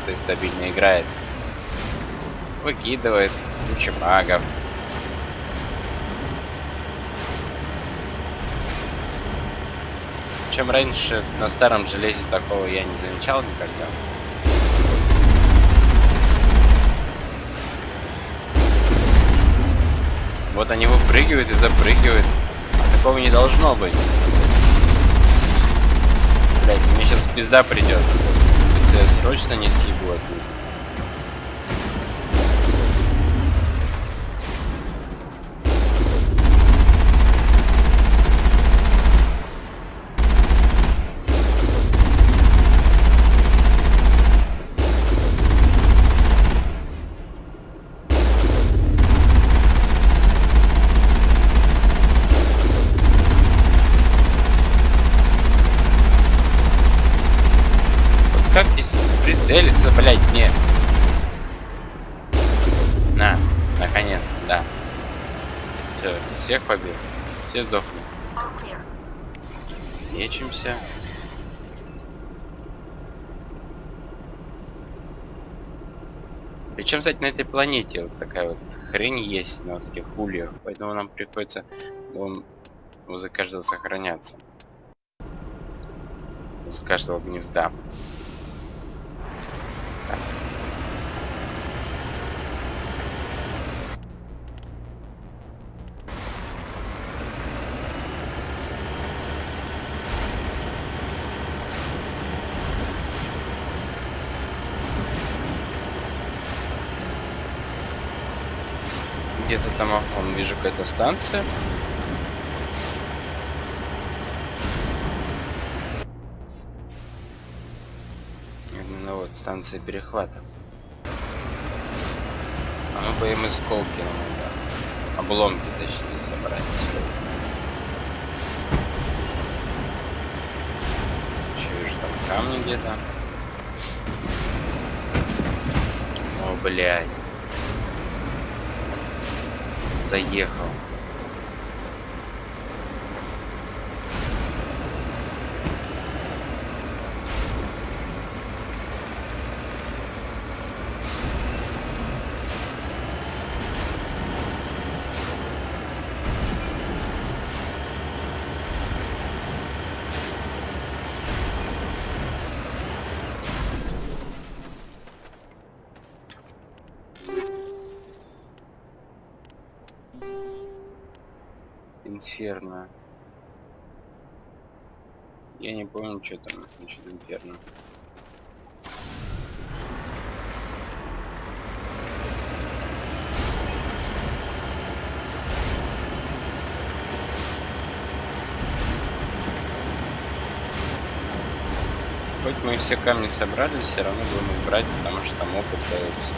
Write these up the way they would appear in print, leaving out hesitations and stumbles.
что и стабильно играет. Выкидывает кучу багов. Чем раньше на старом железе такого я не замечал никогда. Вот они выпрыгивают и запрыгивают. А такого не должно быть. Блять, мне сейчас пизда придет, если я срочно не съебу оттуда. Как здесь прицелиться, блять, мне? На, наконец, да. Все, всех побил. Все сдохли. Лечимся. Причем, кстати, на этой планете вот такая вот хрень есть на вот этих ульях, поэтому нам приходится возле каждого сохраняться. Возле каждого гнезда. Где-то там, вон, вижу, какая-то станция. Ну вот, станция перехвата. А мы будем осколки, да. Обломки, точнее, собрать осколки. Че, вижу, там камни где-то. О, блядь. Заехал. Инферно. Я не помню, что там насчет инферно. Хоть мы все камни собрали, все равно будем их брать, потому что там опыт дается.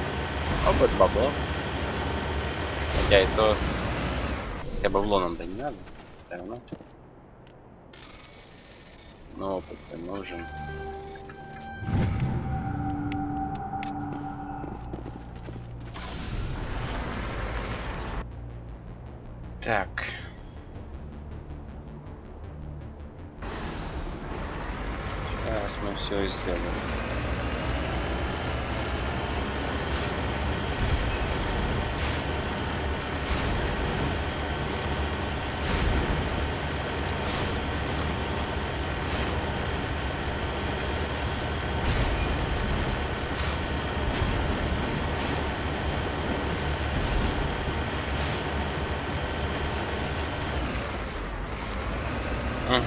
Опыт бабло. Хотя и то... Хотя бабло нам-то не надо, все равно. Но опыт-то нужен. Так. Сейчас мы все сделаем. Угу.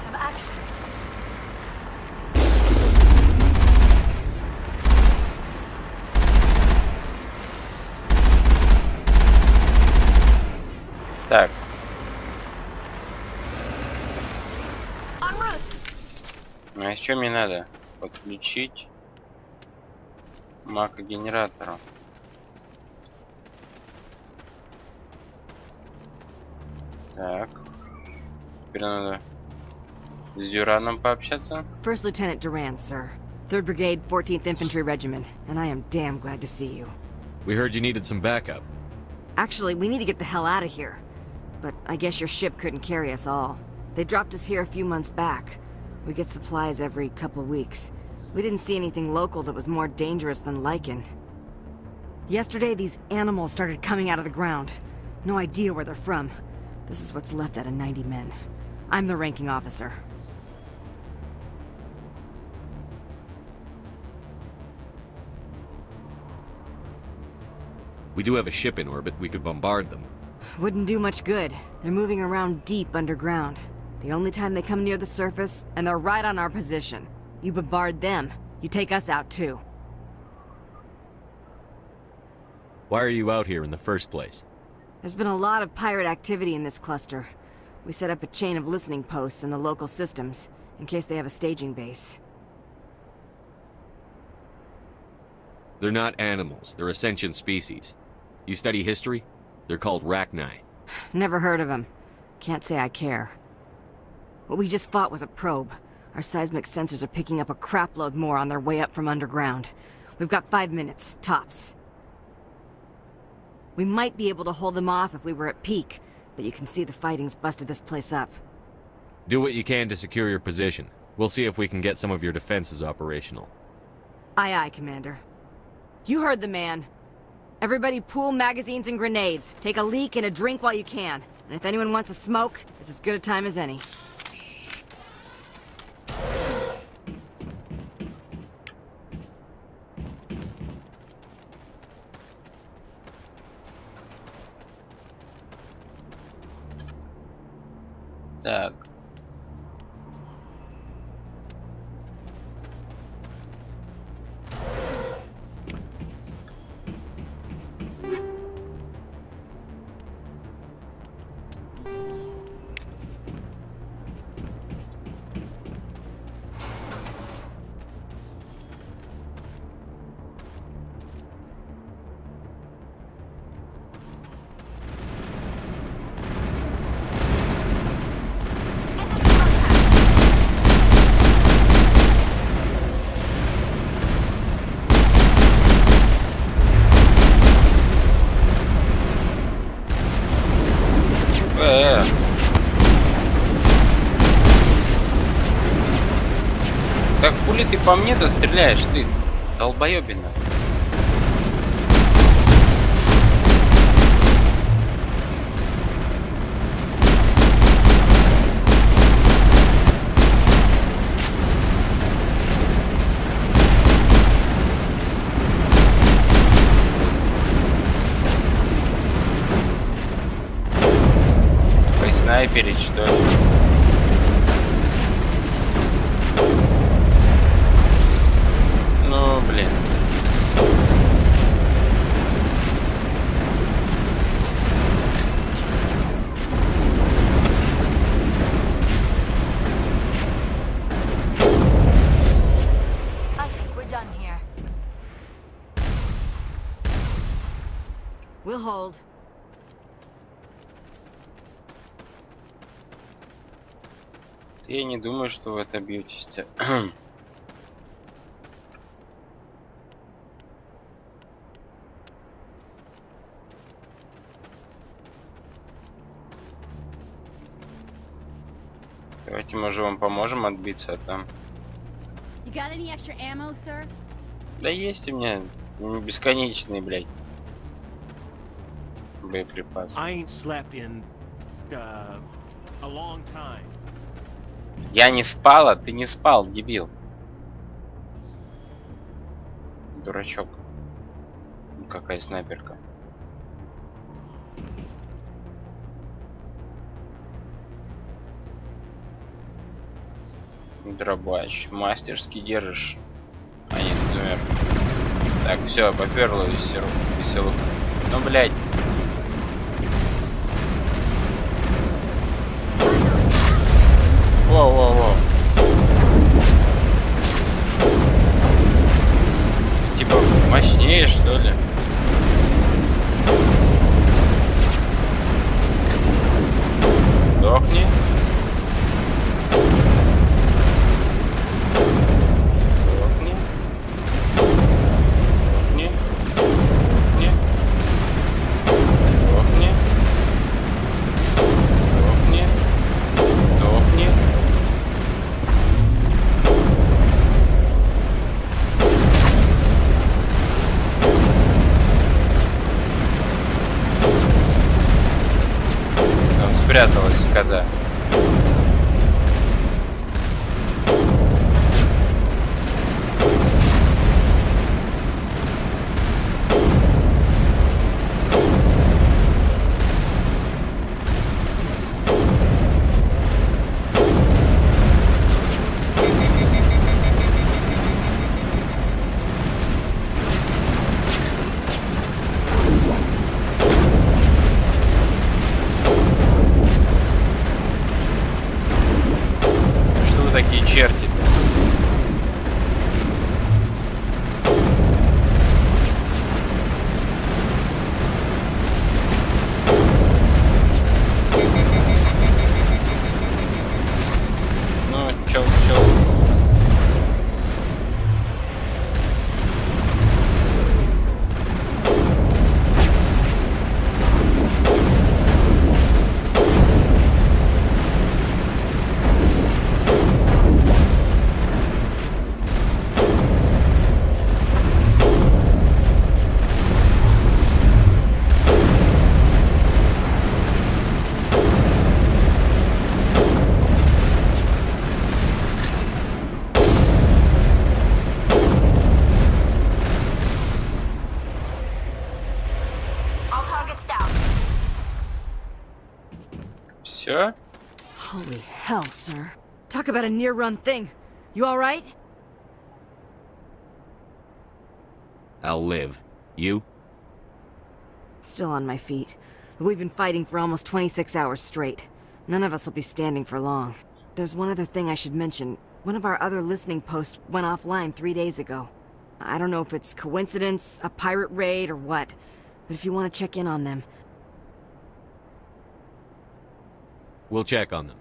some action. Так. En route. Ну а что мне надо? Подключить макрогенератору. Так. Теперь надо с Дюраном пообщаться. First Lieutenant Durand, sir. 3rd Brigade, 14th Infantry Regiment, and I am damn glad to see you. We heard you needed some backup. Actually, we need to get the hell out of here. But I guess your ship couldn't carry us all. They dropped us here a few months back. We get supplies every couple weeks. We didn't see anything local that was more dangerous than lichen. Yesterday, these animals started coming out of the ground. No idea where they're from. This is what's left out of 90 men. I'm the ranking officer. We do have a ship in orbit. We could bombard them. Wouldn't do much good. They're moving around deep underground. The only time they come near the surface, and they're right on our position. You bombard them, you take us out too. Why are you out here in the first place? There's been a lot of pirate activity in this cluster. We set up a chain of listening posts in the local systems, in case they have a staging base. They're not animals. They're a sentient species. You study history? They're called Rachni. Never heard of them. Can't say I care. What we just fought was a probe. Our seismic sensors are picking up a crapload more on their way up from underground. We've got 5 minutes, tops. We might be able to hold them off if we were at peak, but you can see the fighting's busted this place up. Do what you can to secure your position. We'll see if we can get some of your defenses operational. Aye aye, Commander. You heard the man. Everybody pool magazines and grenades. Take a leak and a drink while you can. And if anyone wants a smoke, it's as good a time as any. Так. Так хули ты по мне-то стреляешь, ты долбоёбина? Вы снайперить, что ли? Ну, блин. I think we're done here. We'll hold. Я не думаю, что вы отобьетесь. Давайте, может, вам поможем отбиться, а там... You got any extra ammo, sir? Да есть у меня бесконечные, блядь, боеприпасы. I ain't slept in a long time. Я не спал, а ты не спал, дебил. Дурачок. Какая снайперка. Дробач. Мастерски держишь. А нет, наверх. Так, все, поперло веселух. Ну, блядь. Воу-воу-воу. Типа мощнее, что ли? Сдохни. Сдохни. Сдохни. Сдохни. Сдохни. Сдохни. Сдохни. Там спряталась коза. Что вы такие черти-то? Ну, чё? All targets down. Все? Holy hell, sir. Talk about a near-run thing. You alright? I'll live. You? Still on my feet. We've been fighting for almost 26 hours straight. None of us will be standing for long. There's one other thing I should mention. One of our other listening posts went offline 3 days ago. I don't know if it's coincidence, a pirate raid, or what, but if you want to check in on them... We'll check on them.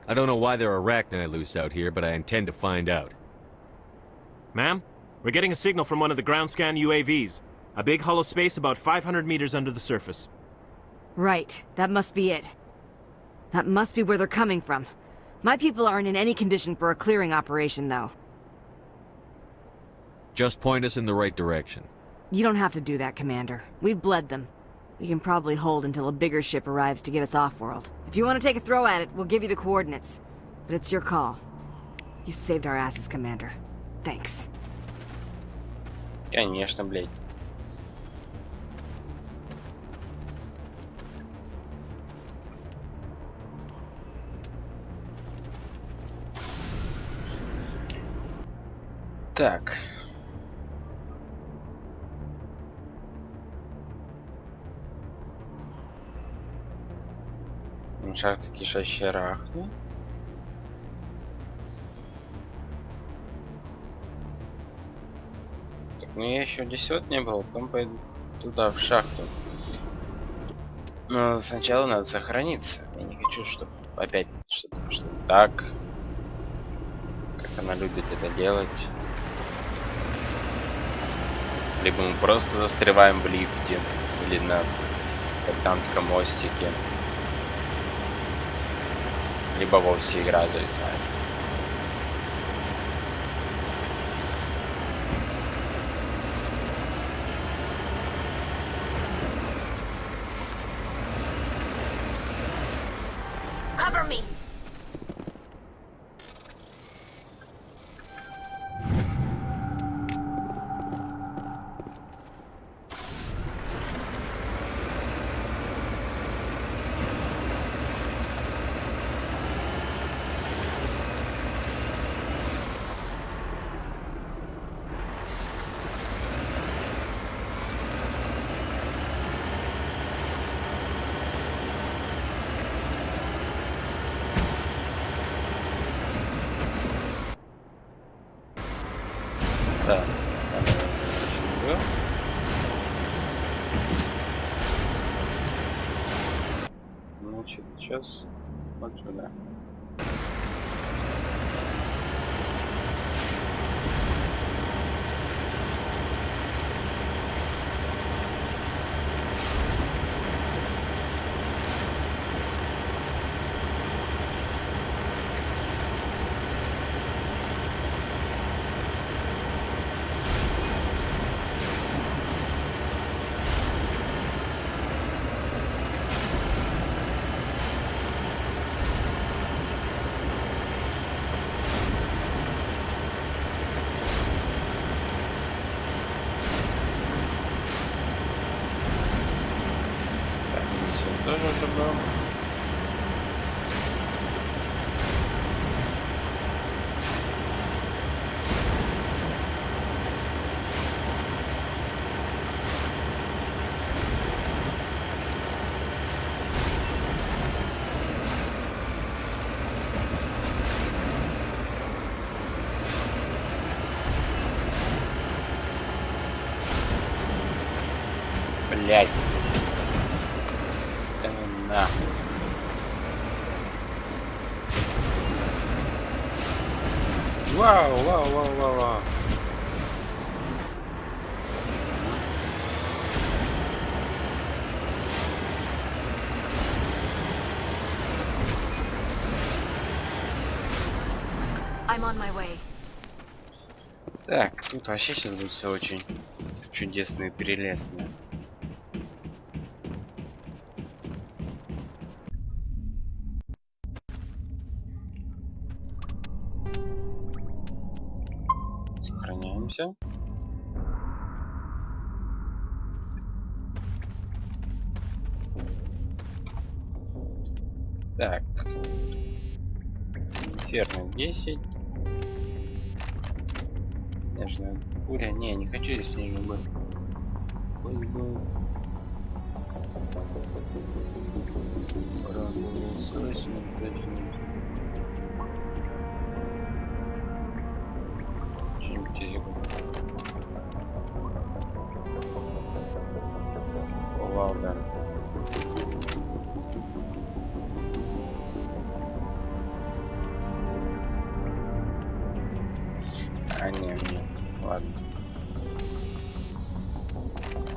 I don't know why there are arachni loose out here, but I intend to find out. Ma'am, we're getting a signal from one of the ground scan UAVs. A big hollow space about 500 meters under the surface. Right, that must be it. That must be where they're coming from. My people aren't in any condition for a clearing operation, though. Just point us in the right direction. You don't have to do that, Commander. We've bled them. We can probably hold until a bigger ship arrives to get us off-world. If you want to take a throw at it, we'll give you the coordinates. But it's your call. You saved our asses, Commander. Thanks. Конечно, блядь. Так. Шахта кишащая рахни. Так, ну я еще здесь вот не был, потом пойду туда, в шахту. Но сначала надо сохраниться. Я не хочу, чтобы опять что-то так, как она любит это делать. Либо мы просто застреваем в лифте или на капитанском мостике. Либо вовсе игра зависает. Cover me. сейчас вот сюда. Тоже уже был. Блять. На. Вау, вау, вау, вау, вау. I'm on my way. Так, тут вообще сейчас будет все очень чудесно и прелестно. Сохраняемся. Так. Инферно 10. Снежная буря. Не, не хочу здесь снежную бурю. Пусть будет. Что-нибудь из его. Вау, да. А, не, ладно.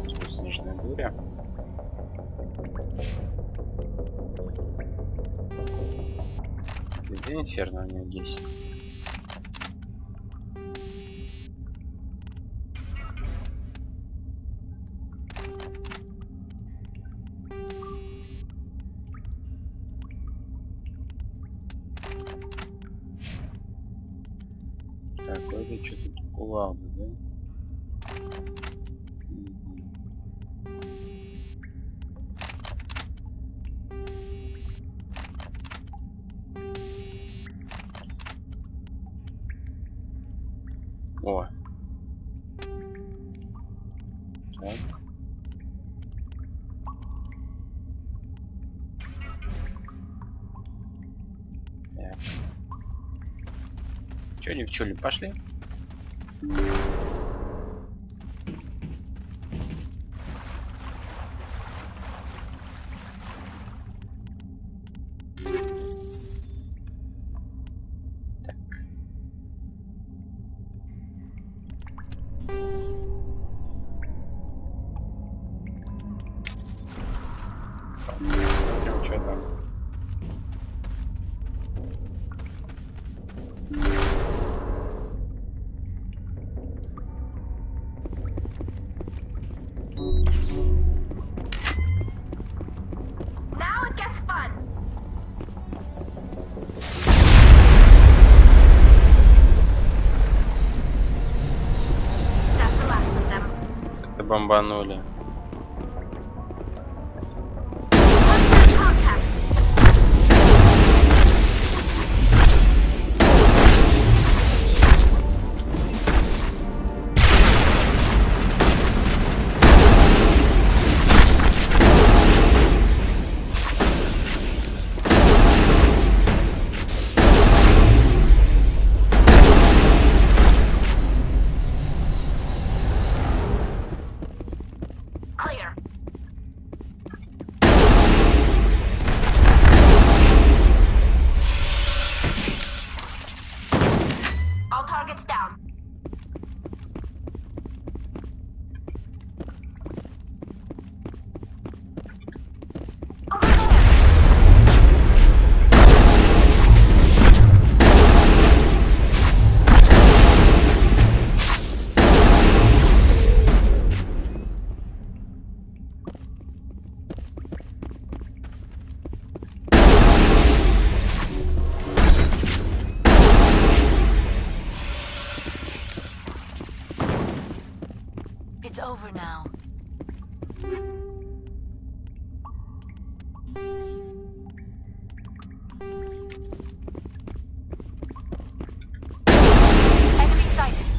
Что, снежная буря? Везде инферно, у него 10. Так, это что тут кувалда, да? О. Так. Так. Чё, девчули, пошли? Смотрим, что там. Now it gets fun. That's the last of them. Это бомбанули. Contact. over now. Enemy sighted.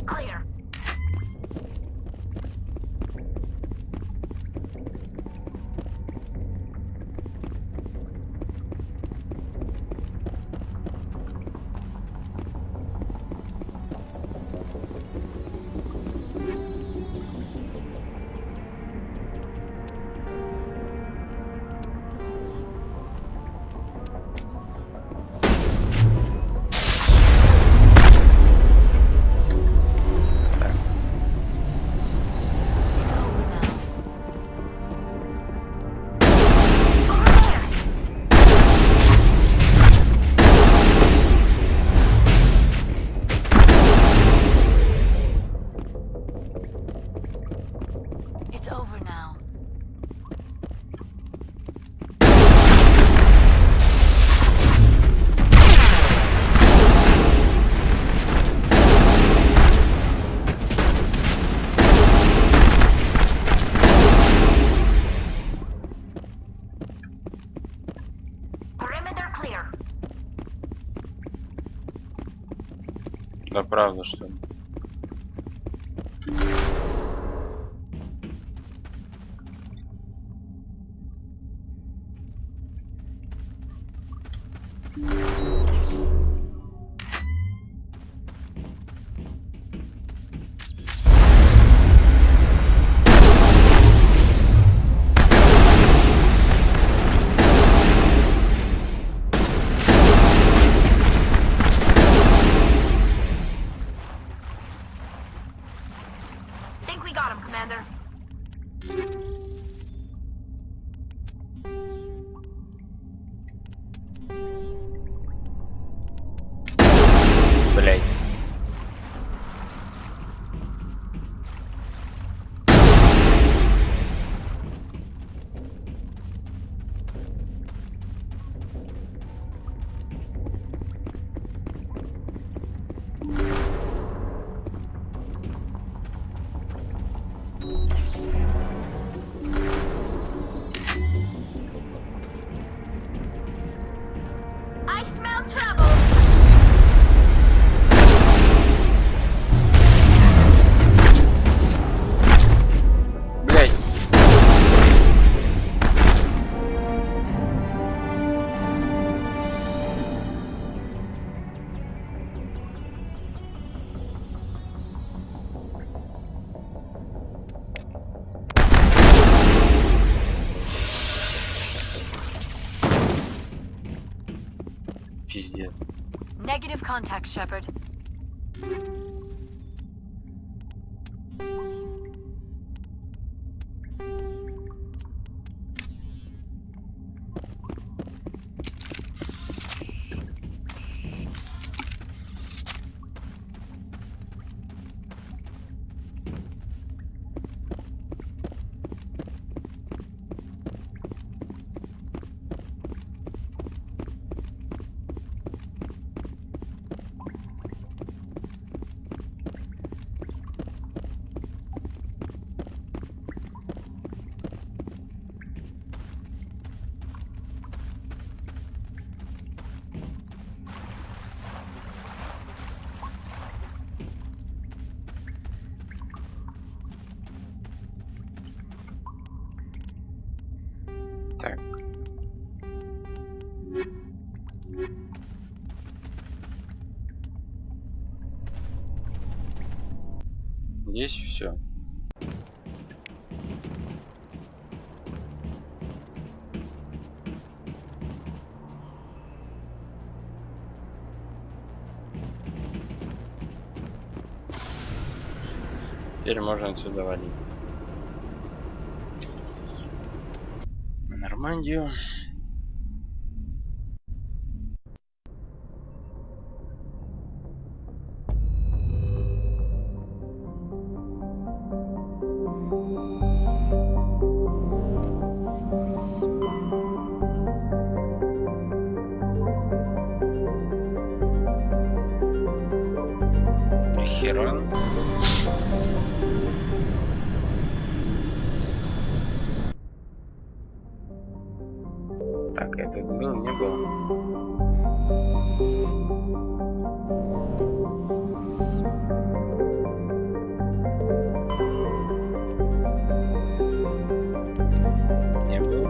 Clear. It's over now. Over there. It's over now. Perimeter clear. Да правда, что ли? Think we got him, Commander. Блять. I smell trouble. Блять. Пиздец. Negative contact, Shepard. Так. Здесь все. Теперь можно отсюда валить. На Нормандию. Херон. Так, это был, не был. Не был.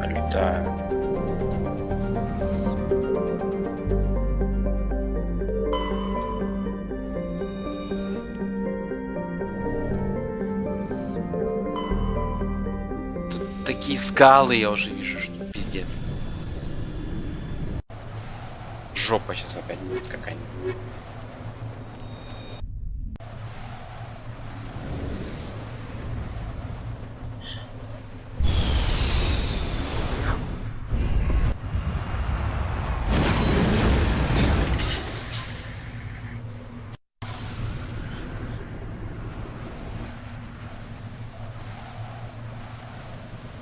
Летаю. Тут такие скалы я уже вижу, что пиздец. Жопа сейчас опять будет какая-нибудь.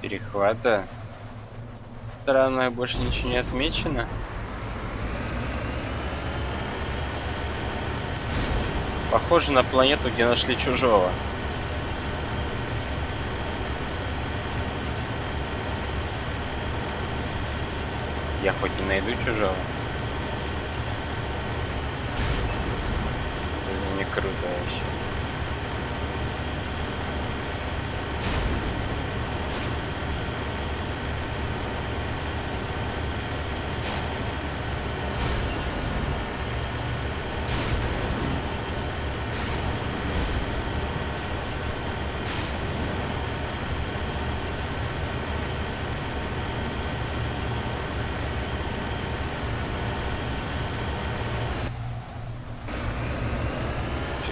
Перехвата. Странно, больше ничего не отмечено. Похоже на планету, где нашли чужого. Я хоть не найду чужого. Это не круто вообще.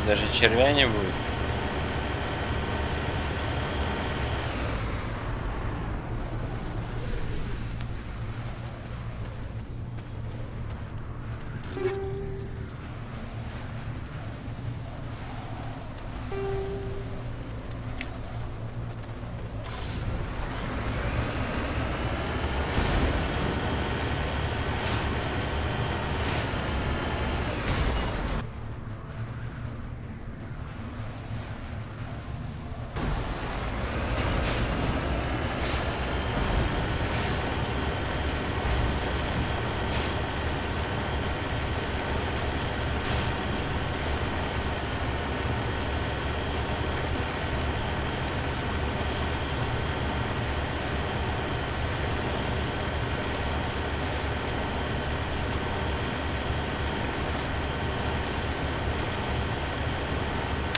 Даже червя не будет.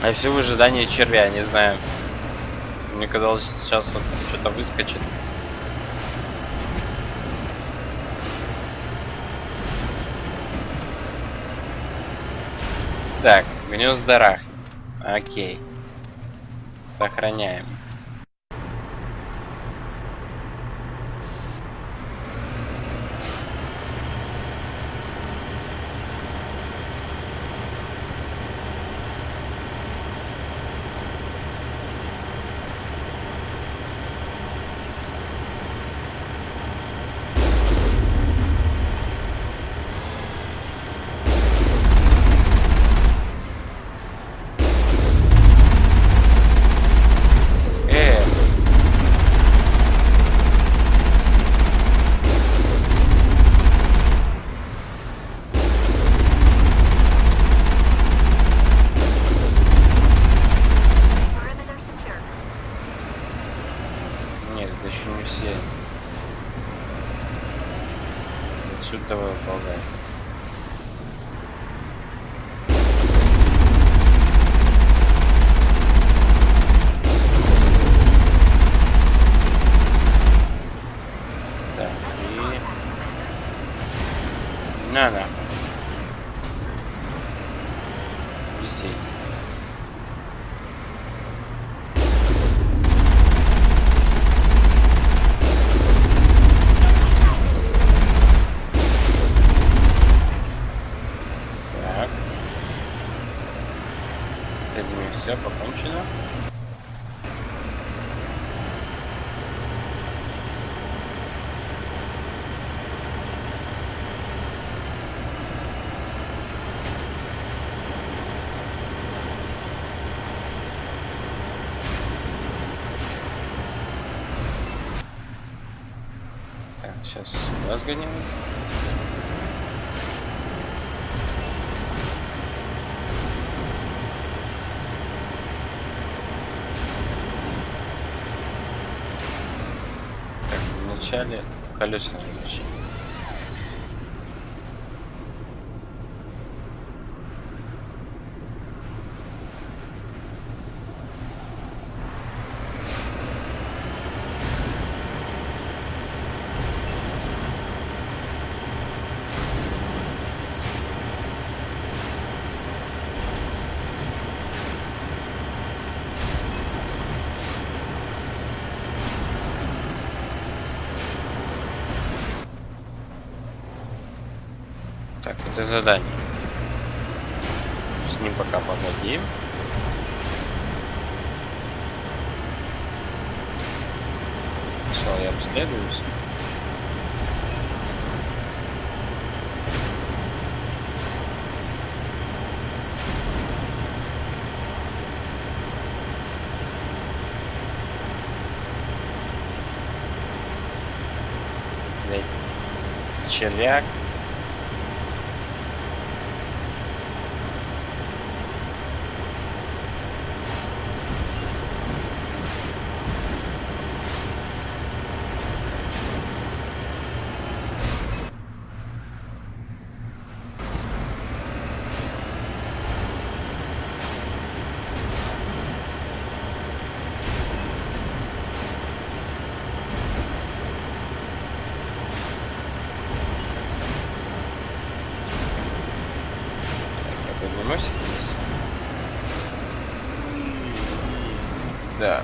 А все в ожидании червя, не знаю. Мне казалось, сейчас вот что-то выскочит. Так, гнезда рах. Окей. Сохраняем. Давай выполняй. Так, и... На. Здесь. Закончено. Так, сейчас сюда сгоняем. Так, вначале колесное разрешение. Так, это задание. С ним пока погодим. Сначала я обследуюсь. Блять. Червяк. Поднимусь здесь. Да.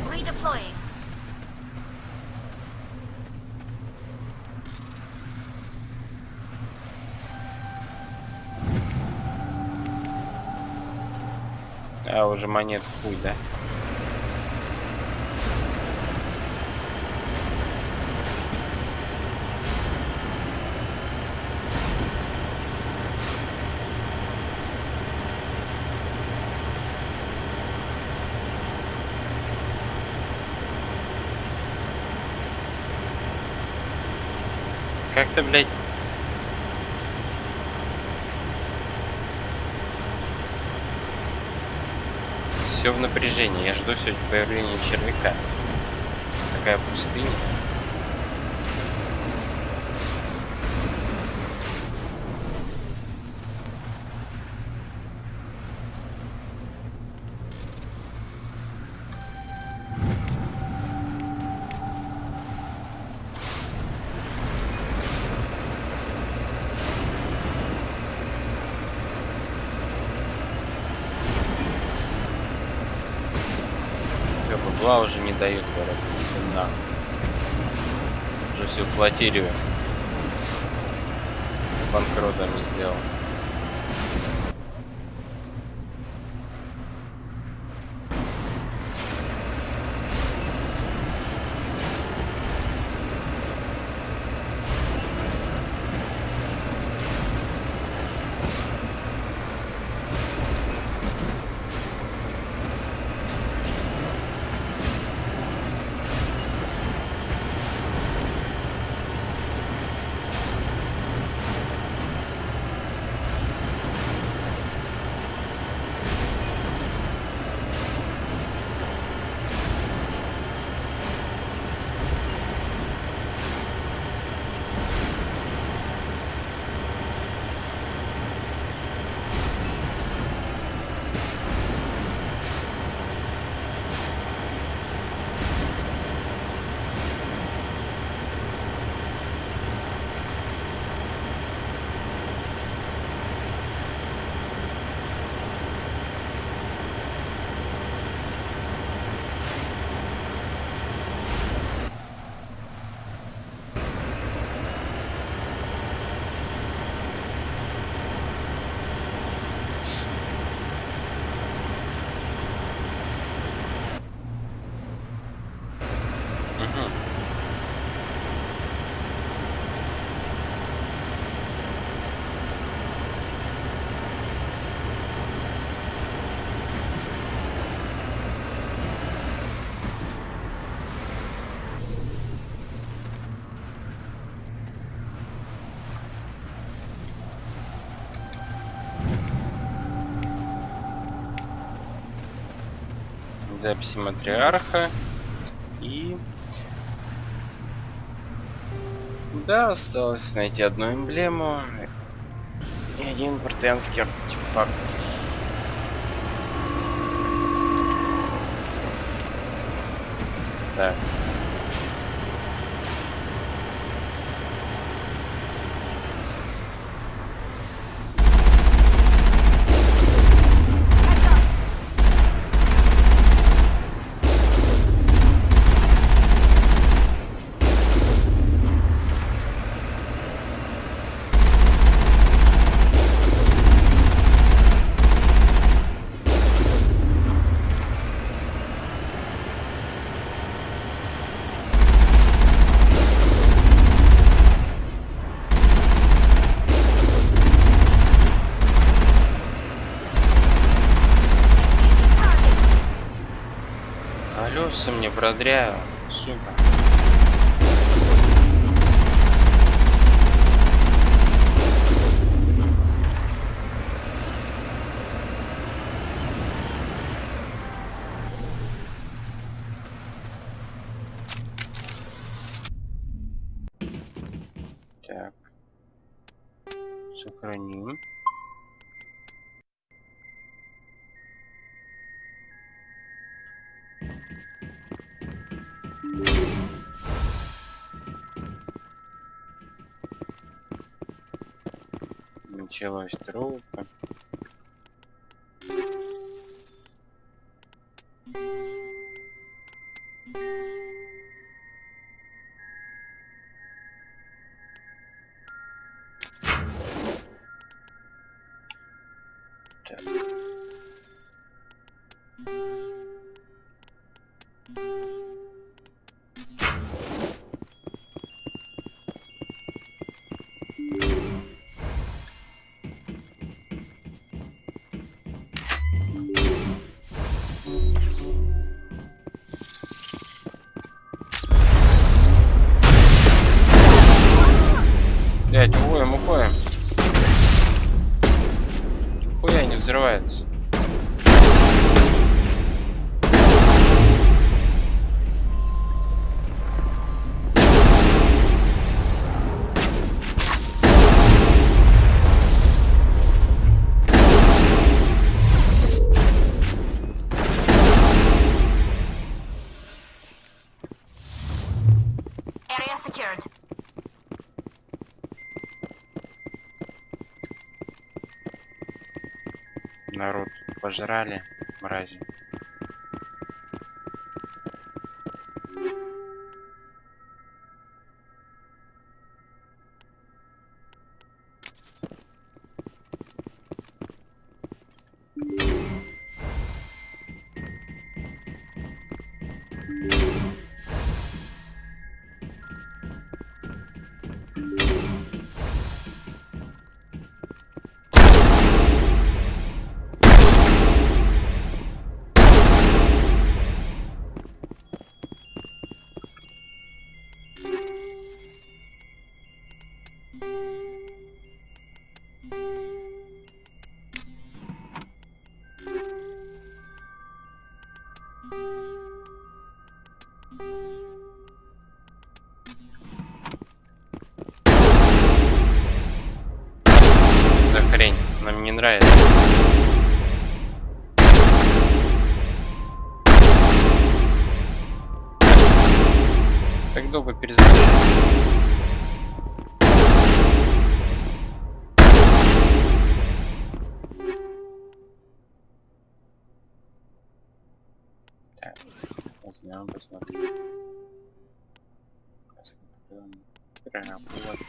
Redeploying. А, уже монет хуй, да? Как-то, блядь. Все в напряжении. Я жду сегодня появления червяка. Такая пустыня. Бабла уже не дают ворот. На. Уже всю флотилию банкротами сделал. записи матриарха. И... Да, осталось найти одну эмблему. И один портенский артефакт. Так. Колеса мне продряю, сука. Так. Сохраним. Началась трупа. Так. Блять, уходим, уходим. Хуя не взрывается. Area secured. Народ пожрали, мрази. За хрень, нам не нравится. Так долго перезагрузить. Так, возьмем, посмотрим. Прям вот.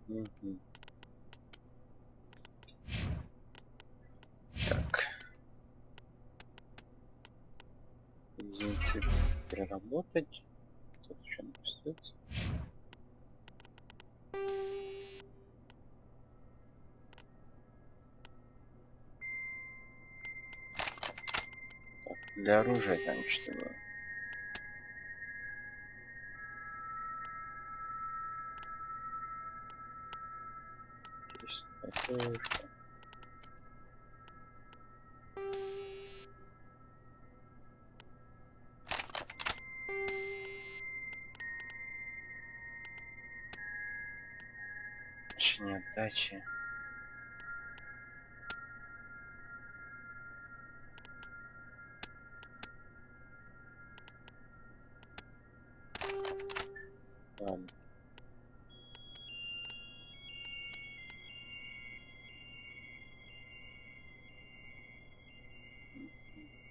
Мгм. Так. Извините, переработать. Тут еще не остается. Так, для оружия там что было? Здесь такое что? Решение отдачи. Ладно.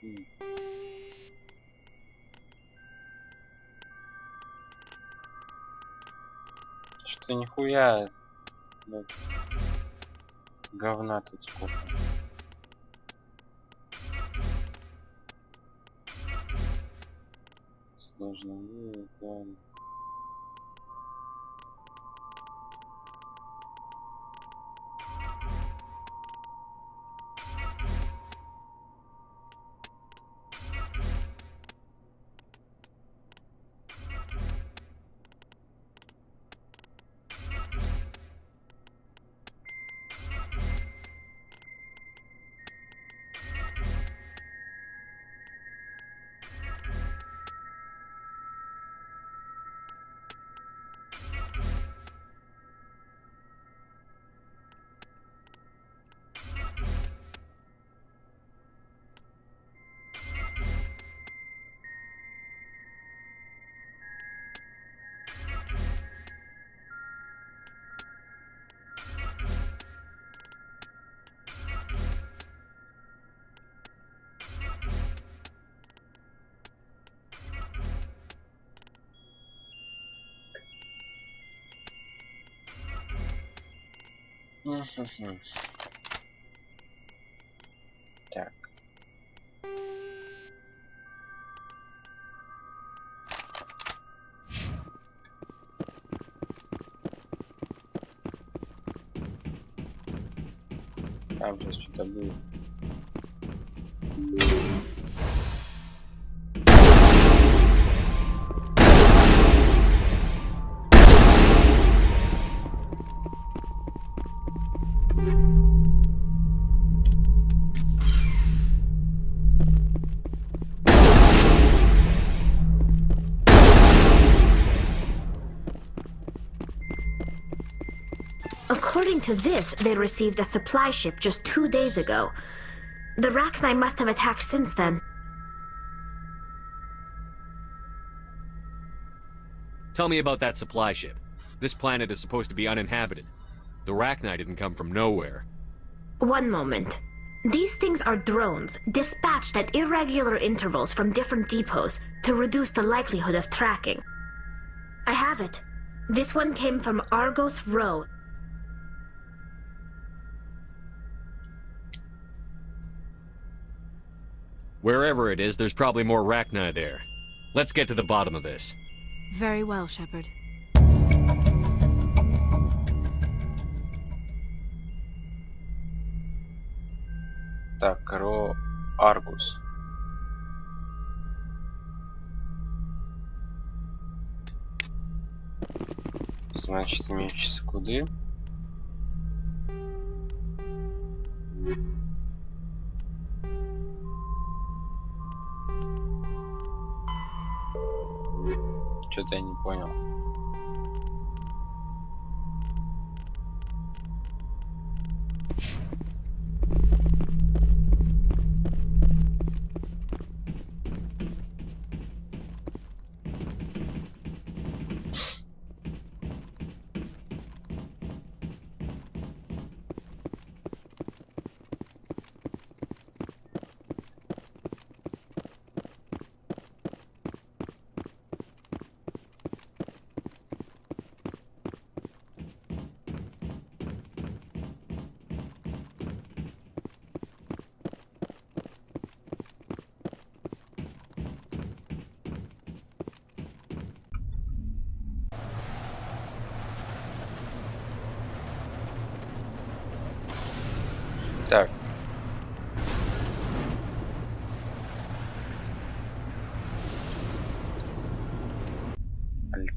М. Что нихуя, ну, говна тут сколько. Сложно вывод, ладно. Мгм. Так. Там сейчас что-то будет. According to this, they received a supply ship just 2 days ago. The Rachni must have attacked since then. Tell me about that supply ship. This planet is supposed to be uninhabited. The Rachni didn't come from nowhere. One moment. These things are drones, dispatched at irregular intervals from different depots to reduce the likelihood of tracking. I have it. This one came from Argos Row. Wherever it is, there's probably more Rachni there. Let's get to the bottom of this. Very well, Shepard. Так, Ро Аргус. Значит, меч куды? Что-то я не понял.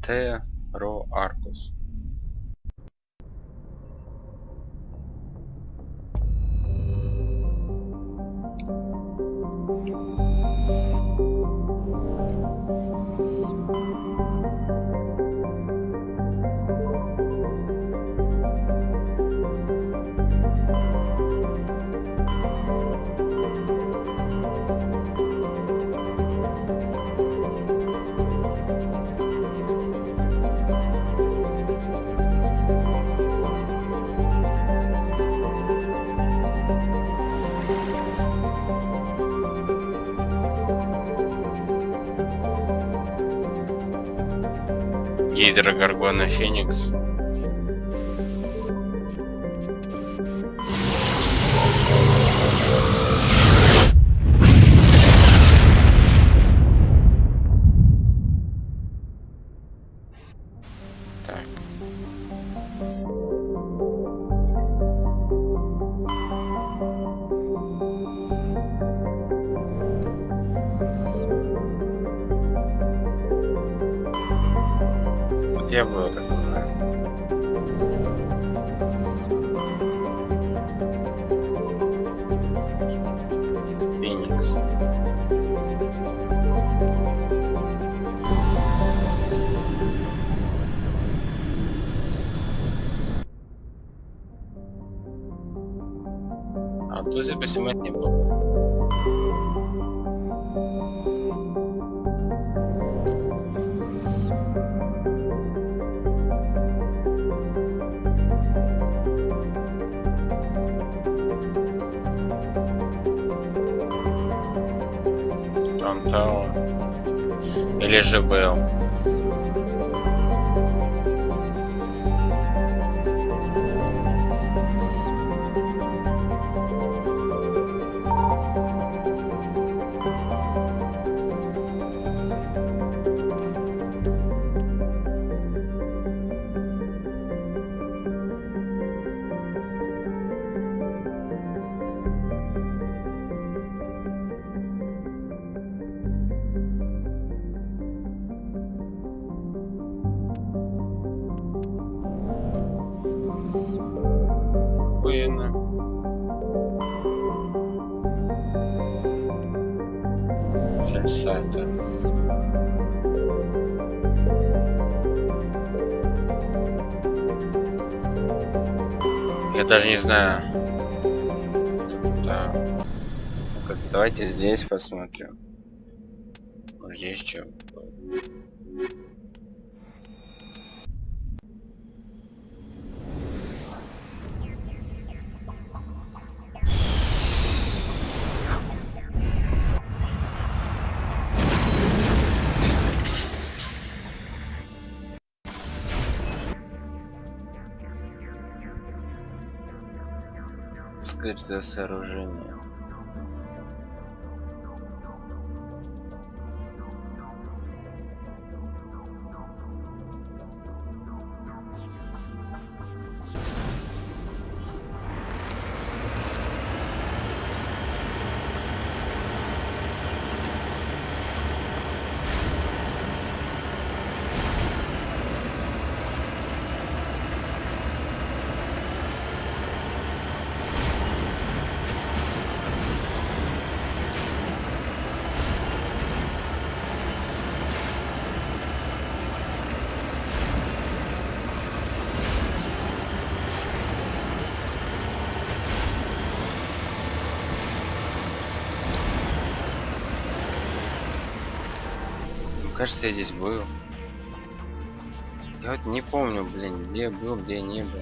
Ро Аркус. Гидрогоргона Феникс. Так. Вот я был такой. Феникс. А тут здесь бы снимать не было. Там-то или же был. Охуенно. Сайта. Я даже не знаю. Да. Ну-ка, давайте здесь посмотрим. Вот здесь что? Скрытое сооружение. Кажется, я здесь был. Я вот не помню, блин, где был, где не был.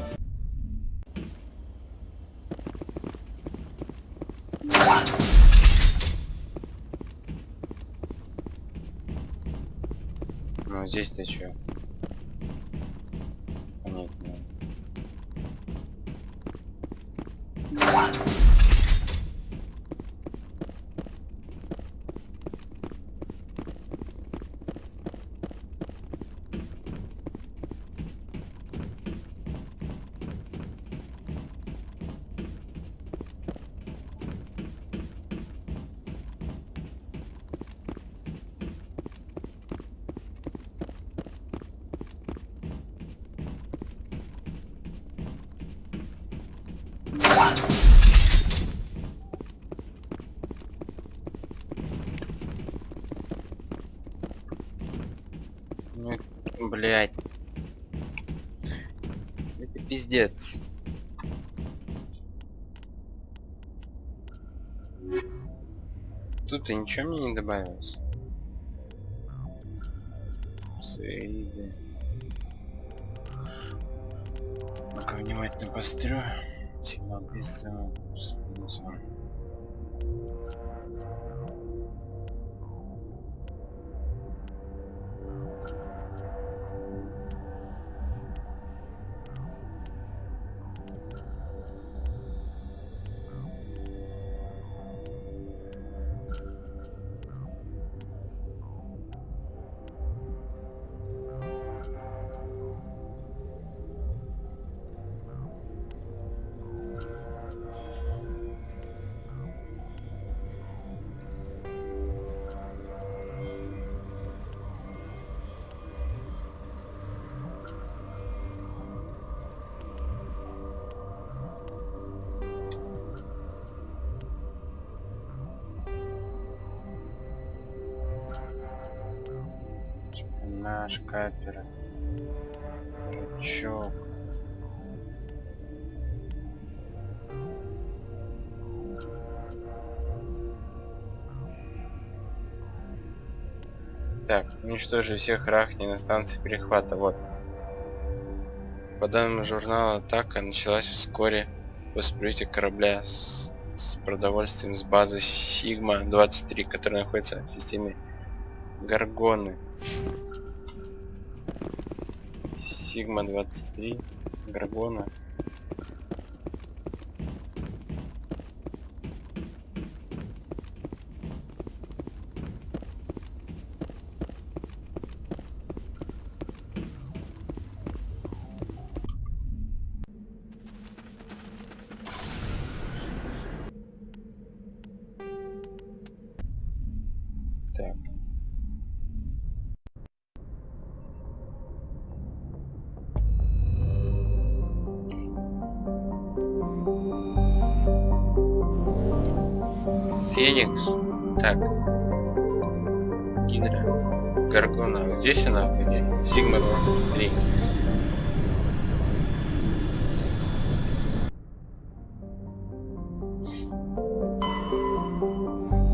Ну здесь-то чё? Понятно. Ну, блядь. Это пиздец. Тут и ничего мне не добавилось. Сейвы. Ну-ка внимательно посмотрю. Сигнал без минуса. Наш капер. Рычаг. Так, уничтожили всех рахни на станции перехвата. Вот. По данным журнала, атака началась вскоре после прибытия корабля с продовольствием с базы Сигма-23, которая находится в системе Гаргоны. Сигма-23, Гаргона. Так. Феникс. Так. Гидра. Гаргона. Вот здесь она где? Сигма 23.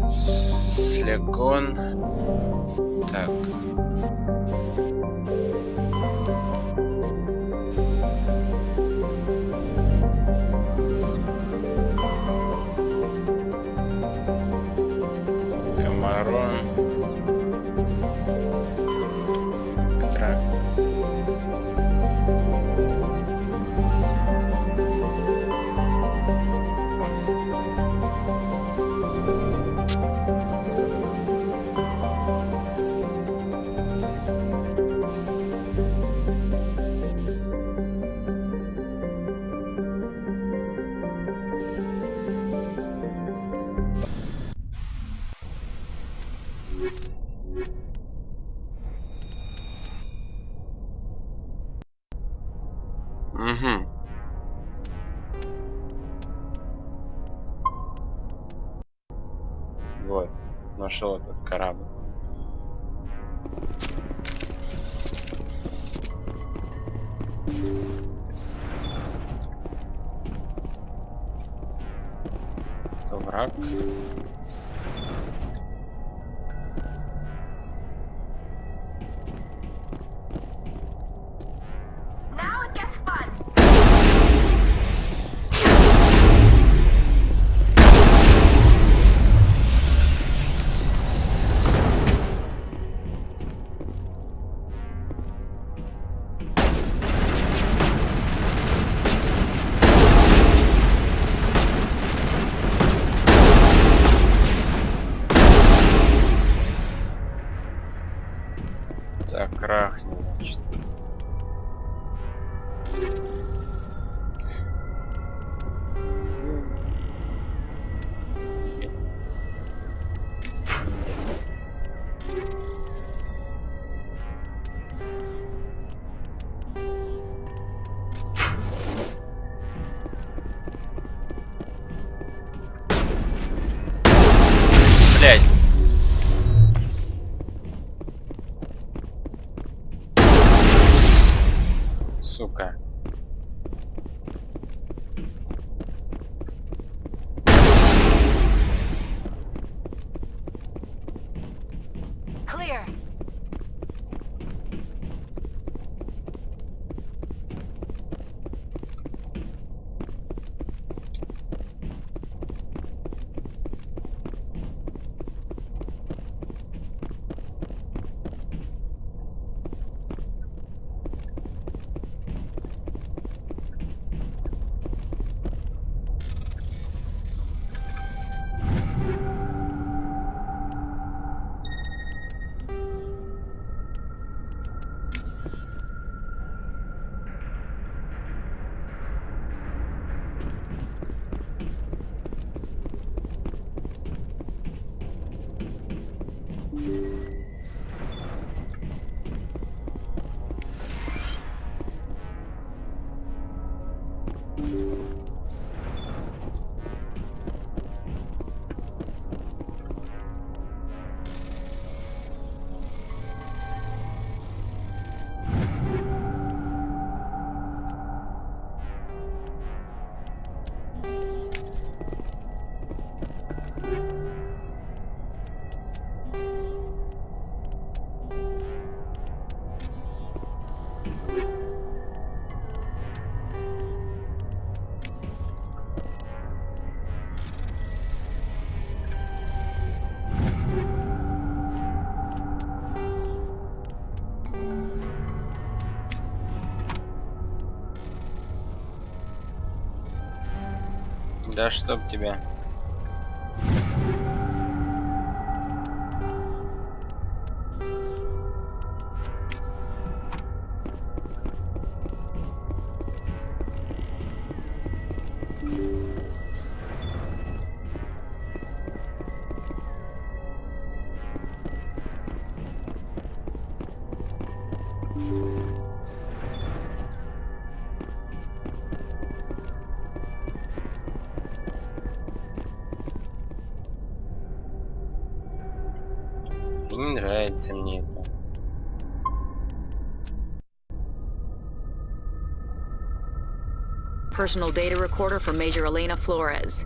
Слегон. Так. Комарон. Трак. Угу. Вот, нашел этот корабль. Это враг. Now it gets fun. Да чтоб тебя. Не нравится мне это. Personal data recorder for Major Elena Flores.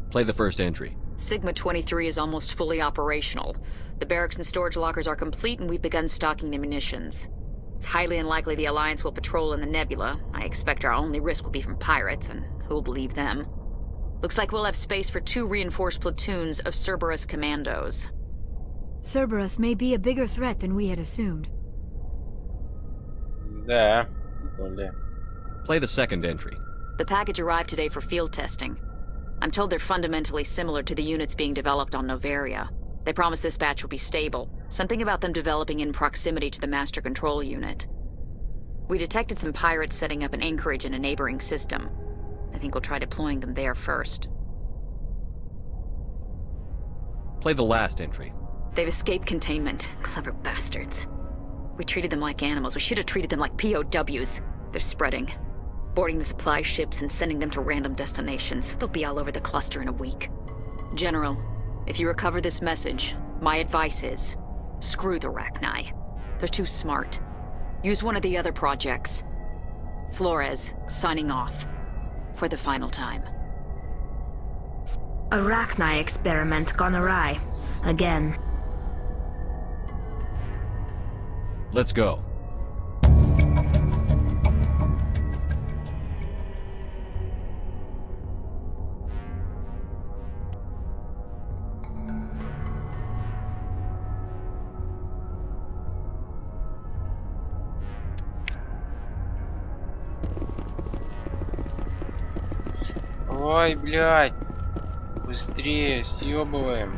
Play the first entry. Sigma 23 is almost fully operational. The barracks and storage lockers are complete and we've begun stocking the munitions. It's highly unlikely the Alliance will patrol in the nebula. I expect our only risk will be from pirates, and who'll believe them? Looks like we'll have space for 2 reinforced platoons of Cerberus commandos. Cerberus may be a bigger threat than we had assumed. Да, более. Play the second entry. The package arrived today for field testing. I'm told they're fundamentally similar to the units being developed on Novaria. They promise this batch will be stable. Something about them developing in proximity to the master control unit. We detected some pirates setting up an anchorage in a neighboring system. I think we'll try deploying them there first. Play the last entry. They've escaped containment. Clever bastards. We treated them like animals. We should have treated them like POWs. They're spreading. Boarding the supply ships and sending them to random destinations. They'll be all over the cluster in a week. General, if you recover this message, my advice is, screw the Rachni. They're too smart. Use one of the other projects. Flores, signing off. For the final time. Arachni experiment gone awry. Again. Let's go. Ой, блядь. Быстрее, съебываем.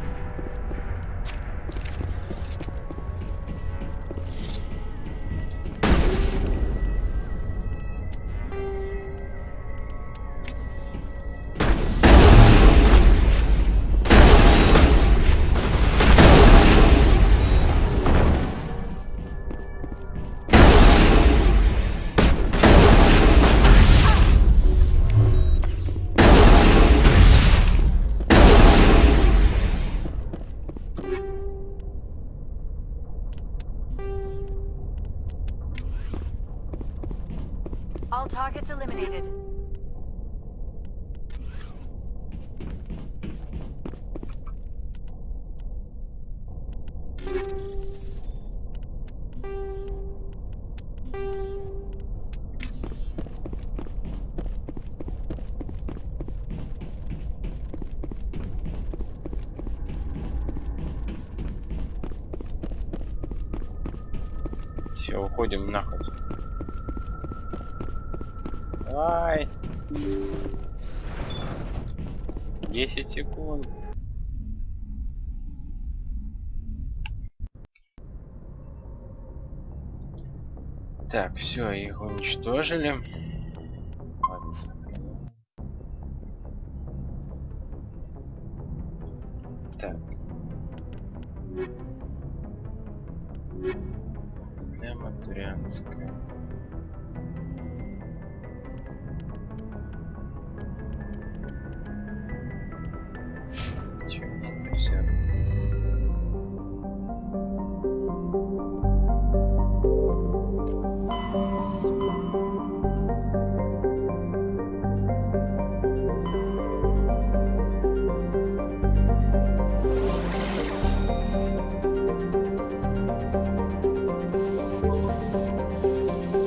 All targets eliminated. Все, уходим нахуй. Давай. 10 секунд. Так, все, их уничтожили. Ладно, сохраняем. Так. Для Матурянская.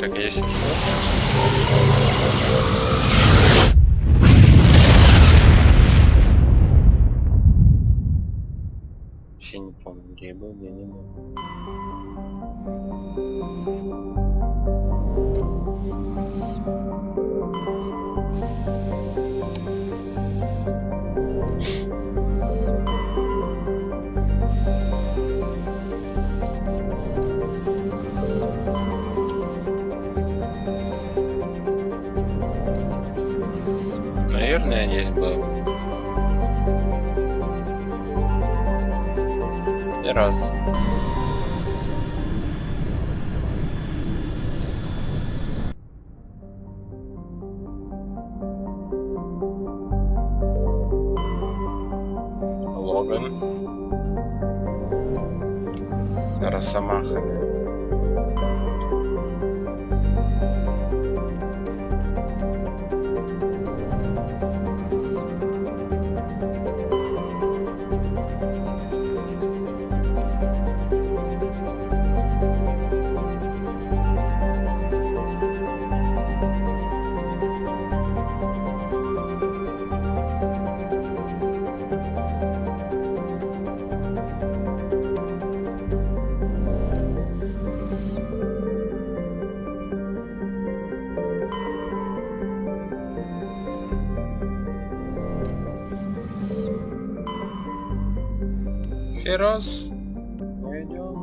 Так, если что... Вообще не помню, где я был, где не был. Наверное, здесь был. И раз. Логан. Росомаха. Раз. Пойдем.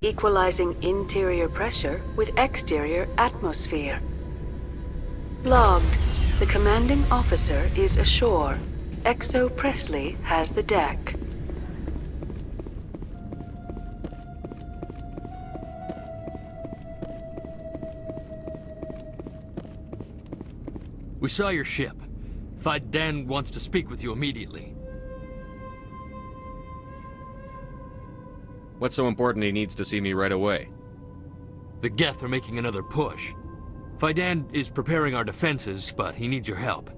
Equalizing interior pressure with exterior atmosphere. Logged. The commanding officer is ashore. Exo Presley has the deck. We saw your ship. Dan wants to speak with you immediately. What's so important he needs to see me right away? The Geth are making another push. Dan is preparing our defenses, but he needs your help.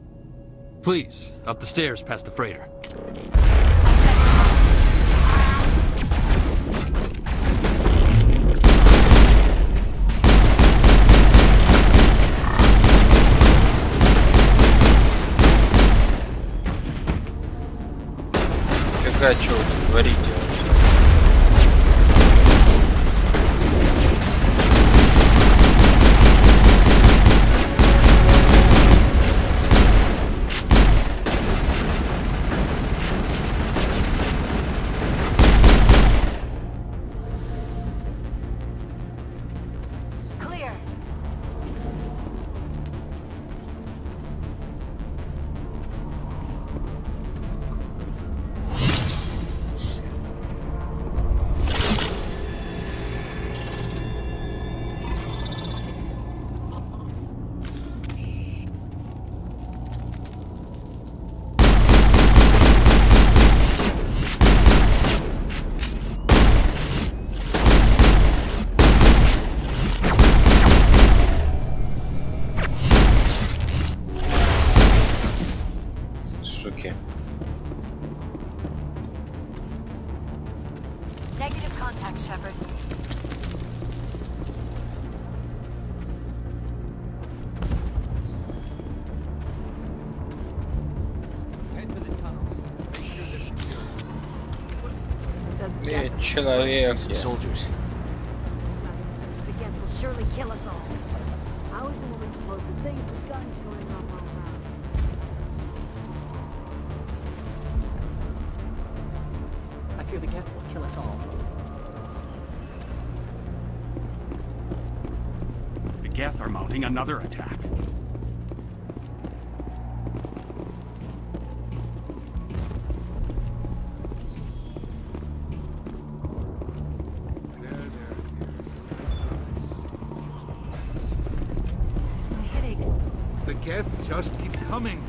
Please, up the stairs past the freighter. Какая чё вы тут творите? Negative contact, Shepard. Head to the tunnels. Make sure they're secure. Человек. Some soldiers. The Geth will surely kill us all. How is a woman supposed to think with guns going off all around? fear the Geth will kill us all. The Geth are mounting another attack. My headaches. The Geth just keep coming.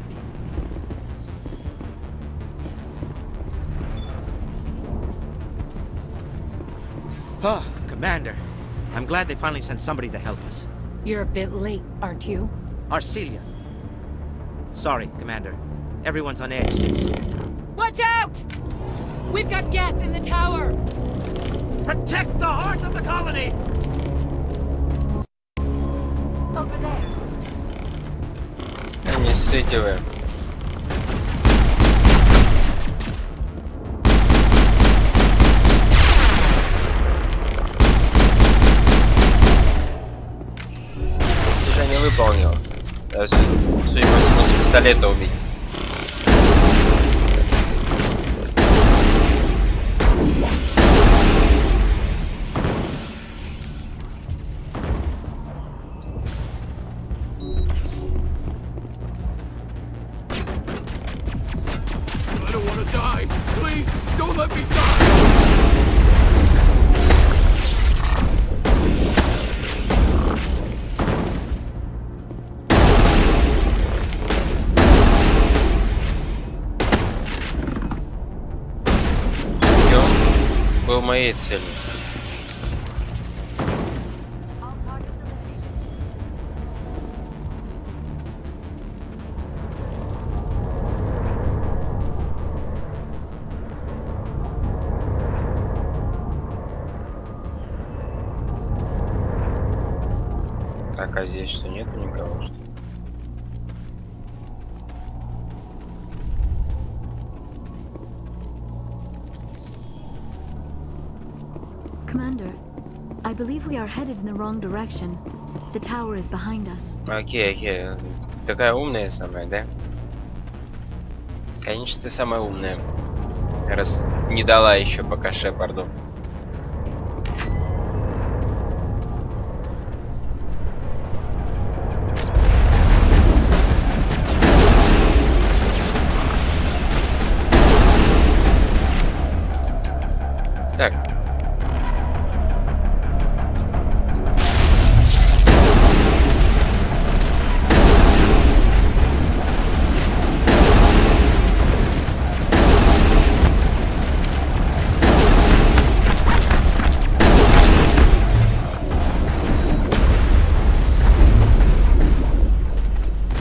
Ah, Commander. I'm glad they finally sent somebody to help us. You're a bit late, aren't you? Arcelia. Sorry, Commander. Everyone's on edge since... Watch out! We've got Geth in the tower! Protect the heart of the colony! Over there. Они сытивые. Достижение выполнил. Судя по всему, с пистолета убить. I don't want to die. Please, don't let me die. Был моей целью. Так, а здесь что, нету никого, что ли? Commander, I believe we are headed in the wrong direction. The tower is behind us. Окей, окей. Такая умная самая, да? Конечно, ты самая умная. Раз не дала еще пока Шепарду. Так.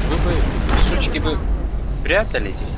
Вы бы, сучки, бы прятались.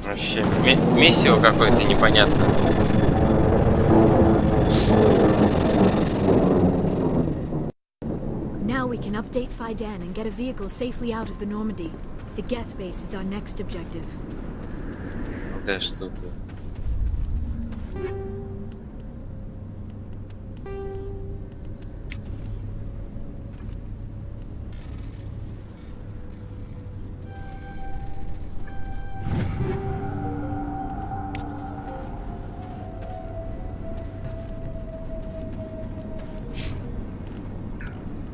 Вообще, месиво какое-то непонятное. Now we can update Faidan and get a vehicle safely out of the Normandy. The Geth base is our next objective. Да что ты.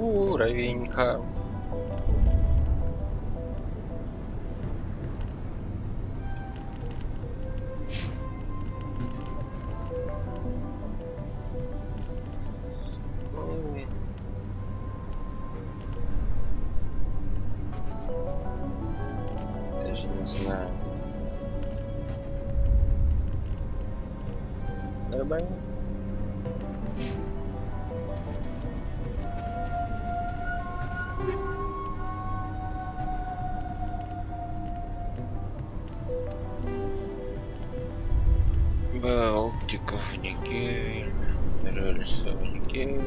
Уровенька. знаю. Нормально. Оптиков никель, рельсов никель.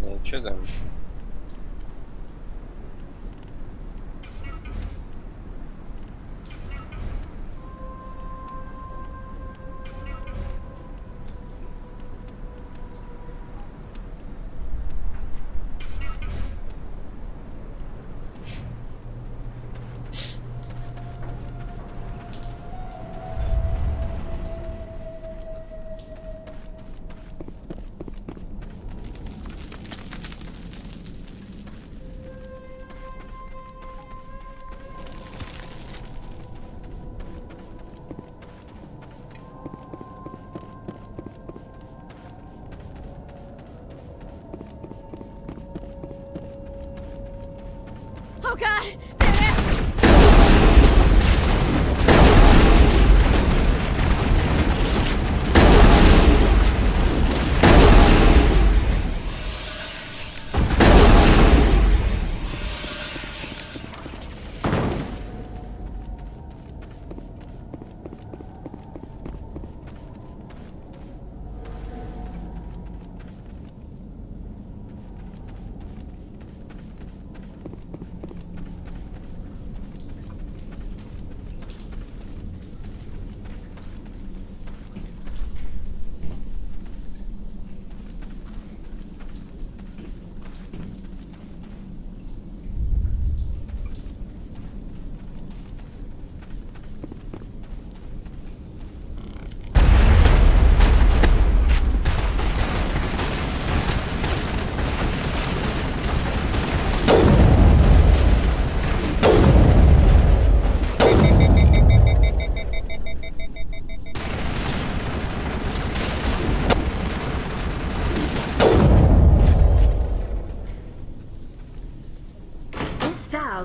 Ну что там? Oh god!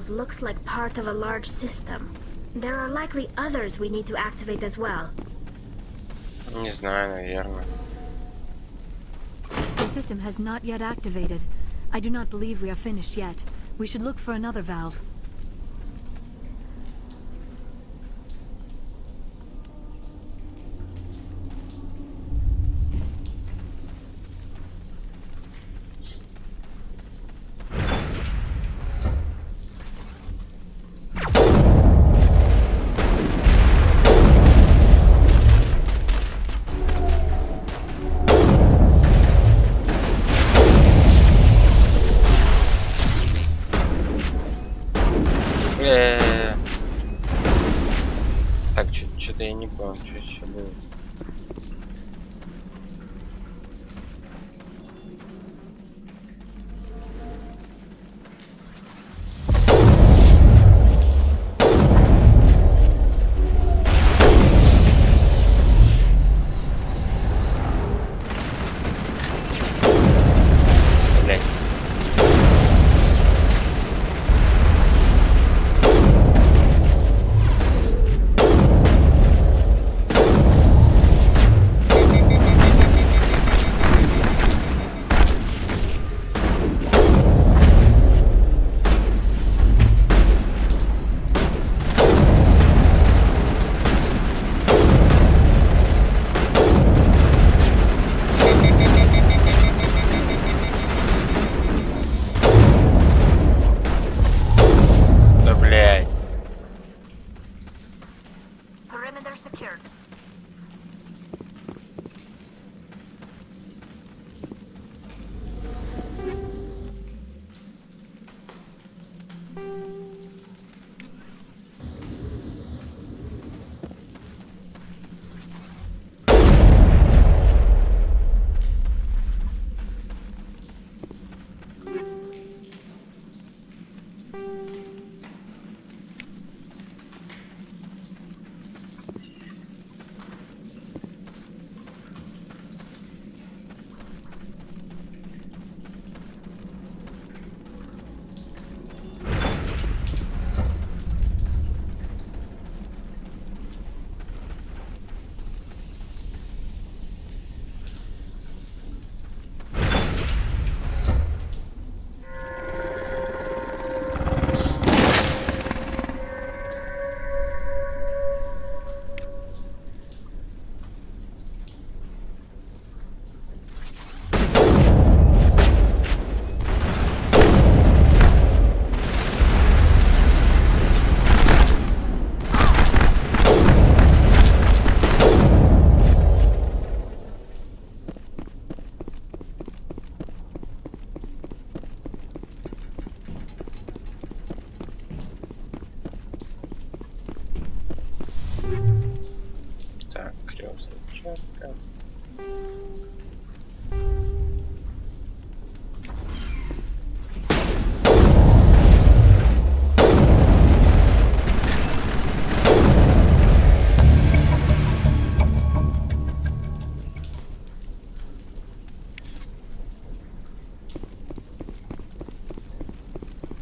Looks like part of a large system. There are likely others we need to activate as well. Не знаю, наверное. The system has not yet activated. I do not believe we are finished yet. We should look for another valve. Так, что-то я не понял, что еще было. Perimeter secured.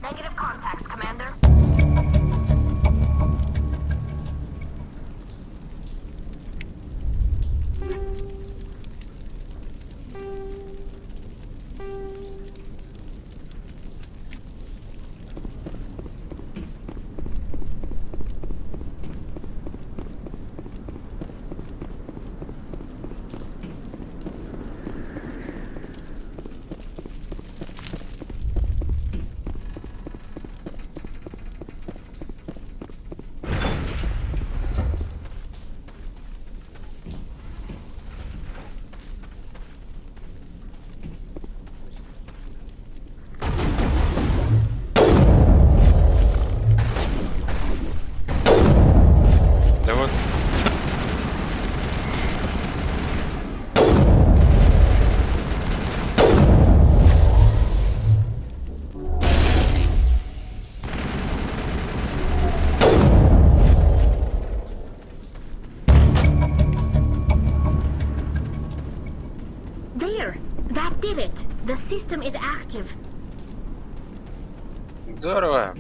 Negative contacts, Commander. Did it. The system is active. Здорово.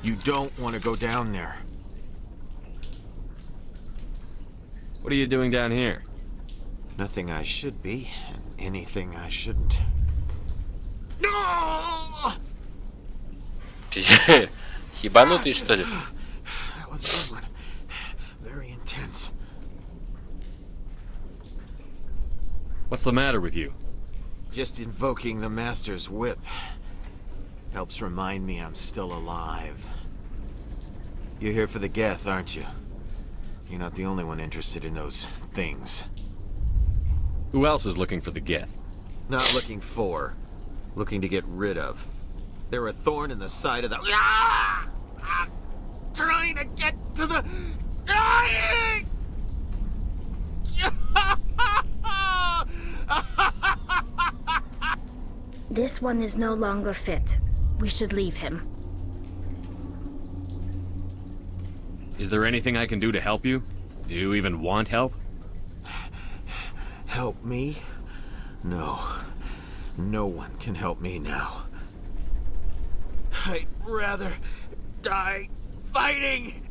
You don't want to go down there. What are you doing down here? Nothing I should be, and anything I shouldn't. No! Ебанутый, что ли? That was a good one. Very intense. What's the matter with you? Just invoking the Master's whip helps remind me I'm still alive. You're here for the Geth, aren't you? You're not the only one interested in those things. Who else is looking for the Geth? Not looking for. Looking to get rid of. They're a thorn in the side of the... Ah! I'm trying to get to the... This one is no longer fit. We should leave him. Is there anything I can do to help you? Do you even want help? Help me? No. No one can help me now. I'd rather die fighting!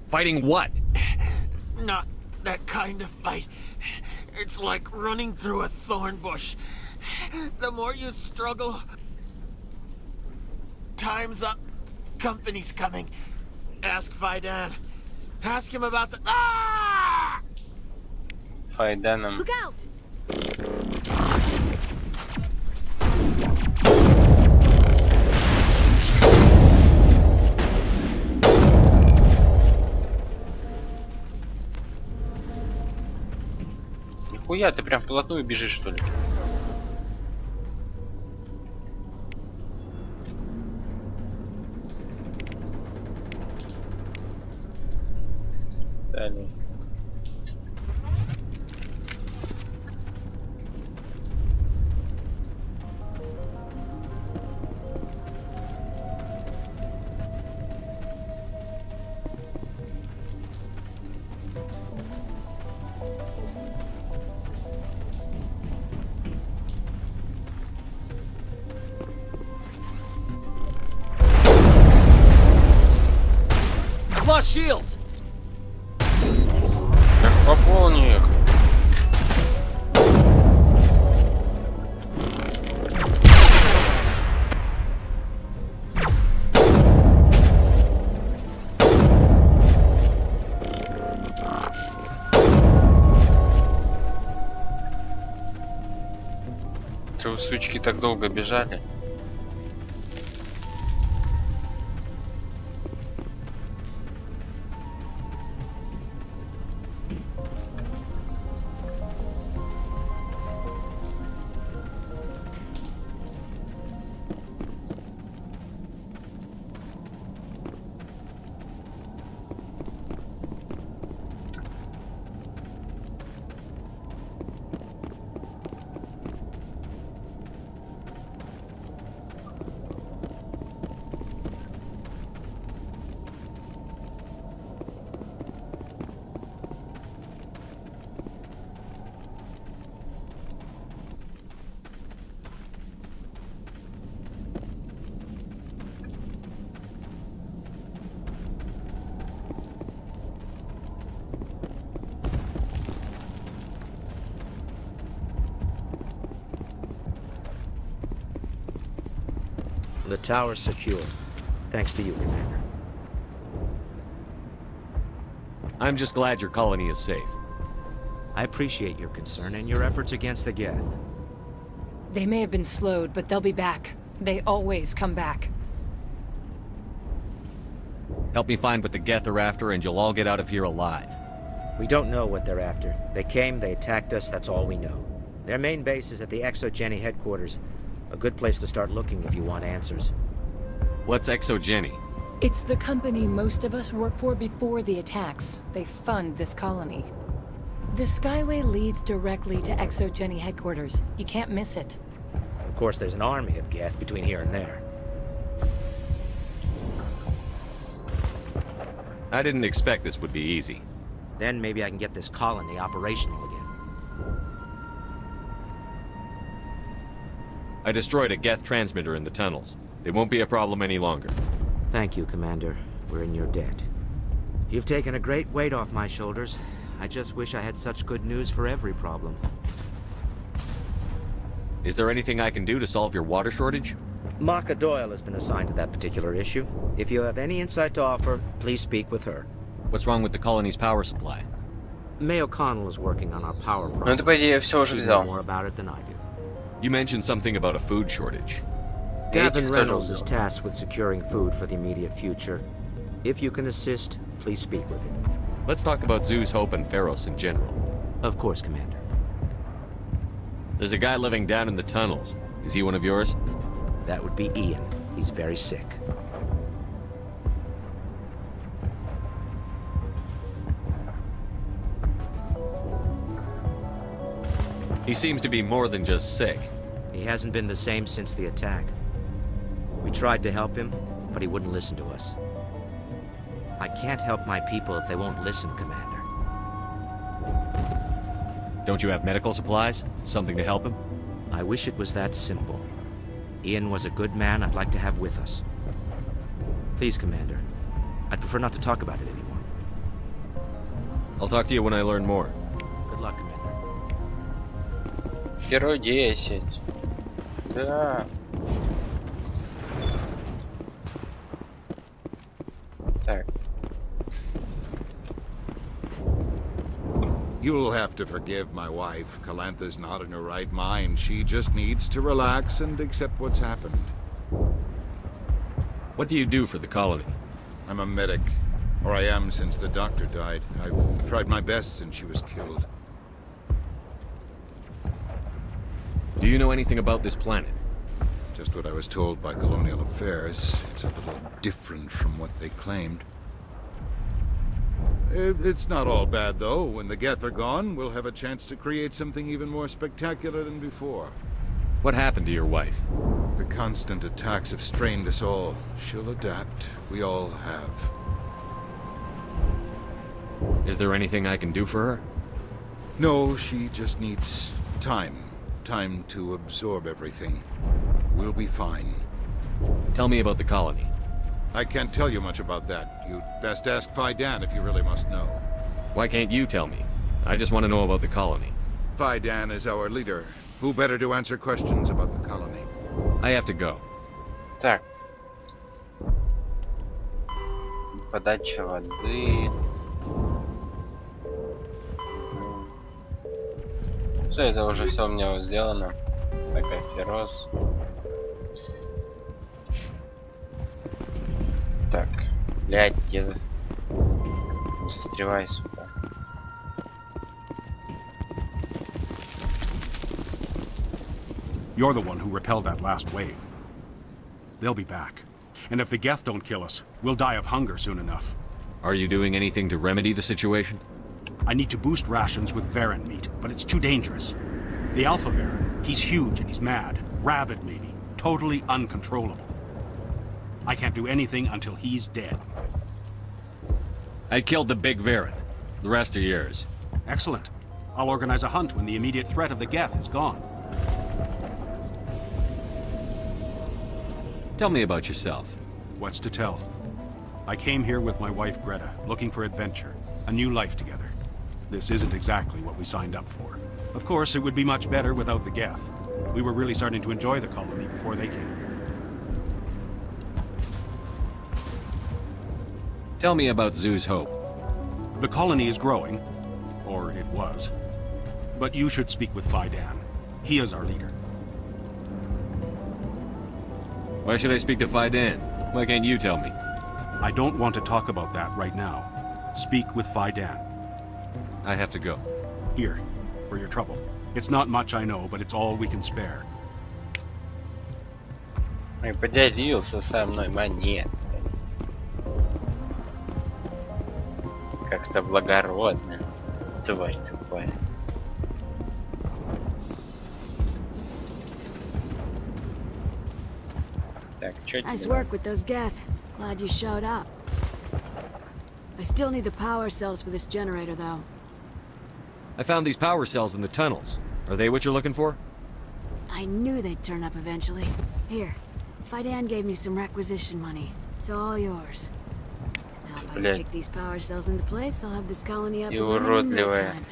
Fighting what? Not that kind of fight. It's like running through a thorn bush The more you struggle... Time's up. Company's coming. Ask Faidan. Ask him about the... Ah! Файданом. Look out! Нихуя, ты прям вплотную бежишь, что ли? Далее. I've lost shields! Так пополни их. Вы, сучки, так долго бежали. The tower's secure. Thanks to you, Commander. I'm just glad your colony is safe. I appreciate your concern and your efforts against the Geth. They may have been slowed, but they'll be back. They always come back. Help me find what the Geth are after, and you'll all get out of here alive. We don't know what they're after. They came, they attacked us, that's all we know. Their main base is at the ExoGeni headquarters. A good place to start looking if you want answers. What's ExoGeni? It's the company most of us work for before the attacks. They fund this colony. The Skyway leads directly to ExoGeni headquarters. You can't miss it. Of course, there's an army of Geth between here and there. I didn't expect this would be easy. Then maybe I can get this colony operational again. I destroyed a Geth transmitter in the tunnels. They won't be a problem any longer. Thank you, Commander. We're in your debt. You've taken a great weight off my shoulders. I just wish I had such good news for every problem. Is there anything I can do to solve your water shortage? Maka Doyle has been assigned to that particular issue. If you have any insight to offer, please speak with her. What's wrong with the colony's power supply? May O'Connell is working on our power Ну problem. ты, по идее, все уже She knows взял. more about it than I do. You mentioned something about a food shortage. Gavin тоже Reynolds взял. is tasked with securing food for the immediate future. If you can assist, please speak with him. Let's talk about Zeus, Hope, and Pharos in general. Of course, Commander. There's a guy living down in the tunnels. Is he one of yours? That would be Ian. He's very sick. He seems to be more than just sick. He hasn't been the same since the attack. We tried to help him, but he wouldn't listen to us. I can't help my people if they won't listen, Commander. Don't you have medical supplies? Something to help him? I wish it was that simple. Ian was a good man I'd like to have with us. Please, Commander. I'd prefer not to talk about it anymore. I'll talk to you when I learn more. Good luck, Commander. Перо 10. Да. Так. You'll have to forgive my wife. Calantha's not in her right mind. She just needs to relax and accept what's happened. What do you do for the colony? I'm a medic. Or I am since the doctor died. I've tried my best since she was killed. Do you know anything about this planet? Just what I was told by Colonial Affairs. It's a little different from what they claimed. It's not all bad, though. When the Geth are gone, we'll have a chance to create something even more spectacular than before. What happened to your wife? The constant attacks have strained us all. She'll adapt. We all have. Is there anything I can do for her? No, she just needs time. Time to absorb everything. We'll be fine. Tell me about the colony. I can't tell you much about that. You'd best ask Fidan if you really must know. Why can't you tell me? I just want to know about the colony. Fidan is our leader. Who better to answer questions about the colony? I have to go. Так. Подача воды. Все, это уже все у меня сделано. Такая фероз. Так, блядь, я застреваю, сука. You're the one who repelled that last wave. They'll be back. And if the Geth don't kill us, we'll die of hunger soon enough. Are you doing anything to remedy the situation? I need to boost rations with Varen meat, but it's too dangerous. The Alpha Varen, he's huge and he's mad. Rabid, maybe. Totally uncontrollable. I can't do anything until he's dead. I killed the big Varen. The rest are yours. Excellent. I'll organize a hunt when the immediate threat of the Geth is gone. Tell me about yourself. What's to tell? I came here with my wife Greta, looking for adventure, a new life together. This isn't exactly what we signed up for. Of course, it would be much better without the Geth. We were really starting to enjoy the colony before they came. Tell me about Zoo's Hope. The colony is growing, or it was. But you should speak with Fidan. He is our leader. Why should I speak to Fidan? Why can't you tell me? I don't want to talk about that right now. Speak with Fidan. I have to go. Here, for your trouble. It's not much, I know, but it's all we can spare. И поделился со мной монетой. Как-то благородно. Тварь тупая. Так, чё Nice тебе? work with those Geth. Glad you showed up. I still need the power cells for this generator, though. I found these power cells in the tunnels. Are they what you're looking for? I knew they'd turn up eventually. Here, Fidan gave me some requisition money. It's all yours. Now if I can kick these power cells into place, I'll have this colony up И and running in no уродливая. time.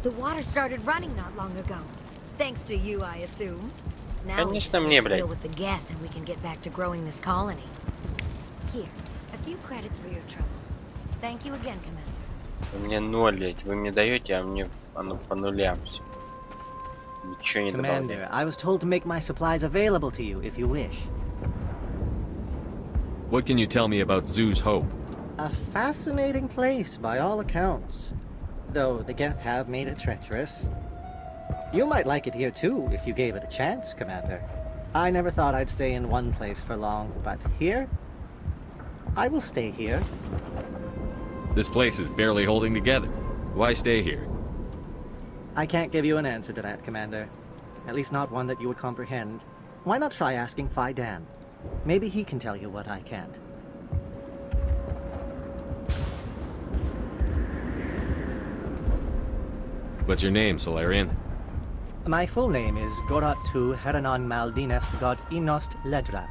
The water started running not long ago. Thanks to you, I assume. Now we just Конечно, мне, have to блядь. deal with the Geth and we can get back to growing this colony. Here, a few credits for your trouble. Thank you again, Commander. Мне 0, блядь. Вы мне даете, а мне оно по нулям все. Ничего не добавляет. Commander, I was told to make my supplies available to you if you wish. What can you tell me about Zoo's Hope? A fascinating place by all accounts. Though the Geth have made it treacherous. You might like it here too if you gave it a chance, Commander. I never thought I'd stay in one place for long, but here? I will stay here. This place is barely holding together. Why stay here? I can't give you an answer to that, Commander. At least not one that you would comprehend. Why not try asking Fidan? Maybe he can tell you what I can't. What's your name, Solarian? My full name is Goratu Heranon Maldinest God Inost Ledra.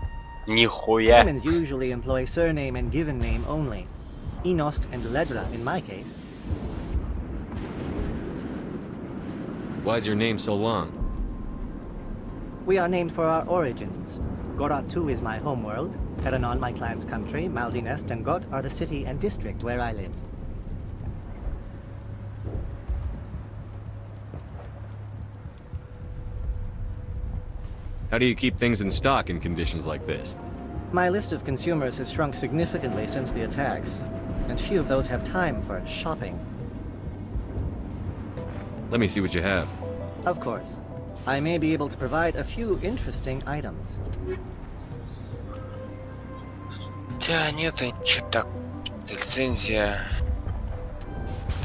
Нихуя. Humans usually employ surname and given name only. Inost and Ledra in my case. Why is your name so long? We are named for our origins. Gorat 2 is my homeworld. Eranon, my clan's country. Maldinest and Got are the city and district where I live. How do you keep things in stock in conditions like this? My list of consumers has shrunk significantly since the attacks, and few of those have time for shopping. Let me see what you have. Of course. I may be able to provide a few interesting items. Да, нет, ничего так. Лицензия.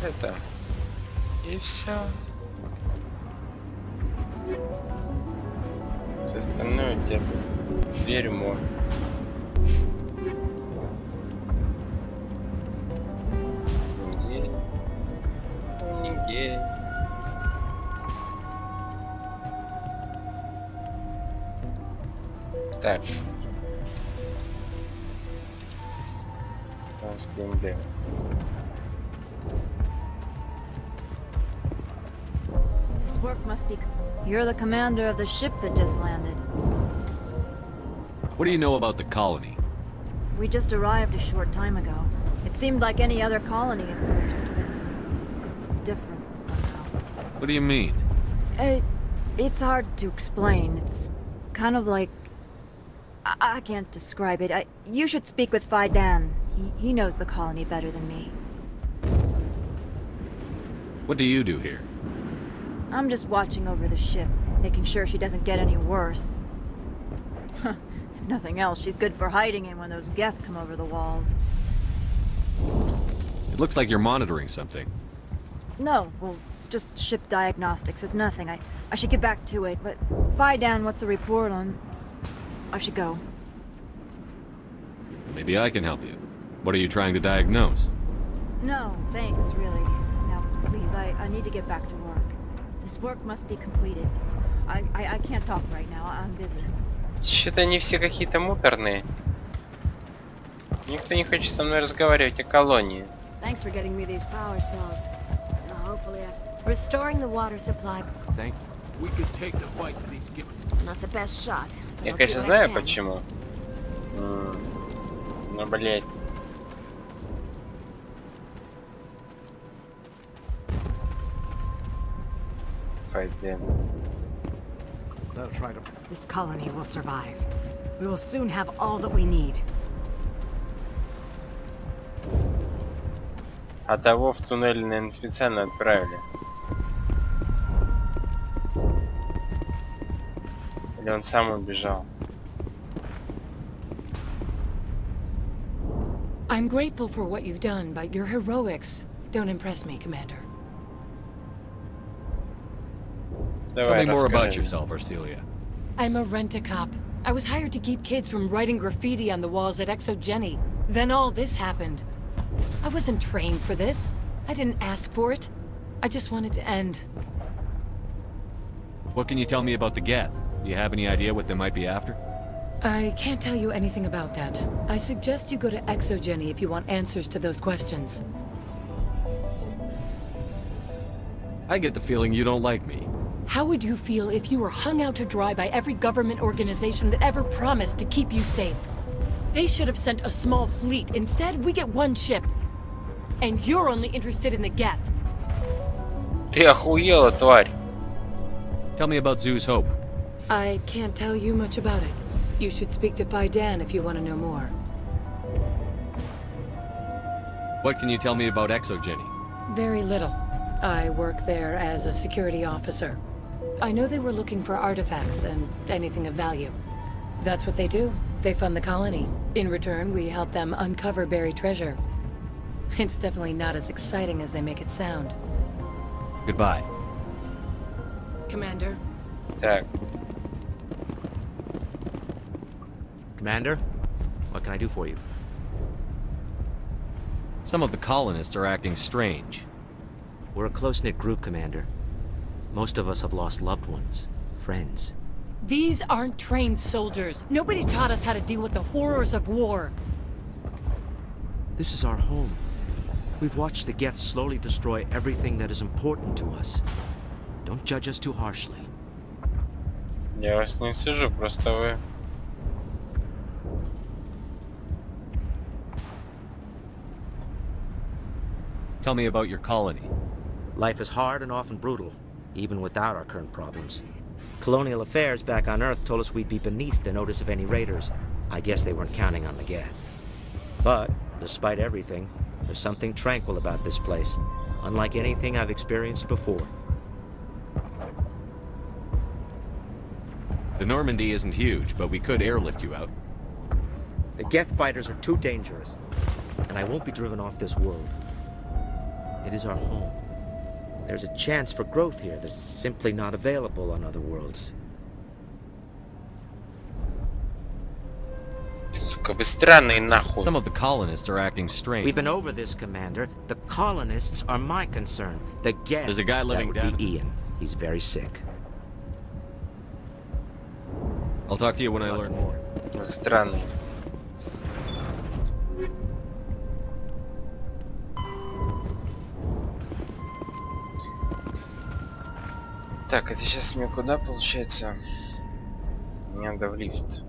Это. И все. Все остальное где-то дерьмо. Не. Так. Steam. This work must be... You're the commander of the ship that just landed. What do you know about the colony? We just arrived a short time ago. It seemed like any other colony at first, but it's different somehow. What do you mean? It's hard to explain. It's kind of like... I can't describe it. You should speak with Fidan. He knows the colony better than me. What do you do here? I'm just watching over the ship, making sure she doesn't get any worse. If nothing else, she's good for hiding in when those Geth come over the walls. It looks like you're monitoring something. No, well, just ship diagnostics. It's nothing. I should get back to it, but Fidan, what's the report on... I should go. Maybe I can help you. What are you trying to diagnose? No, thanks, really. Now, please, I need to get back to work. This work must be completed. I can't talk right now. I'm busy. Что-то они все какие-то муторные. Никто не хочет со мной разговаривать о колонии. Thanks for getting me these power cells. Hopefully Restoring the water supply. Thank you. We could take the fight to these given. Not the best shot. Я, конечно, знаю почему. Но, блять. This colony will survive. We will soon have all that we need. А того в туннель, наверное, специально отправили. Или он сам убежал? I'm grateful for what you've done, but your heroics don't impress me, Commander. Tell me more about yourself, Arcelia. I'm a rent-a-cop. I was hired to keep kids from writing graffiti on the walls at Exogeny. Then all this happened. I wasn't trained for this. I didn't ask for it. I just wanted to end. What can you tell me about the Geth? Do you have any idea what they might be after? I can't tell you anything about that. I suggest you go to Exogeny if you want answers to those questions. I get the feeling you don't like me. How would you feel if you were hung out to dry by every government organization that ever promised to keep you safe? They should have sent a small fleet. Instead, we get one ship. And you're only interested in the Geth. Ты охуела, тварь. Tell me about Zoo's Hope. I can't tell you much about it. You should speak to Fidan if you want to know more. What can you tell me about Exogeny? Very little. I work there as a security officer. I know they were looking for artifacts and anything of value. That's what they do. They fund the colony. In return, we help them uncover buried treasure. It's definitely not as exciting as they make it sound. Goodbye. Commander. Так. Commander, what can I do for you? Some of the colonists are acting strange. We're a close-knit group, Commander. Most of us have lost loved ones, friends. These aren't trained soldiers. Nobody taught us how to deal with the horrors of war. This is our home. We've watched the Geth slowly destroy everything that is important to us. Don't judge us too harshly. Я вас не сижу, просто вы... Tell me about your colony. Life is hard and often brutal, even without our current problems. Colonial affairs back on Earth told us we'd be beneath the notice of any raiders. I guess they weren't counting on the Geth. But, despite everything, there's something tranquil about this place, unlike anything I've experienced before. The Normandy isn't huge, but we could airlift you out. The Geth fighters are too dangerous, and I won't be driven off this world. It is our home. There's a chance for growth here that's simply not available on other worlds. Сука, вы странные нахуй. Some of the colonists are acting strange. We've been over this, Commander. The colonists are my concern. The Geth... There's a guy living that would down... be Ian. He's very sick. I'll talk to you when I learn more. Вы странные. Так, это сейчас мне куда получается? Мне надо в лифт.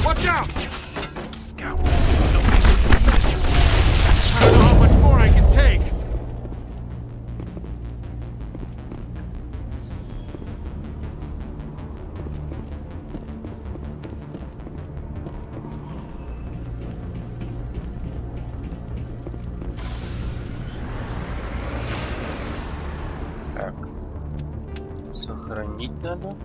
Watch out! Scout. I don't know how much more I can take. Так. Сохранить надо.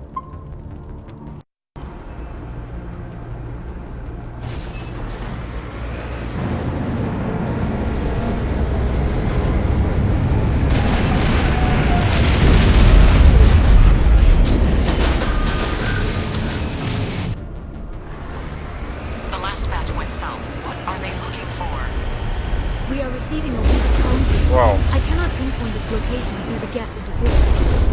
The last batch went south. What are they looking for? We are receiving a weak comm signal. Wow. I cannot pinpoint its location through the Geth interference.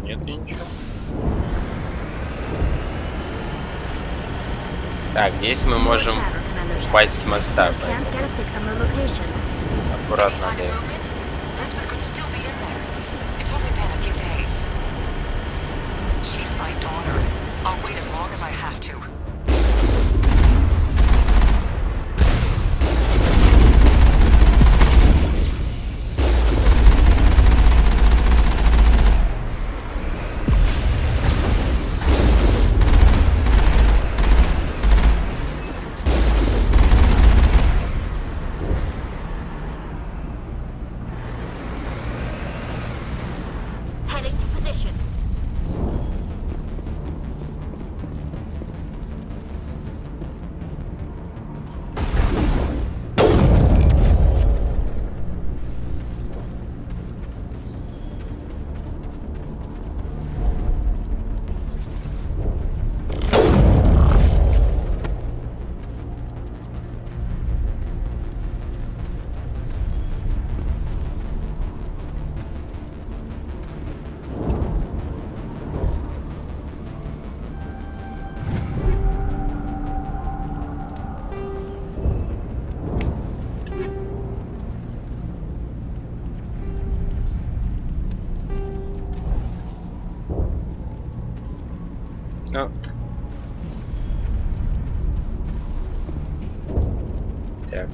Нет ничего. Так, здесь мы можем упасть с моста. Can't get a fix on the location. Аккуратно, да. Lisbeth could still be in there. It's only been a few days. She's my daughter. I'll wait as long as I have to. Heading to position. Ну. Так.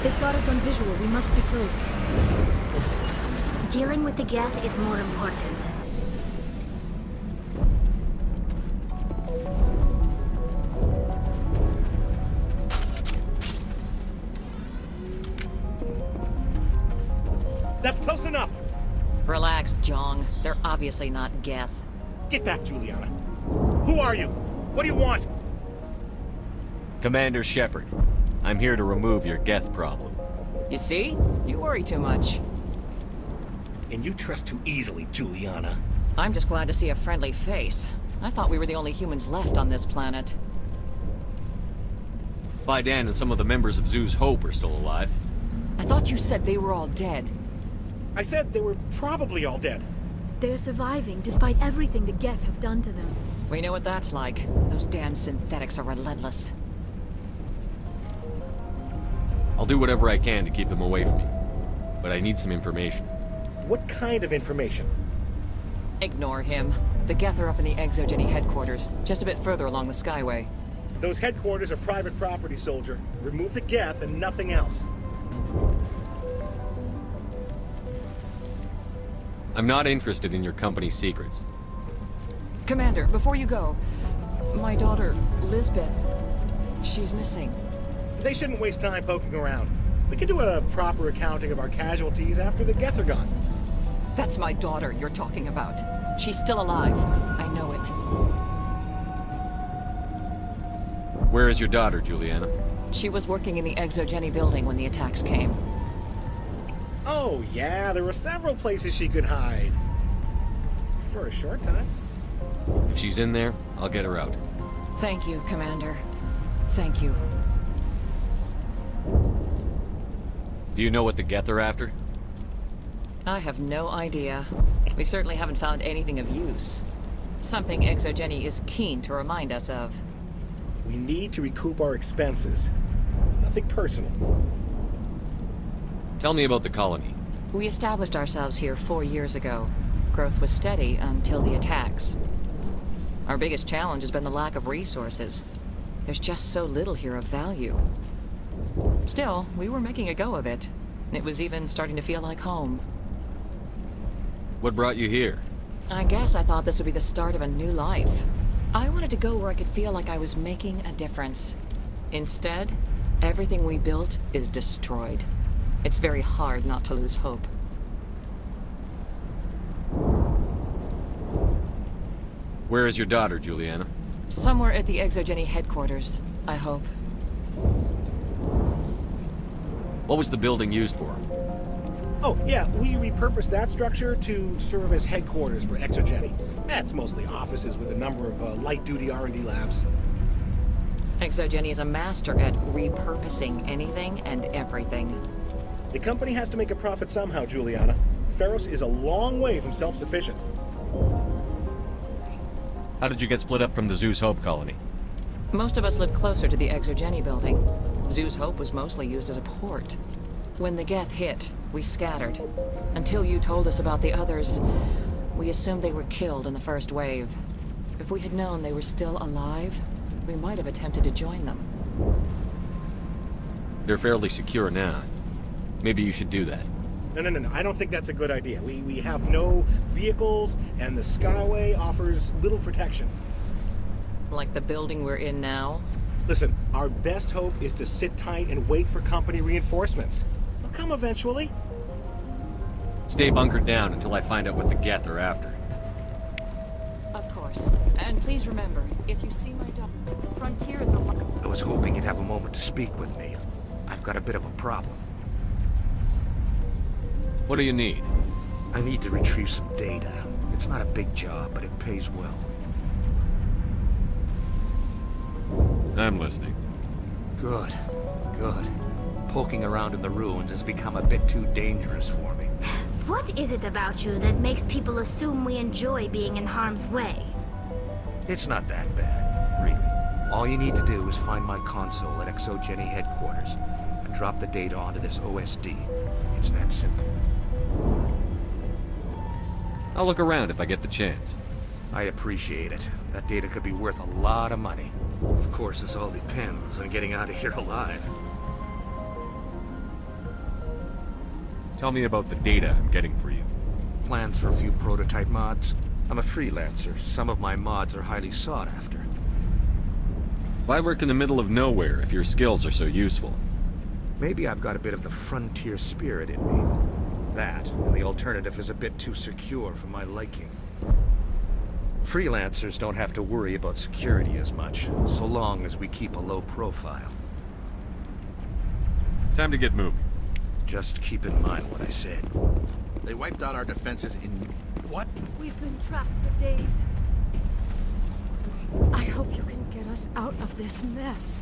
They've got us on visual. We must be close. Dealing with the Geth is more important. That's close enough! Relax, Jong. They're obviously not Geth. Get back, Juliana. Who are you? What do you want? Commander Shepard, I'm here to remove your Geth problem. You see? You worry too much. And you trust too easily, Juliana. I'm just glad to see a friendly face. I thought we were the only humans left on this planet. Fidan and some of the members of Zoo's Hope are still alive. I thought you said they were all dead. I said they were probably all dead. They're surviving, despite everything the Geth have done to them. We know what that's like. Those damn synthetics are relentless. I'll do whatever I can to keep them away from me. But I need some information. What kind of information? Ignore him. The Geth are up in the Exogeny headquarters, just a bit further along the Skyway. Those headquarters are private property, soldier. Remove the Geth and nothing else. I'm not interested in your company's secrets. Commander, before you go, my daughter, Lisbeth, she's missing. They shouldn't waste time poking around. We can do a proper accounting of our casualties after the Geth are gone. That's my daughter you're talking about. She's still alive. I know it. Where is your daughter, Juliana? She was working in the Exogeny building when the attacks came. Oh, yeah, there were several places she could hide. For a short time. If she's in there, I'll get her out. Thank you, Commander. Thank you. Do you know what the Geth are after? I have no idea. We certainly haven't found anything of use. Something Exogeny is keen to remind us of. We need to recoup our expenses. It's nothing personal. Tell me about the colony. We established ourselves here 4 years ago. Growth was steady until the attacks. Our biggest challenge has been the lack of resources. There's just so little here of value. Still, we were making a go of it. It was even starting to feel like home. What brought you here? I guess I thought this would be the start of a new life. I wanted to go where I could feel like I was making a difference. Instead, everything we built is destroyed. It's very hard not to lose hope. Where is your daughter, Juliana? Somewhere at the Exogeny headquarters, I hope. What was the building used for? Oh, yeah, we repurposed that structure to serve as headquarters for Exogeny. That's mostly offices with a number of light-duty R&D labs. Exogeny is a master at repurposing anything and everything. The company has to make a profit somehow, Juliana. Ferros is a long way from self-sufficient. How did you get split up from the Zeus Hope colony? Most of us lived closer to the Exogeny building. Zeus Hope was mostly used as a port. When the Geth hit, we scattered. Until you told us about the others, we assumed they were killed in the first wave. If we had known they were still alive, we might have attempted to join them. They're fairly secure now. Maybe you should do that. No. I don't think that's a good idea. We have no vehicles, and the Skyway offers little protection. Like the building we're in now? Listen, our best hope is to sit tight and wait for company reinforcements. They'll come eventually. Stay bunkered down until I find out what the Geth are after. Of course. And please remember, if you see my dog, Frontier is a... I was hoping you'd have a moment to speak with me. I've got a bit of a problem. What do you need? I need to retrieve some data. It's not a big job, but it pays well. I'm listening. Good. Poking around in the ruins has become a bit too dangerous for me. What is it about you that makes people assume we enjoy being in harm's way? It's not that bad, really. All you need to do is find my console at Exogeny headquarters and drop the data onto this OSD. It's that simple. I'll look around if I get the chance. I appreciate it. That data could be worth a lot of money. Of course, this all depends on getting out of here alive. Tell me about the data I'm getting for you. Plans for a few prototype mods. I'm a freelancer. Some of my mods are highly sought after. Why work in the middle of nowhere if your skills are so useful? Maybe I've got a bit of the frontier spirit in me. That, and the alternative is a bit too secure for my liking. Freelancers don't have to worry about security as much, so long as we keep a low profile. Time to get moving. Just keep in mind what I said. They wiped out our defenses in... What? We've been trapped for days. I hope you can get us out of this mess.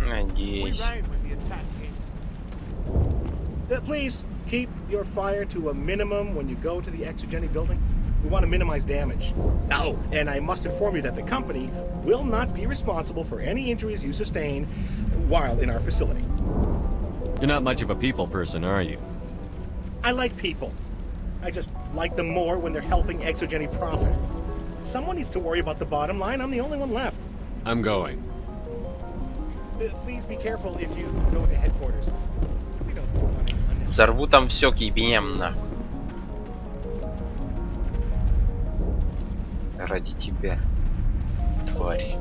Надеюсь. Please, keep your fire to a minimum when you go to the Exogeny building. We want to minimize damage. Oh, and I must inform you that the company will not be responsible for any injuries you sustain while in our facility. You're not much of a people person, are you? I like people. I just like them more when they're helping Exogeny profit. Someone needs to worry about the bottom line. I'm the only one left. I'm going. Please be careful if you go to headquarters. We don't want any unnecessary... Взорву там все к ебеням нахуй. Ради тебя, тварь.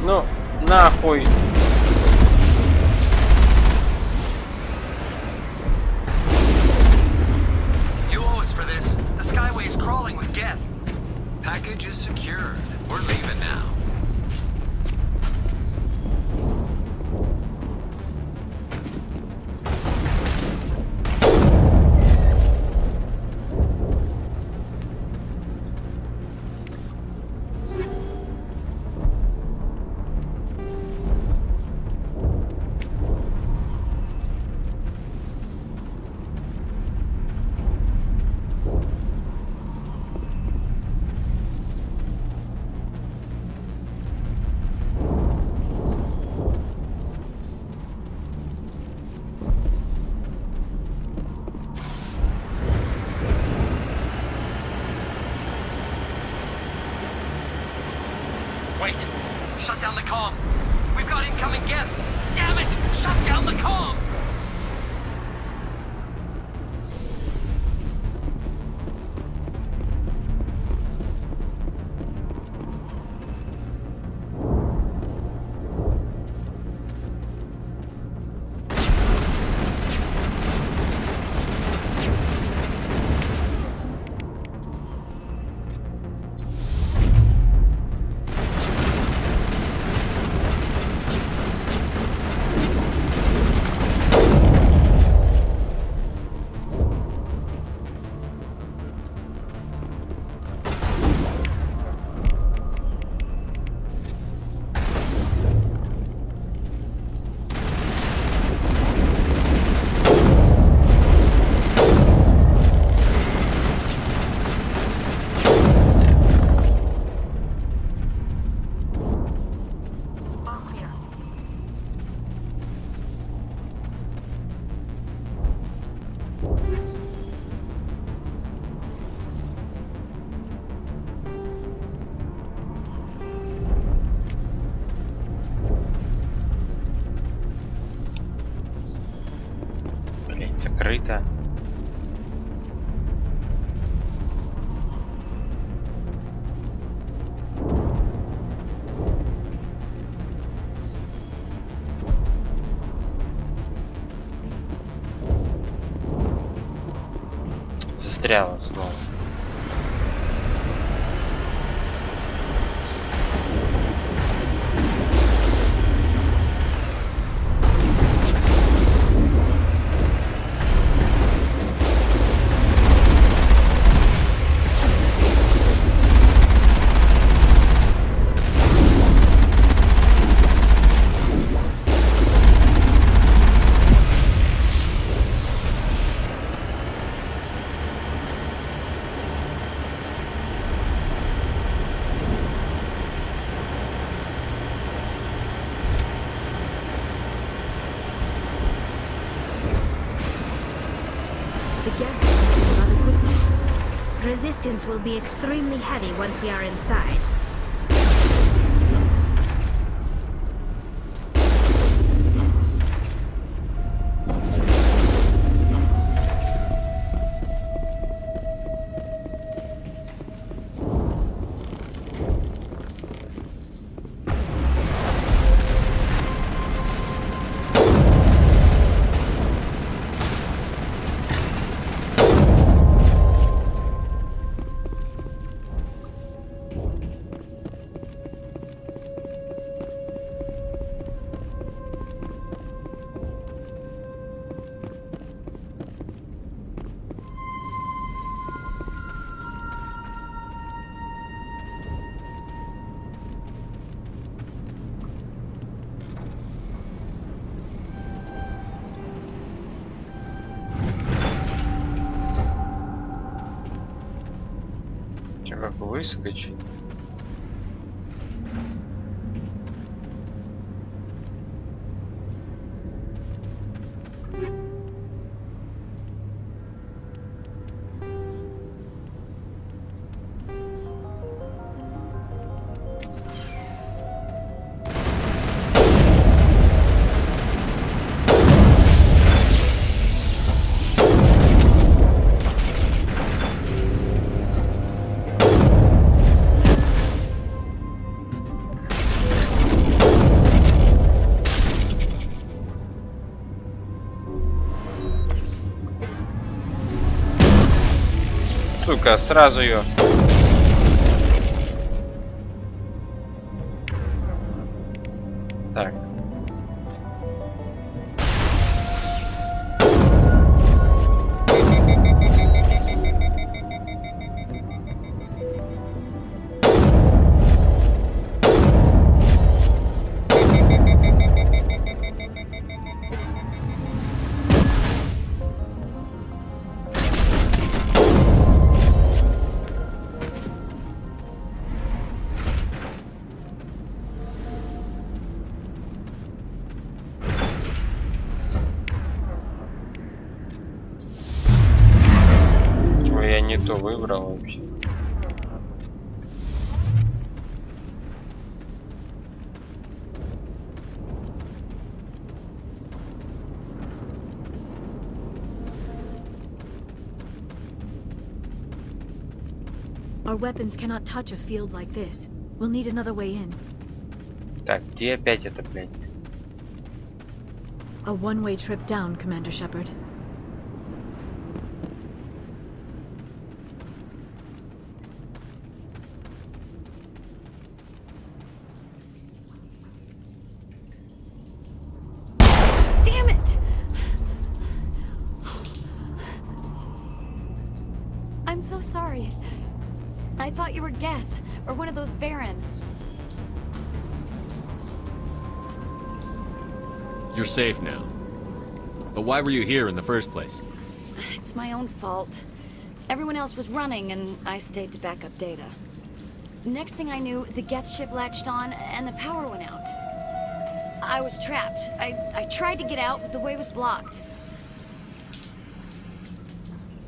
Ну, нахуй. You owe us for this. The Skyway is crawling with Geth. Package is secured. We're leaving now. Wait! Shut down the comm! We've got incoming Geth! Damn it! Shut down the comm! Закрыто. Застряла снова. resistance will be extremely heavy once we are inside. Как выскочить? Сука, сразу ее. Так. Я не то выбрал вообще. Our weapons cannot touch a field like this. We'll need another way in. Так, где опять это, блядь? A one-way trip down, Commander Shepard. Damn it! I'm so sorry. I thought you were Geth, or one of those Baron. You're safe now. But why were you here in the first place? It's my own fault. Everyone else was running, and I stayed to back up data. Next thing I knew, the Geth ship latched on, and the power went out. I was trapped. I tried to get out, but the way was blocked.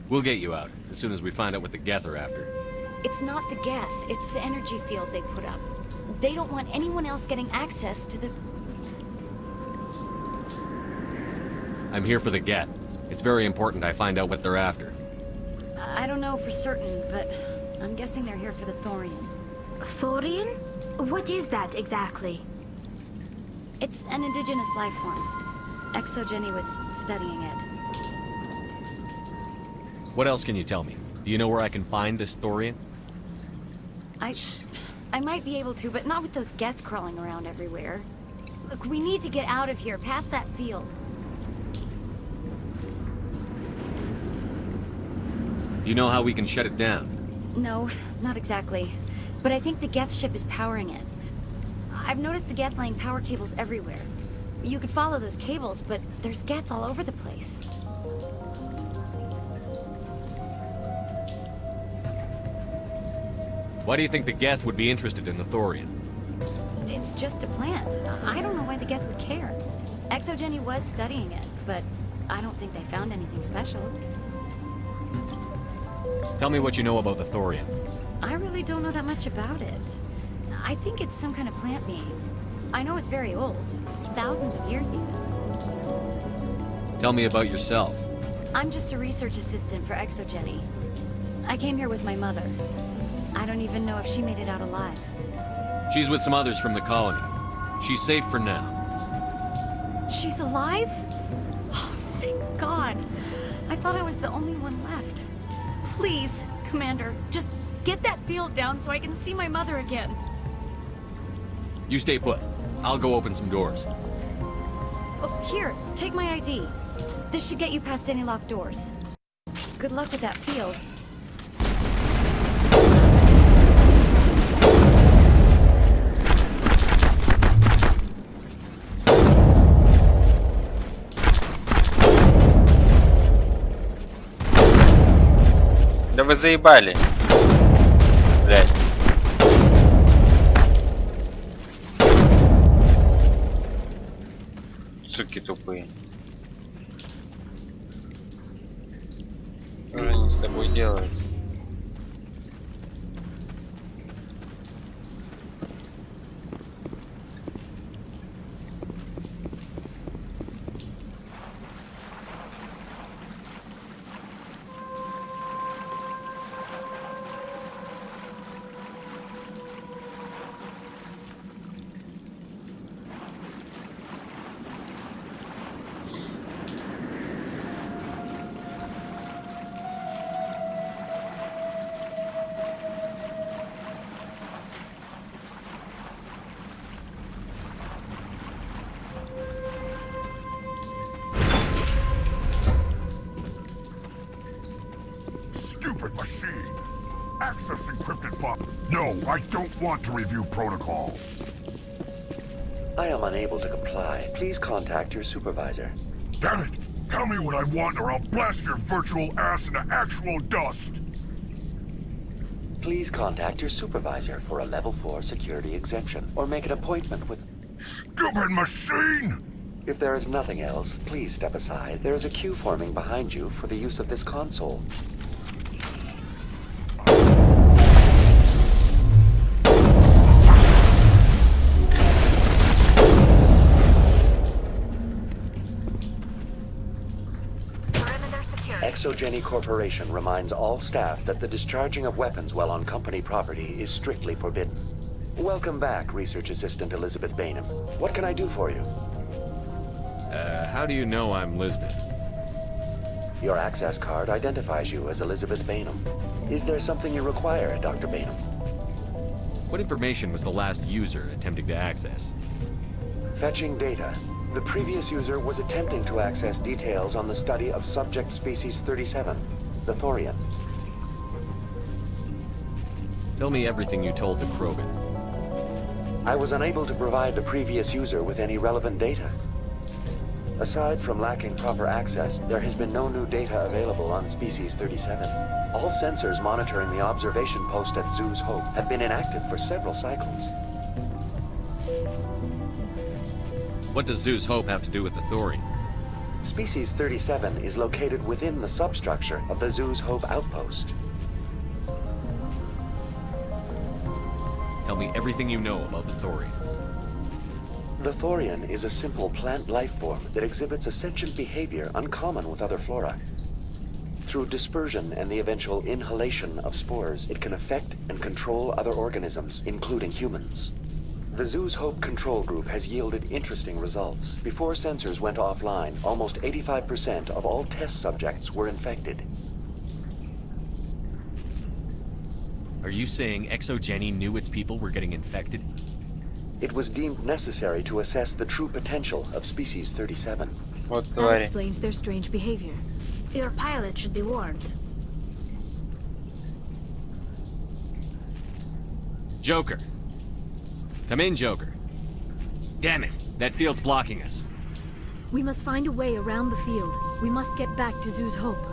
We'll get you out, as soon as we find out what the Geth are after. It's not the Geth, it's the energy field they put up. They don't want anyone else getting access to the... I'm here for the Geth. It's very important I find out what they're after. I don't know for certain, but I'm guessing they're here for the Thorian. Thorian? What is that exactly? It's an indigenous life form. Exogeny was studying it. What else can you tell me? Do you know where I can find this Thorian? I might be able to, but not with those Geth crawling around everywhere. Look, we need to get out of here, past that field. Do you know how we can shut it down? No, not exactly. But I think the Geth ship is powering it. I've noticed the Geth laying power cables everywhere. You could follow those cables, but there's Geth all over the place. Why do you think the Geth would be interested in the Thorian? It's just a plant. I don't know why the Geth would care. Exogeny was studying it, but I don't think they found anything special. Tell me what you know about the Thorian. I really don't know that much about it. I think it's some kind of plant being. I know it's very old. Thousands of years even. Tell me about yourself. I'm just a research assistant for ExoGeni. I came here with my mother. I don't even know if she made it out alive. She's with some others from the colony. She's safe for now. She's alive? Oh, thank God. I thought I was the only one left. Please, Commander, just get that field down so I can see my mother again. You stay put. I'll go open some doors. Oh, here, take my ID. This should get you past any locked doors. Good luck with that field. Да вы заебали. Блядь. Суки тупые. Что же они с тобой делают? Stupid machine! Access encrypted file. No, I don't want to review protocol. I am unable to comply. Please contact your supervisor. Damn it! Tell me what I want or I'll blast your virtual ass into actual dust! Please contact your supervisor for a level 4 security exemption, or make an appointment with... Stupid machine! If there is nothing else, please step aside. There is a queue forming behind you for the use of this console. ExoGeni Corporation reminds all staff that the discharging of weapons while on company property is strictly forbidden. Welcome back, Research Assistant Elizabeth Bainham. What can I do for you? How do you know I'm Lisbeth? Your access card identifies you as Elizabeth Bainham. Is there something you require, Dr. Bainham? What information was the last user attempting to access? Fetching data. The previous user was attempting to access details on the study of subject species 37, the Thorian. Tell me everything you told the Krogan. I was unable to provide the previous user with any relevant data. Aside from lacking proper access, there has been no new data available on species 37. All sensors monitoring the observation post at Zoo's Hope have been inactive for several cycles. What does Zoo's Hope have to do with the Thorian? Species 37 is located within the substructure of the Zoo's Hope outpost. Tell me everything you know about the Thorian. The Thorian is a simple plant life form that exhibits a sentient behavior uncommon with other flora. Through dispersion and the eventual inhalation of spores, it can affect and control other organisms, including humans. The Zoo's Hope control group has yielded interesting results. Before sensors went offline, almost 85% of all test subjects were infected. Are you saying ExoGeni knew its people were getting infected? It was deemed necessary to assess the true potential of species 37. That explains their strange behavior. Your pilot should be warned. Joker. Come in, Joker. Damn it, that field's blocking us. We must find a way around the field. We must get back to Zoo's Hope.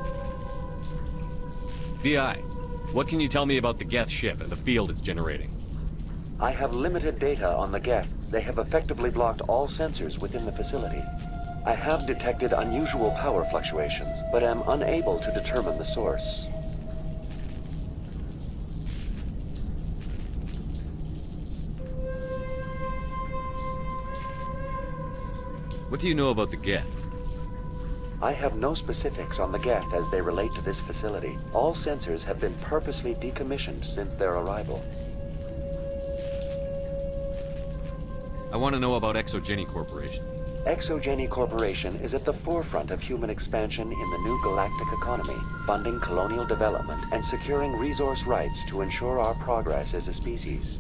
VI, what can you tell me about the Geth ship and the field it's generating? I have limited data on the Geth. They have effectively blocked all sensors within the facility. I have detected unusual power fluctuations, but am unable to determine the source. What do you know about the Geth? I have no specifics on the Geth as they relate to this facility. All sensors have been purposely decommissioned since their arrival. I want to know about Exogeny Corporation. Exogeny Corporation is at the forefront of human expansion in the new galactic economy, funding colonial development and securing resource rights to ensure our progress as a species.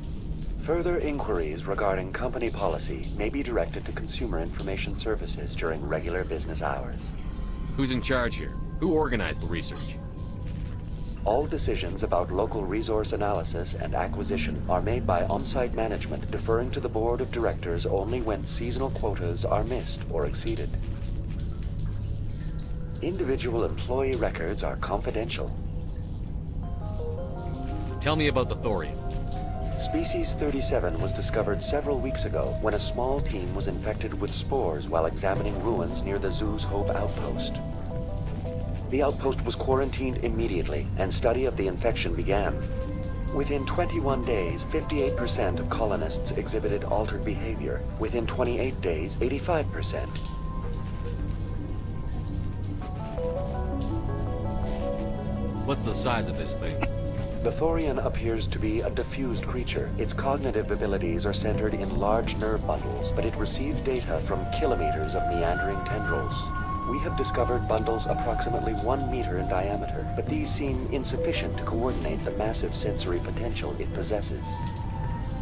Further inquiries regarding company policy may be directed to Consumer Information Services during regular business hours. Who's in charge here? Who organized the research? All decisions about local resource analysis and acquisition are made by on-site management, deferring to the board of directors only when seasonal quotas are missed or exceeded. Individual employee records are confidential. Tell me about the thorium. Species 37 was discovered several weeks ago when a small team was infected with spores while examining ruins near the zoo's Hope outpost. The outpost was quarantined immediately, and study of the infection began. Within 21 days, 58% of colonists exhibited altered behavior. Within 28 days, 85%. What's the size of this thing? The Thorian appears to be a diffused creature. Its cognitive abilities are centered in large nerve bundles, but it receives data from kilometers of meandering tendrils. We have discovered bundles approximately 1 meter in diameter, but these seem insufficient to coordinate the massive sensory potential it possesses.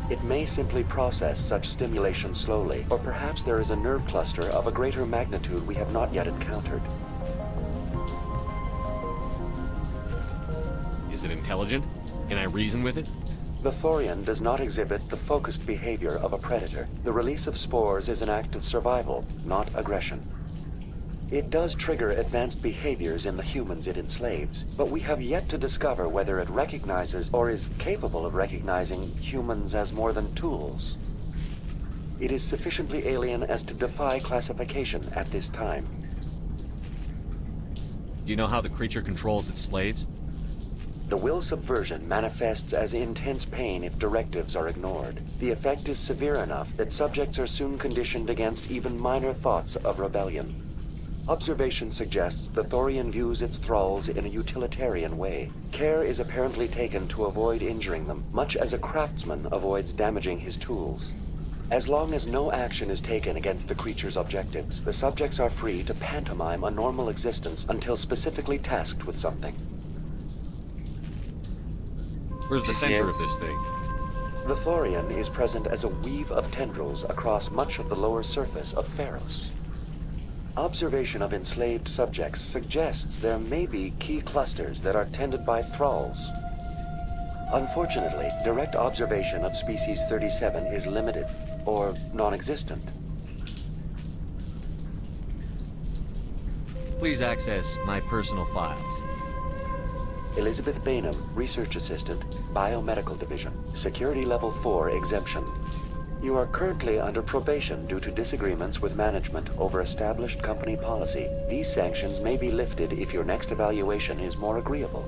It may simply process such stimulation slowly, or perhaps there is a nerve cluster of a greater magnitude we have not yet encountered. Is it intelligent? Can I reason with it? The Thorian does not exhibit the focused behavior of a predator. The release of spores is an act of survival, not aggression. It does trigger advanced behaviors in the humans it enslaves, but we have yet to discover whether it recognizes or is capable of recognizing humans as more than tools. It is sufficiently alien as to defy classification at this time. Do you know how the creature controls its slaves? The will subversion manifests as intense pain if directives are ignored. The effect is severe enough that subjects are soon conditioned against even minor thoughts of rebellion. Observation suggests the Thorian views its thralls in a utilitarian way. Care is apparently taken to avoid injuring them, much as a craftsman avoids damaging his tools. As long as no action is taken against the creature's objectives, the subjects are free to pantomime a normal existence until specifically tasked with something. Where's the center of this thing? The Thorian is present as a weave of tendrils across much of the lower surface of Pharos. Observation of enslaved subjects suggests there may be key clusters that are tended by thralls. Unfortunately, direct observation of species 37 is limited, or non-existent. Please access my personal files. Elizabeth Bainham, Research Assistant, Biomedical Division, Security Level 4 exemption. You are currently under probation due to disagreements with management over established company policy. These sanctions may be lifted if your next evaluation is more agreeable.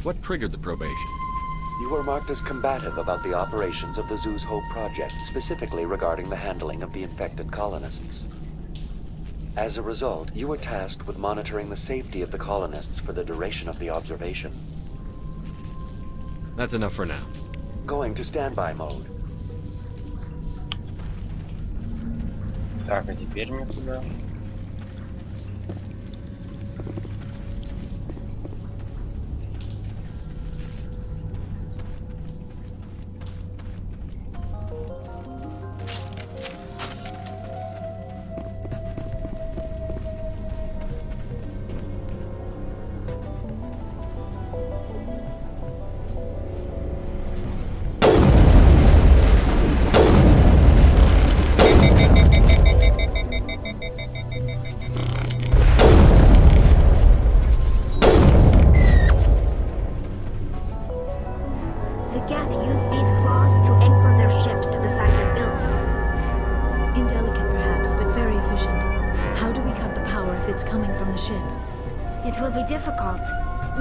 What triggered the probation? You were marked as combative about the operations of the Zoo's Hope project, specifically regarding the handling of the infected colonists. As a result, you were tasked with monitoring the safety of the colonists for the duration of the observation. That's enough for now. Going to standby mode. Так, а теперь мы куда?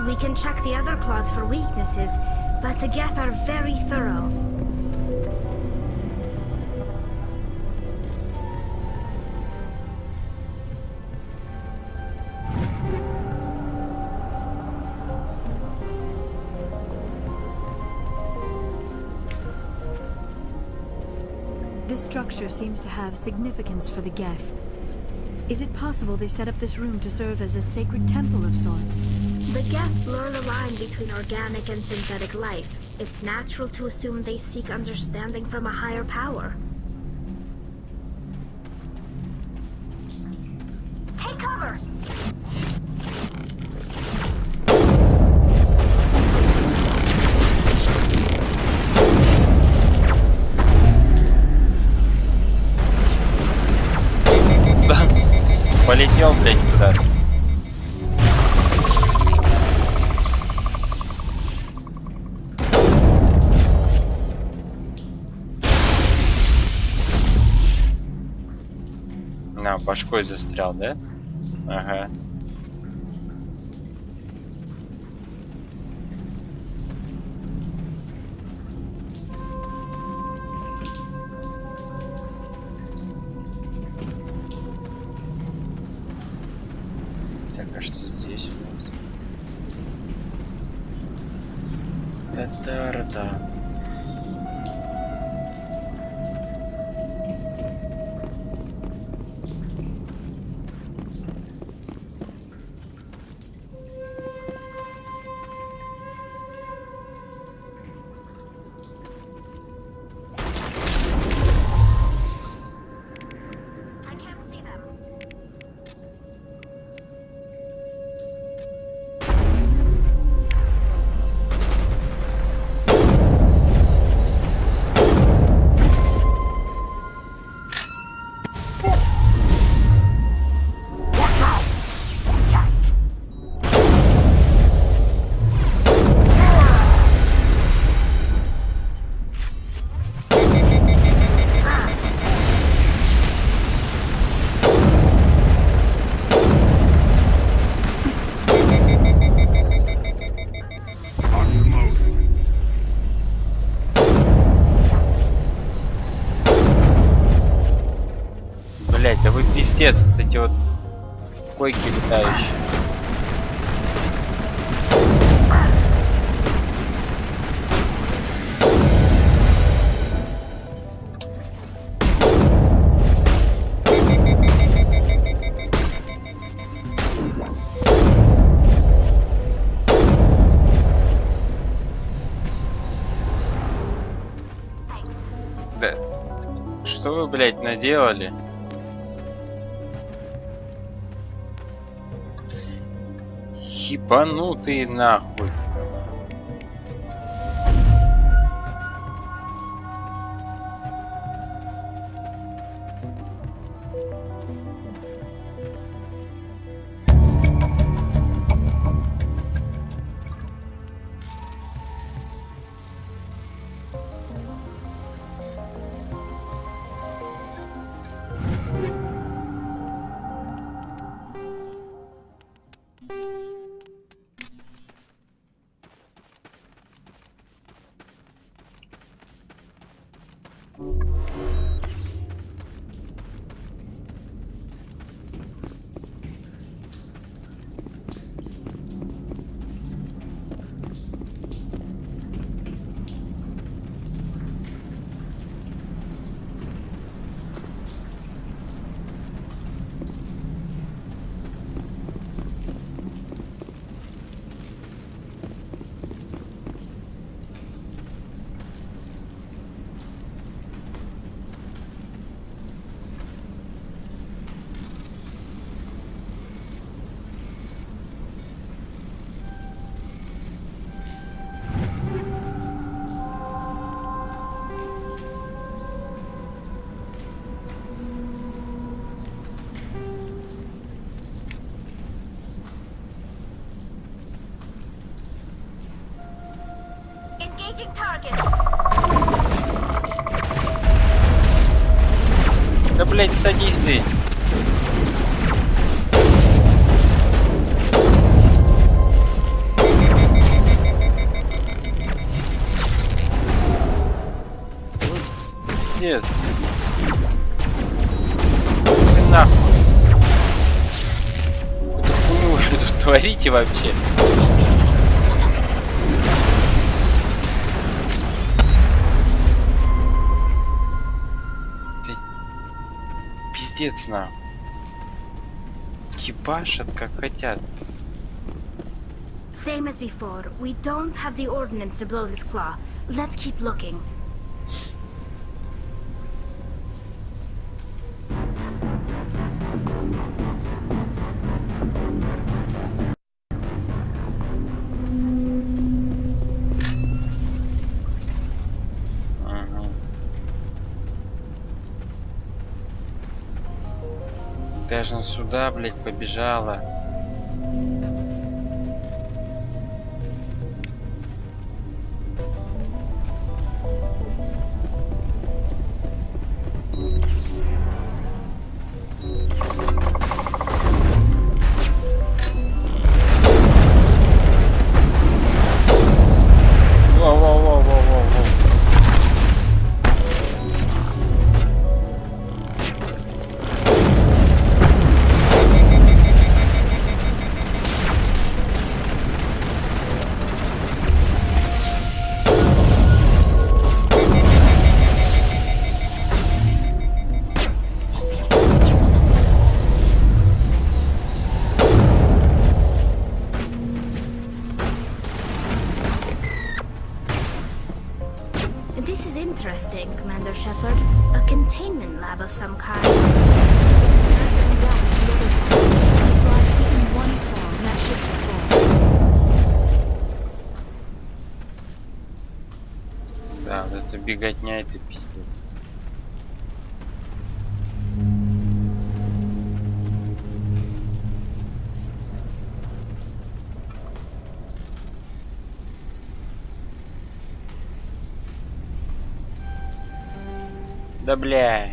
We can check the other claws for weaknesses, but the Geth are very thorough. This structure seems to have significance for the Geth. Is it possible they set up this room to serve as a sacred temple of sorts? The Geth blur the line between organic and synthetic life. It's natural to assume they seek understanding from a higher power. Take cover! Полетел, блядь, куда-то. На, башкой застрял, да? Ага. Так, а что здесь? Та-та-ра-та. Блять, да вы пиздец, вот эти вот койки летающие. Да. Что вы, блять, наделали? Ебанутые нахуй. Engaging target. Да, блять, садись ты. Пиздец. Ты нахуй. Какую-то хуйню что тут творите вообще? Пиздец нам. Ебашат как хотят. Same as before. We don't have the ordnance to blow this claw. Let's keep looking. Даже сюда, блядь, побежала. This is interesting, Commander Shepard. A containment lab of some kind. It's massive black and other parts. Dislodge even one claw in that ship before. Да, вот это беготня, это пиздец. Да бля.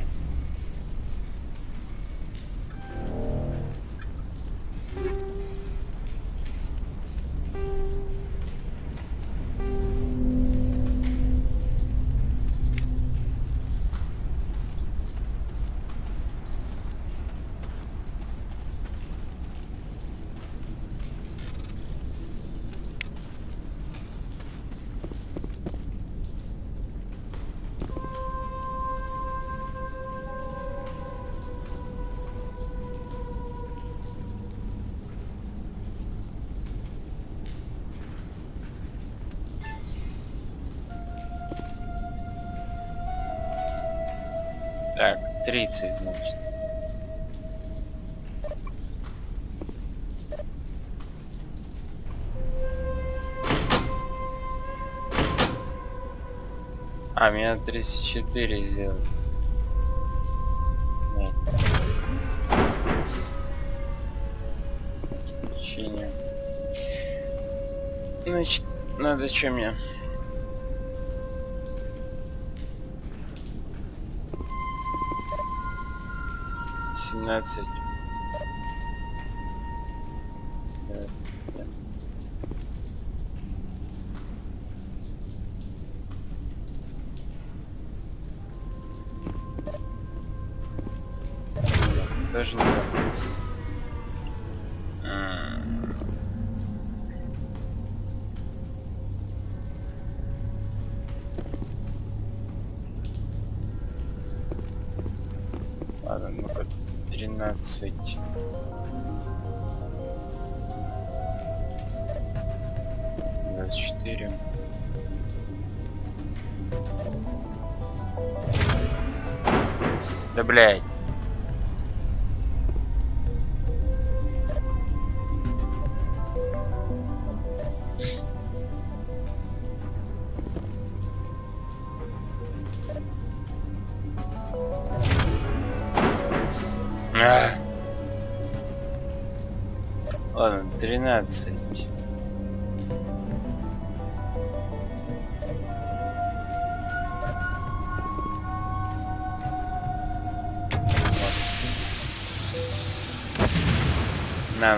Так, 30, значит. А, меня 34 сделали. Нет. Причине. Значит, надо что мне? Семнадцать. Тоже не так. Ладно, ну-ка. 13. Двадцать 4. Да блядь. Ладно, 13. На.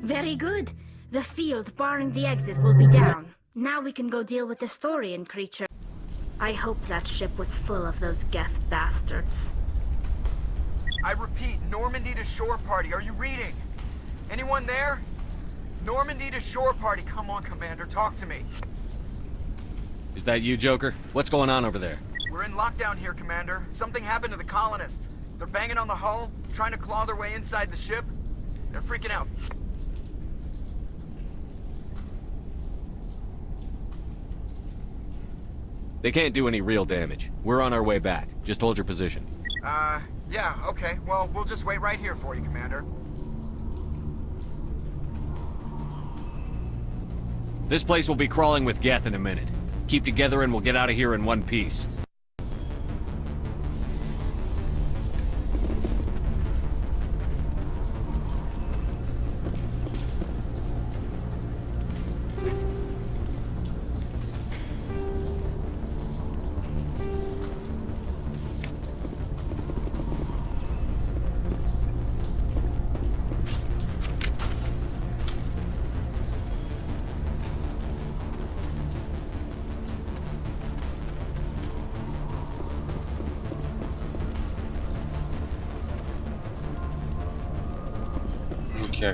Very good. The field barring the exit will be down. Now we can go deal with this Thorian creature. I hope that ship was full of those Geth bastards. I repeat, Normandy to shore party. Are you reading? Anyone there? Normandy to shore party. Come on, Commander, talk to me. Is that you, Joker? What's going on over there? We're in lockdown here, Commander. Something happened to the colonists. They're banging on the hull, trying to claw their way inside the ship. They're freaking out. They can't do any real damage. We're on our way back. Just hold your position. Yeah, okay. Well, we'll just wait right here for you, Commander. This place will be crawling with Geth in a minute. Keep together and we'll get out of here in one piece.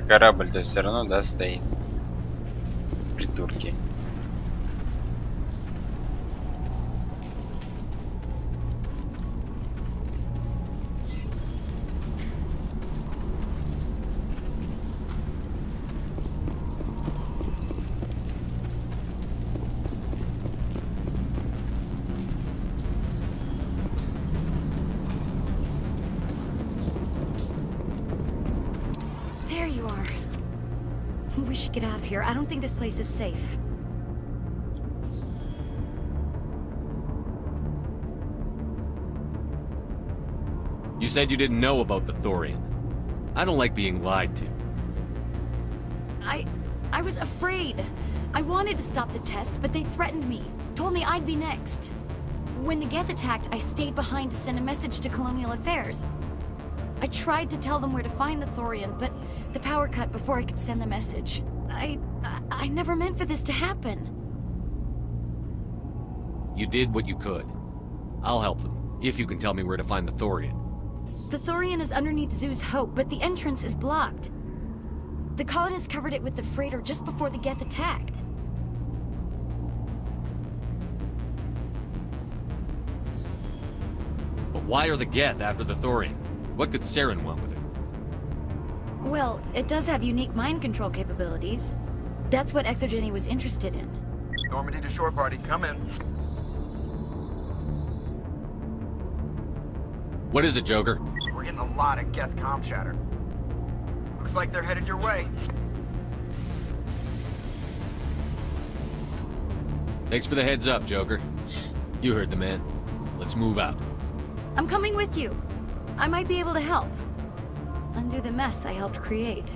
Корабль-то все равно, да, стоит. Придурки. There you are. We should get out of here. I don't think this place is safe. You said you didn't know about the Thorian. I don't like being lied to. I was afraid. I wanted to stop the tests, but they threatened me. Told me I'd be next. When the Geth attacked, I stayed behind to send a message to Colonial Affairs. I tried to tell them where to find the Thorian, but the power cut before I could send the message. I never meant for this to happen. You did what you could. I'll help them, if you can tell me where to find the Thorian. The Thorian is underneath Zoo's Hope, but the entrance is blocked. The colonists covered it with the freighter just before the Geth attacked. But why are the Geth after the Thorian? What could Saren want with it? Well, it does have unique mind control capabilities. That's what Exogeny was interested in. Normandy to shore party, come in. What is it, Joker? We're getting a lot of Geth comm chatter. Looks like they're headed your way. Thanks for the heads up, Joker. You heard the man. Let's move out. I'm coming with you. I might be able to help. Undo the mess I helped create.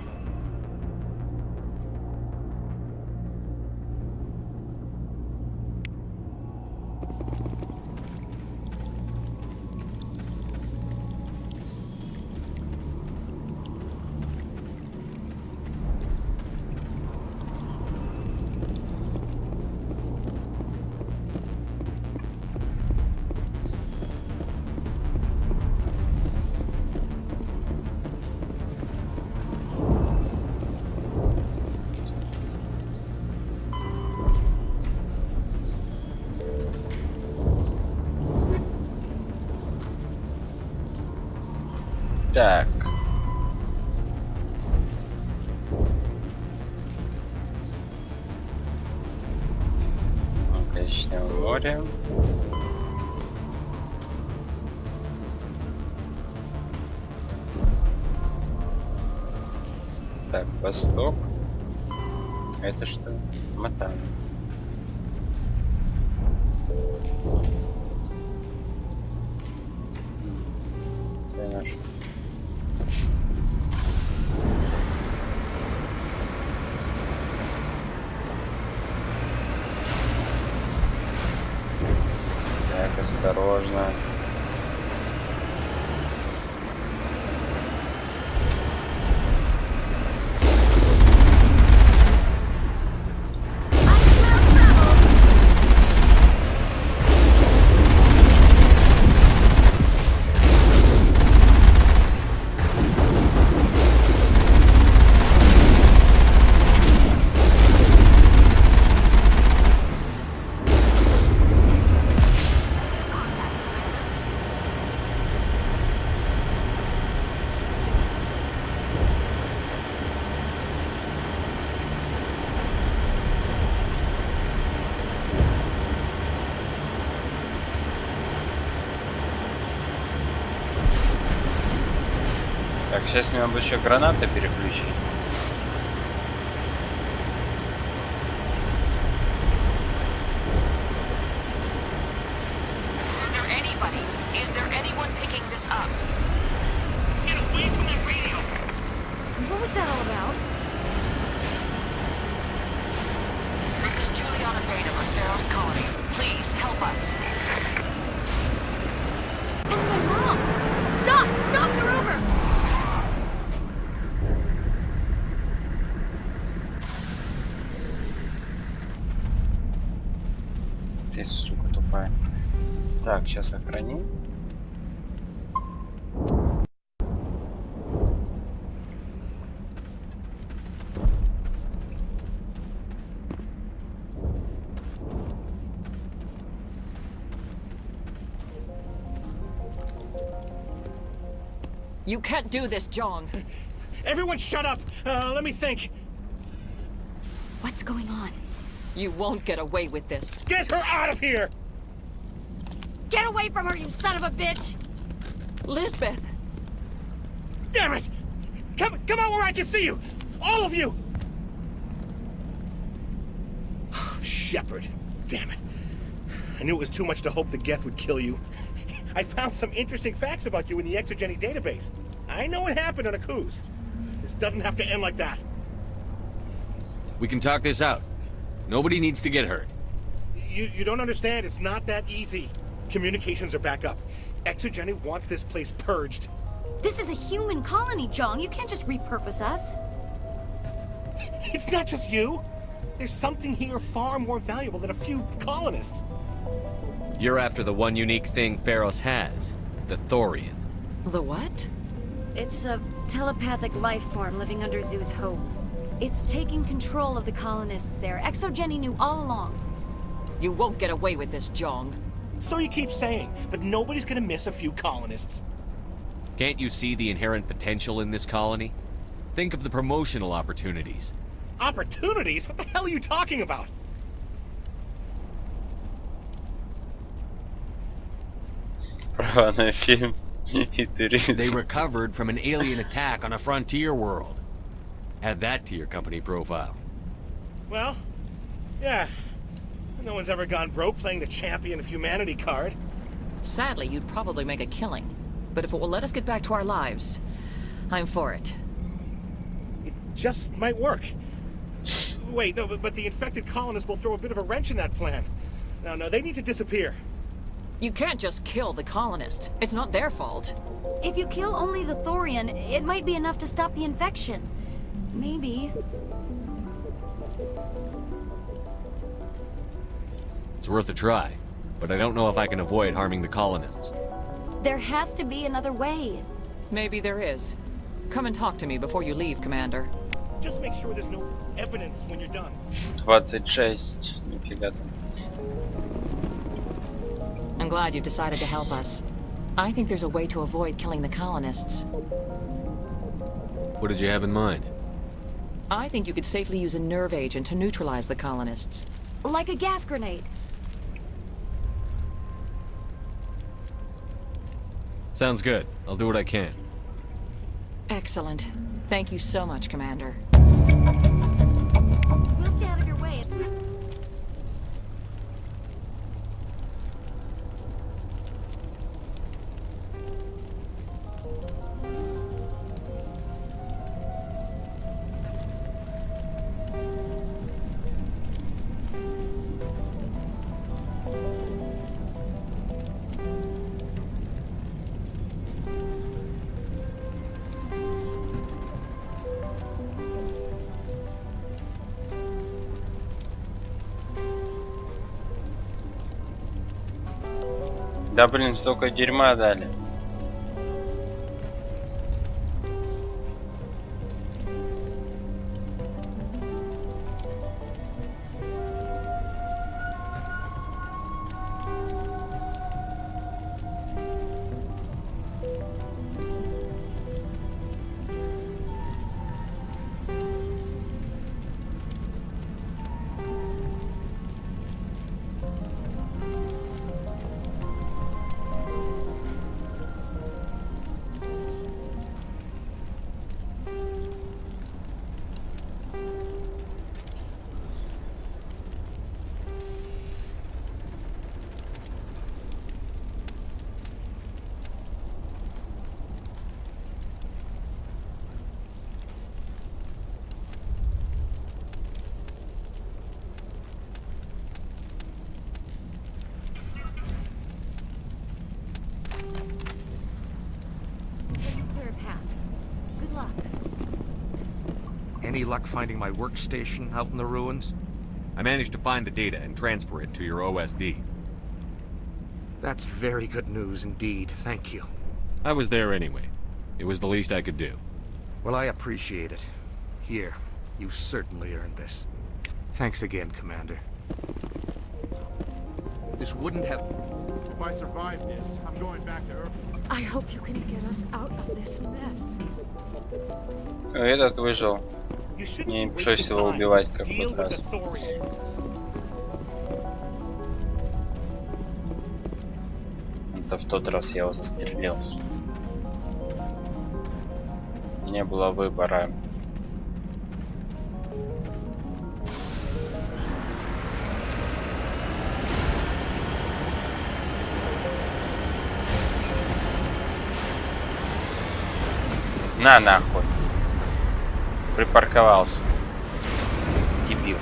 Так. Конечное море. Так, восток. Это что? Матан. Это наш. Так, осторожно. Так, сейчас мне надо еще гранаты переключить. Is there anybody? Is there anyone picking this up? Get away from that radio! What was that all about? This is Juliana Bader of Pharaoh's Colony. Please help us. That's my mom! Stop! Stop the rover! Ты, сука, тупая. Так, сейчас охрани. You can't do this, John. Everyone shut up! Let me think. What's going on? You won't get away with this. Get her out of here! Get away from her, you son of a bitch! Lisbeth! Damn it! Come out where I can see you! All of you! Shepard, damn it. I knew it was too much to hope the Geth would kill you. I found some interesting facts about you in the Exogeny database. I know it happened on a cruise. This doesn't have to end like that. We can talk this out. Nobody needs to get hurt. You don't understand. It's not that easy. Communications are back up. Exogeny wants this place purged. This is a human colony, Jong. You can't just repurpose us. It's not just you. There's something here far more valuable than a few colonists. You're after the one unique thing Pharos has, the Thorian. The what? It's a telepathic life form living under Zeus Hope. It's taking control of the colonists there. Exogeny knew all along. You won't get away with this, Jong. So you keep saying, but nobody's gonna miss a few colonists. Can't you see the inherent potential in this colony? Think of the promotional opportunities. Opportunities? What the hell are you talking about? Права на фильм и туризм. They recovered from an alien attack on a frontier world. Add that to your company profile. Well, yeah. No one's ever gone broke playing the champion of humanity card. Sadly, you'd probably make a killing. But if it will let us get back to our lives, I'm for it. It just might work. Wait, no, but the infected colonists will throw a bit of a wrench in that plan. No, they need to disappear. You can't just kill the colonists. It's not their fault. If you kill only the Thorian, it might be enough to stop the infection. Maybe. It's worth a try, but I don't know if I can avoid harming the colonists. There has to be another way. Maybe there is. Come and talk to me before you leave, Commander. Just make sure there's no evidence when you're done. 26. Нифига там. I'm glad you've decided to help us. I think there's a way to avoid killing the colonists. What did you have in mind? I think you could safely use a nerve agent to neutralize the colonists. Like a gas grenade. Sounds good. I'll do what I can. Excellent. Thank you so much, Commander. We'll stay out of your way. Да блин, столько дерьма дали. any luck finding my workstation out in the ruins? I managed to find the data and transfer it to your OSD. That's very good news indeed, thank you. I was there anyway. It was the least I could do. Well, I appreciate it. Here, you've certainly earned this. Thanks again, Commander. This wouldn't have... If I survive this, I'm going back to Earth. I hope you can get us out of this mess. Этот выжил. Мне пришлось его убивать как в тот раз. Это в тот раз я его застрелил. Не было выбора. На нахуй. Припарковался. Дебил.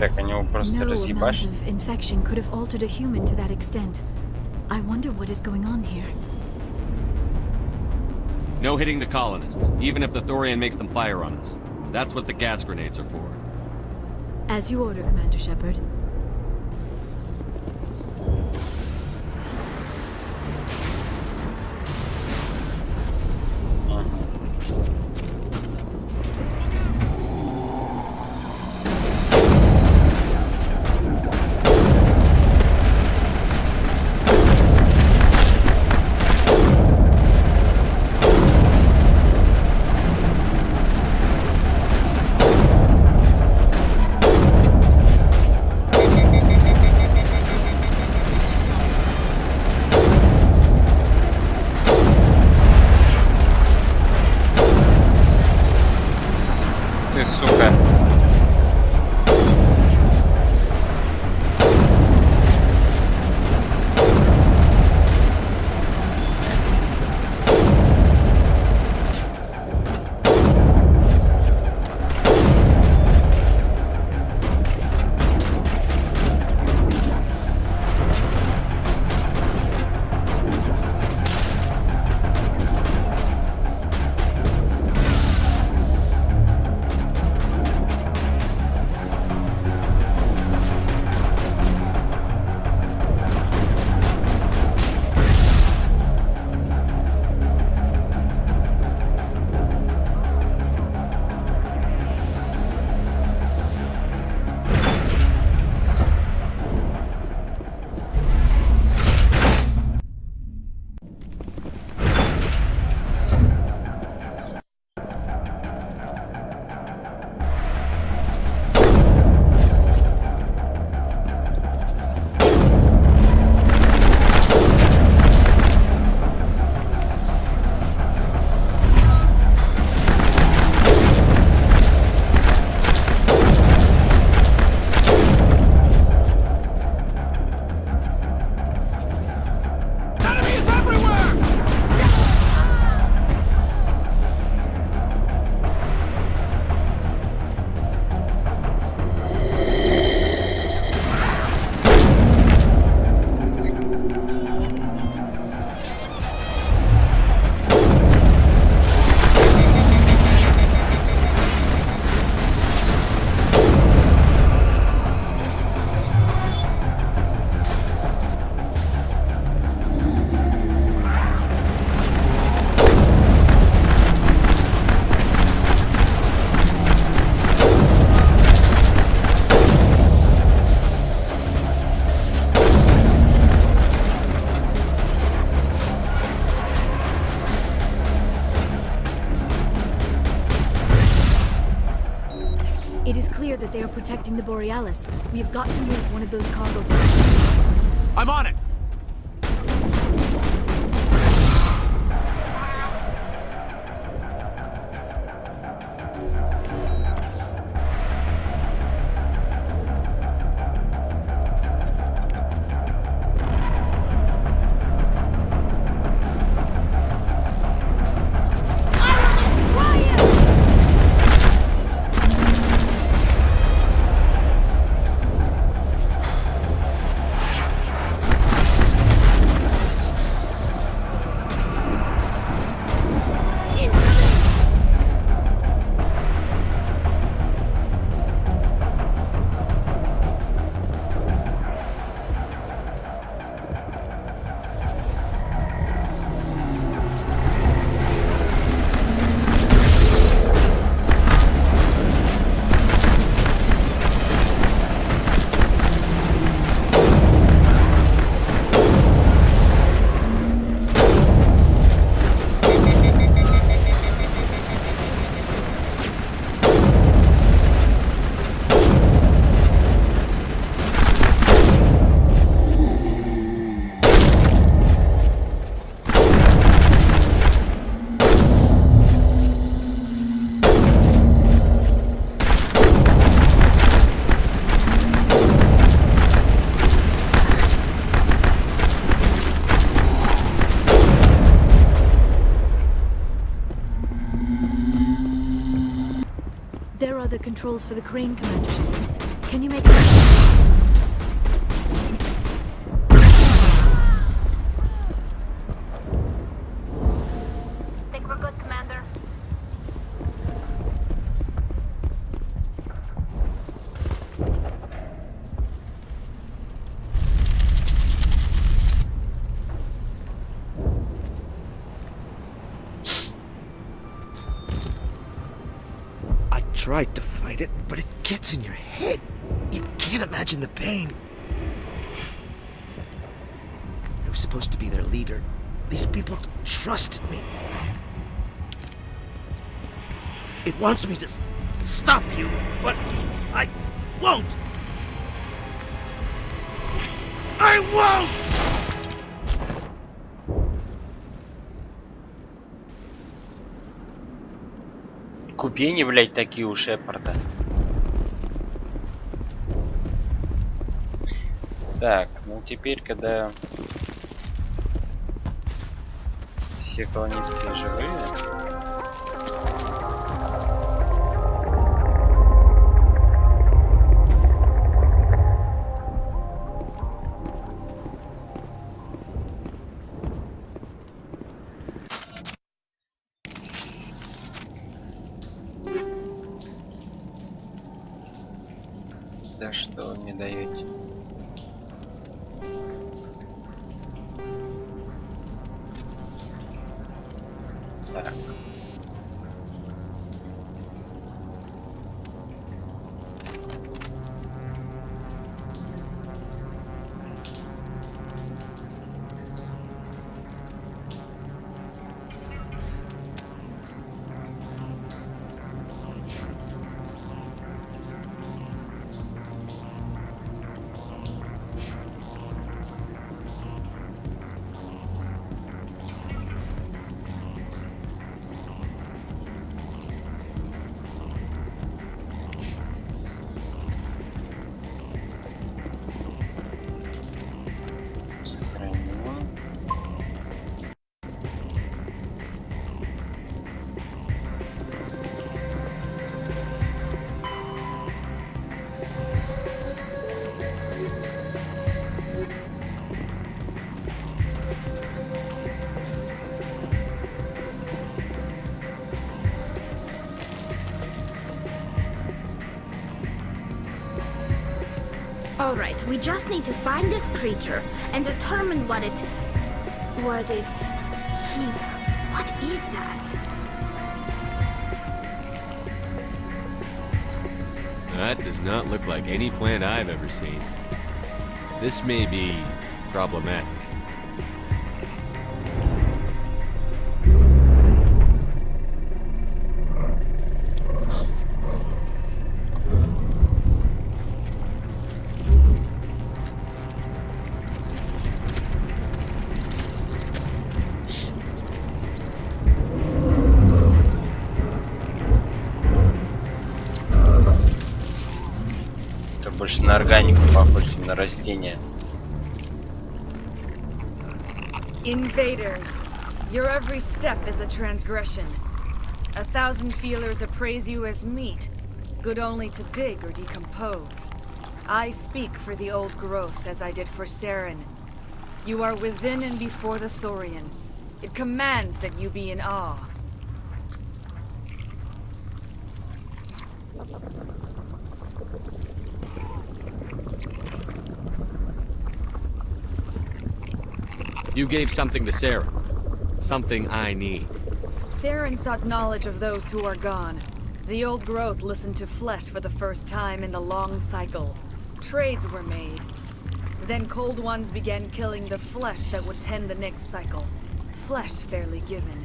Так, они его просто No amount разъебашили. of infection could have altered a human to that extent. I wonder what is going on here. No hitting the colonists, even if the Thorian makes them fire on us. That's what the gas grenades are for. As you order, Commander Shepard. they are protecting the Borealis. We have got to move one of those cargo planes. I'm on it! There are the controls for the crane, Commander Shepard. Can you make sense of it? Think we're good, Commander? Tried to fight it, but it gets in your head. You can't imagine the pain. I was supposed to be their leader. These people trusted me. It wants me to stop you, but I won't. I won't! Купини, блять, такие у Шепарда. Так, ну теперь, когда все колонисты живые, да что вы мне даете? Так. All right, we just need to find this creature and determine what is that? That does not look like any plant I've ever seen. This may be problematic. больше на органику похож, чем на растение. Invaders, your every step is a transgression. 1,000 feelers appraise you as meat, good only to dig or decompose. I speak for the old growth as I did for Saren. You are within and before the Thorian. It commands that you be in awe. You gave something to Sarah. Something I need. Saren sought knowledge of those who are gone. The old growth listened to flesh for the first time in the long cycle. Trades were made. Then cold ones began killing the flesh that would tend the next cycle. Flesh fairly given.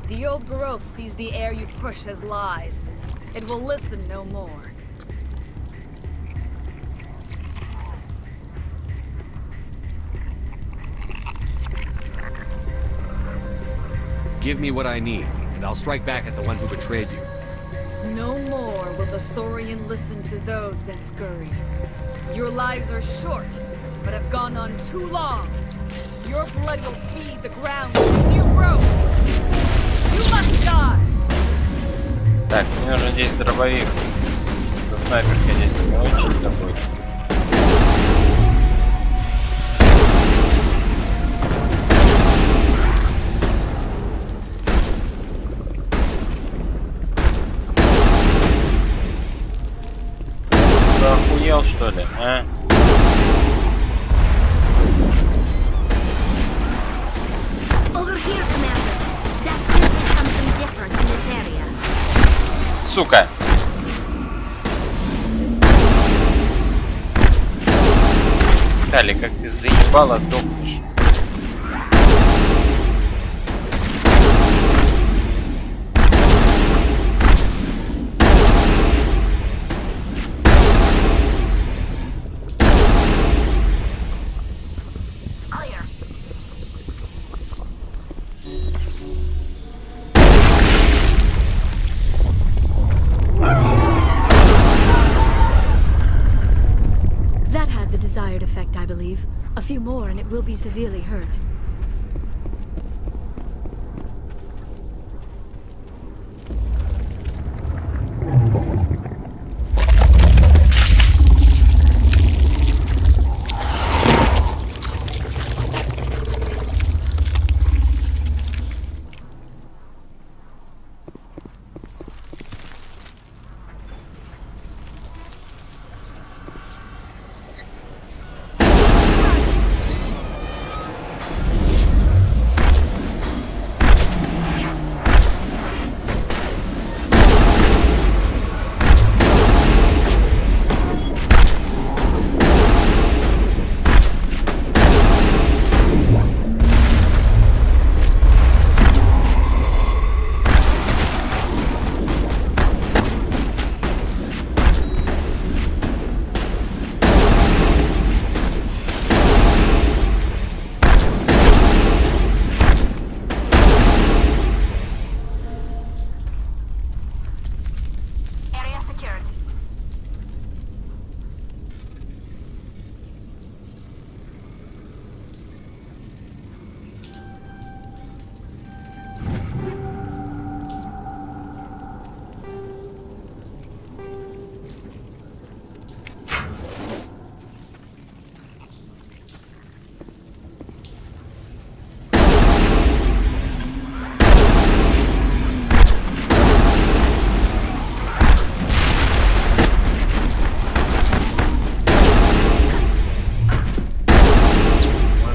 The old growth sees the air you push as lies. It will listen no more. Give me what I need, and I'll strike back at the one who betrayed you. No more will the Thorian listen to those that scurry. Your lives are short, but have gone on too long. Your blood will feed the ground with new growth. You must die! Так, мне нужно здесь дробовик со снайперкой, здесь не очень такой. Охуел, что ли, а? Over here, Commander. That crypt is something different in this area. Сука! Виталий, как ты заебала, дохнешь. Desired effect, I believe. A few more and it will be severely hurt.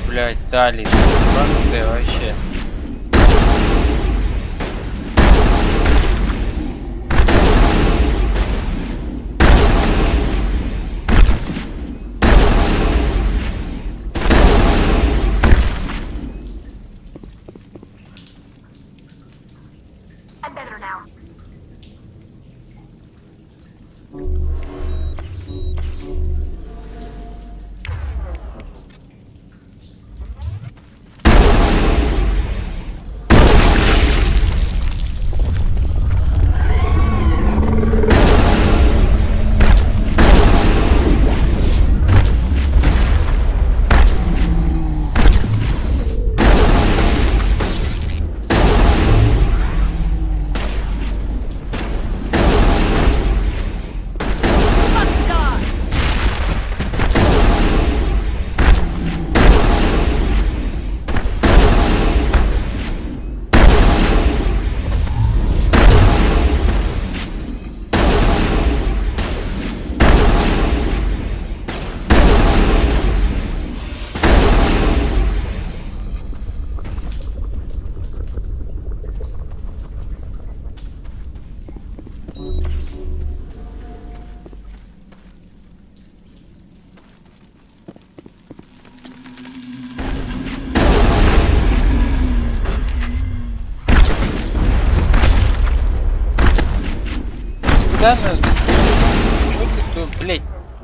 Блять, Тали, ты вообще. I'm better now. постоянно... Чё ты тут, блядь?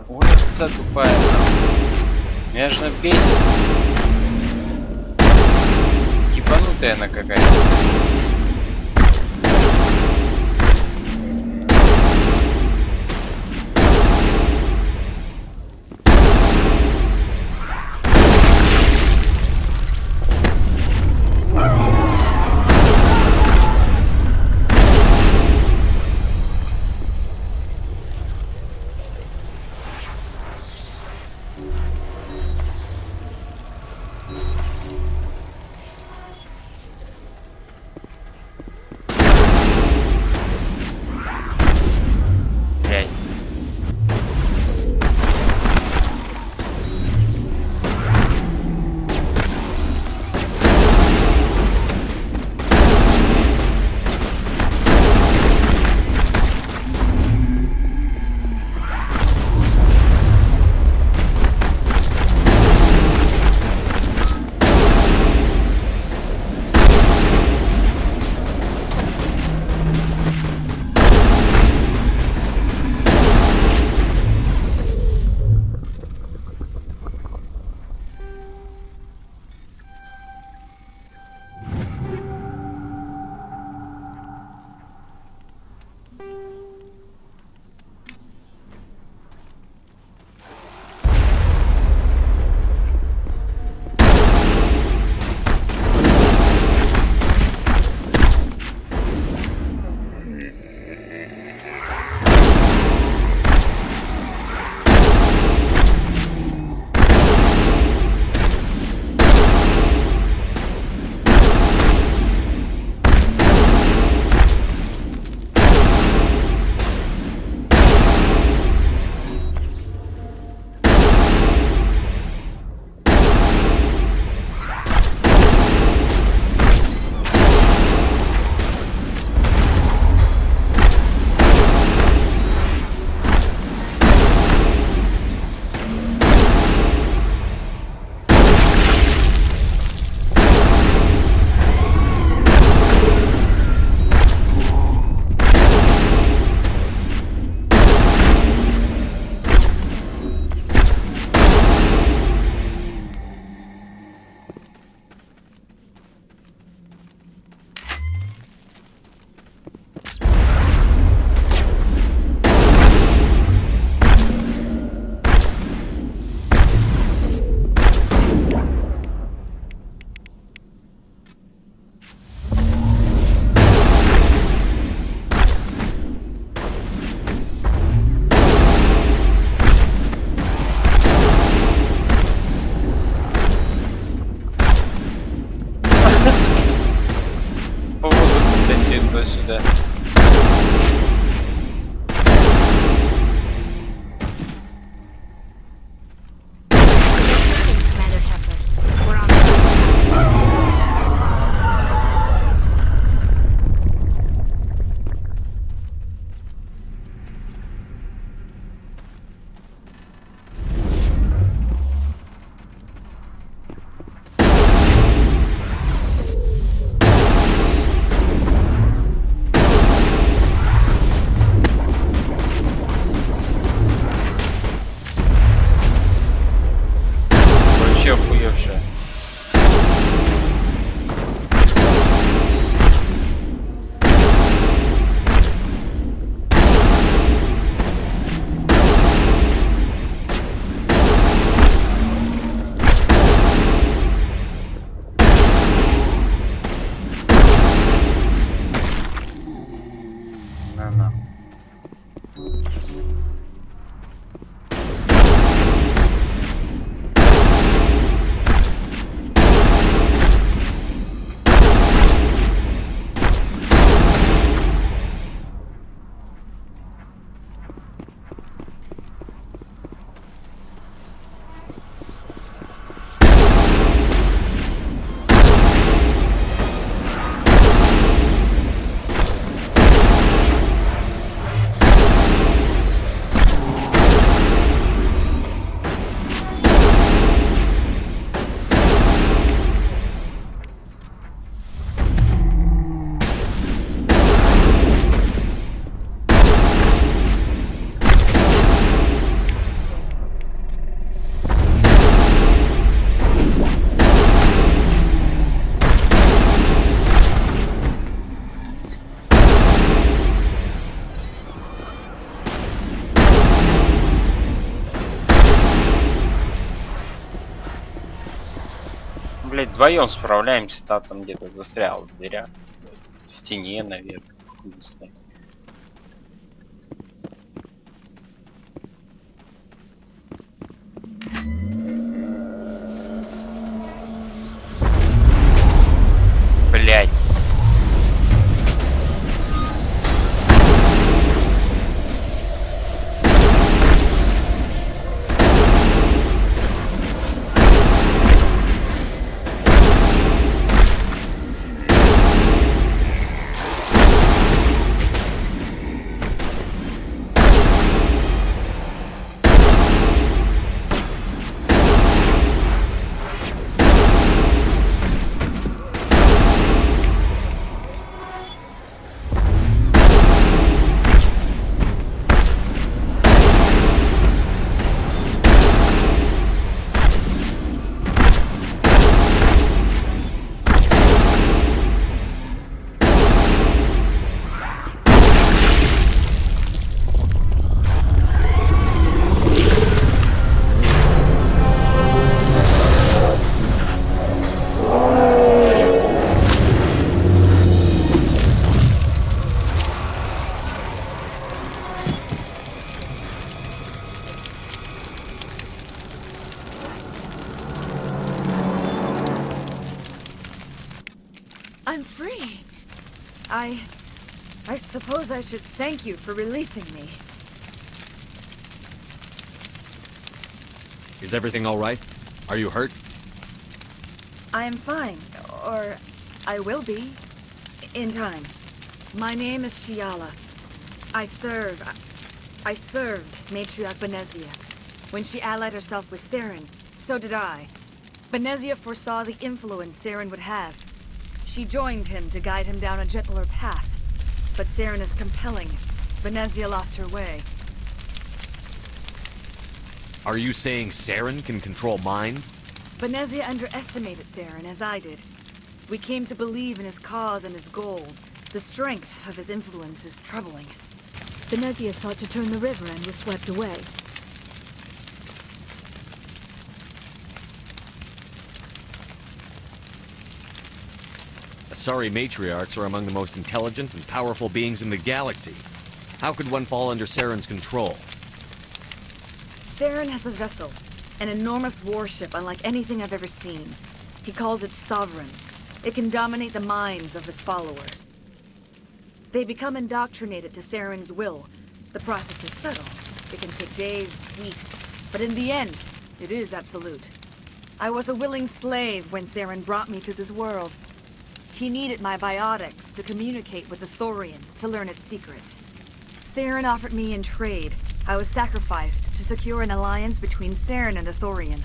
Ой, овца тупая. Меня же бесит. Ебанутая она какая-то. Сюда. блядь, вдвоем справляемся, там где-то застрял в дверях. В стене, наверное. Блядь. I'm free. I suppose I should thank you for releasing me. Is everything all right? Are you hurt? I am fine, or I will be, in time. My name is Shiala. I served Matriarch Benezia. When she allied herself with Saren, so did I. Benezia foresaw the influence Saren would have. She joined him to guide him down a gentler path. But Saren is compelling. Benezia lost her way. Are you saying Saren can control minds? Benezia underestimated Saren, as I did. We came to believe in his cause and his goals. The strength of his influence is troubling. Benezia sought to turn the river and was swept away. Asari matriarchs are among the most intelligent and powerful beings in the galaxy. How could one fall under Saren's control? Saren has a vessel, an enormous warship unlike anything I've ever seen. He calls it Sovereign. It can dominate the minds of his followers. They become indoctrinated to Saren's will. The process is subtle. It can take days, weeks, but in the end, it is absolute. I was a willing slave when Saren brought me to this world. He needed my biotics to communicate with the Thorian, to learn its secrets. Saren offered me in trade. I was sacrificed to secure an alliance between Saren and the Thorian.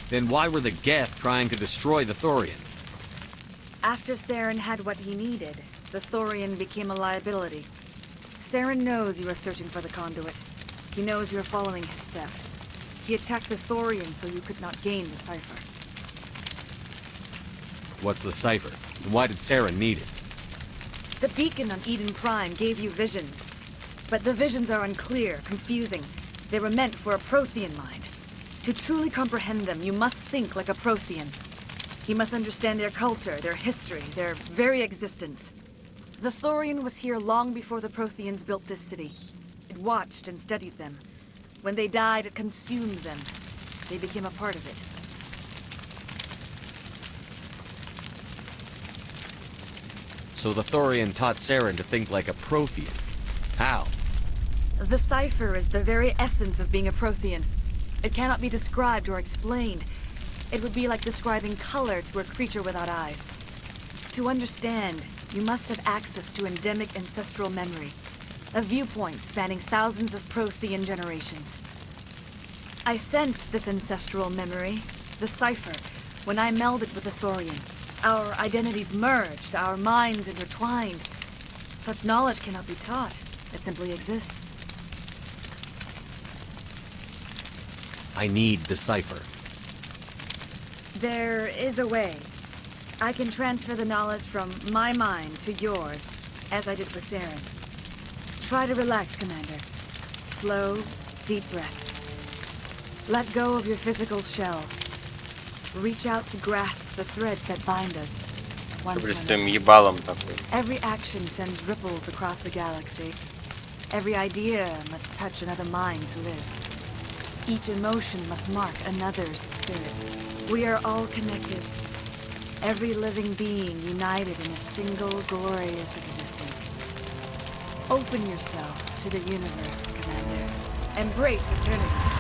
Then why were the Geth trying to destroy the Thorian? After Saren had what he needed, the Thorian became a liability. Saren knows you are searching for the conduit. He knows you are following his steps. He attacked the Thorian so you could not gain the cipher. What's the cipher? And why did Saren need it? The beacon on Eden Prime gave you visions. But the visions are unclear, confusing. They were meant for a Prothean mind. To truly comprehend them, you must think like a Prothean. You must understand their culture, their history, their very existence. The Thorian was here long before the Protheans built this city. It watched and studied them. When they died, it consumed them. They became a part of it. So the Thorian taught Saren to think like a Prothean. How? The cipher is the very essence of being a Prothean. It cannot be described or explained. It would be like describing color to a creature without eyes. To understand, you must have access to endemic ancestral memory. A viewpoint spanning thousands of Prothean generations. I sensed this ancestral memory, the cipher, when I melded with the Thorian. Our identities merged, our minds intertwined. Such knowledge cannot be taught. It simply exists. I need the cipher. There is a way. I can transfer the knowledge from my mind to yours, as I did with Saren. Try to relax, Commander. Slow, deep breaths. Let go of your physical shell. Reach out to grasp the threads that bind us. One С time. твоим ебалом такой. Every action sends ripples across the galaxy. Every idea must touch another mind to live. Each emotion must mark another's spirit. We are all connected. Every living being united in a single glorious existence. Open yourself to the universe, Commander. Embrace eternity.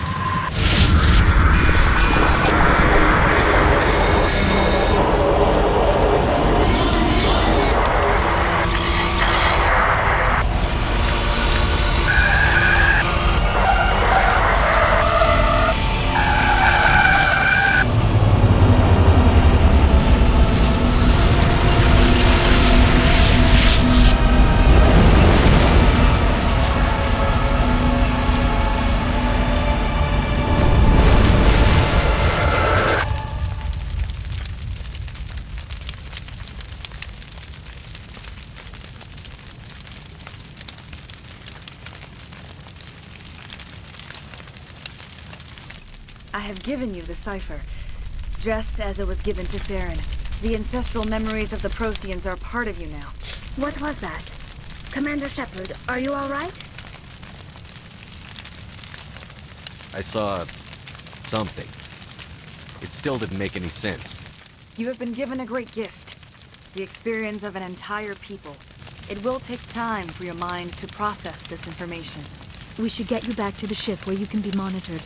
I have given you the cipher, just as it was given to Saren. The ancestral memories of the Protheans are part of you now. What was that? Commander Shepard, are you all right? I saw something. It still didn't make any sense. You have been given a great gift, the experience of an entire people. It will take time for your mind to process this information. We should get you back to the ship where you can be monitored.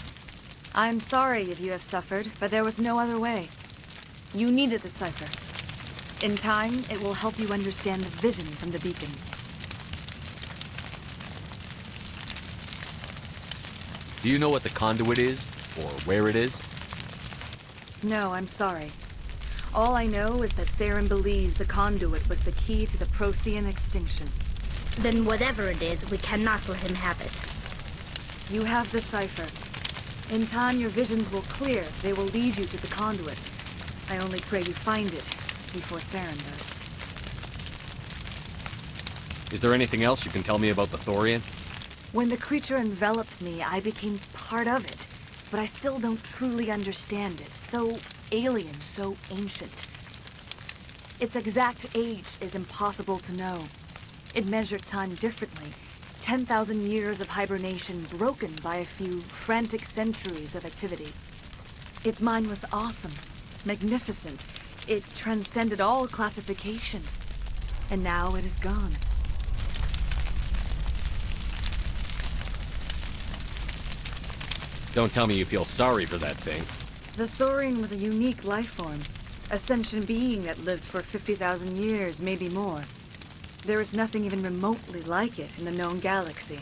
I'm sorry if you have suffered, but there was no other way. You needed the cipher. In time, it will help you understand the vision from the beacon. Do you know what the conduit is? Or where it is? No, I'm sorry. All I know is that Saren believes the conduit was the key to the Prothean extinction. Then whatever it is, we cannot let him have it. You have the cipher. In time, your visions will clear. They will lead you to the conduit. I only pray you find it before Saren does. Is there anything else you can tell me about the Thorian? When the creature enveloped me, I became part of it. But I still don't truly understand it. So alien, so ancient. Its exact age is impossible to know. It measured time differently. 10,000 years of hibernation broken by a few frantic centuries of activity. Its mind was awesome, magnificent. It transcended all classification. And now it is gone. Don't tell me you feel sorry for that thing. The Thorian was a unique life form. A sentient being that lived for 50,000 years, maybe more. There is nothing even remotely like it in the known galaxy.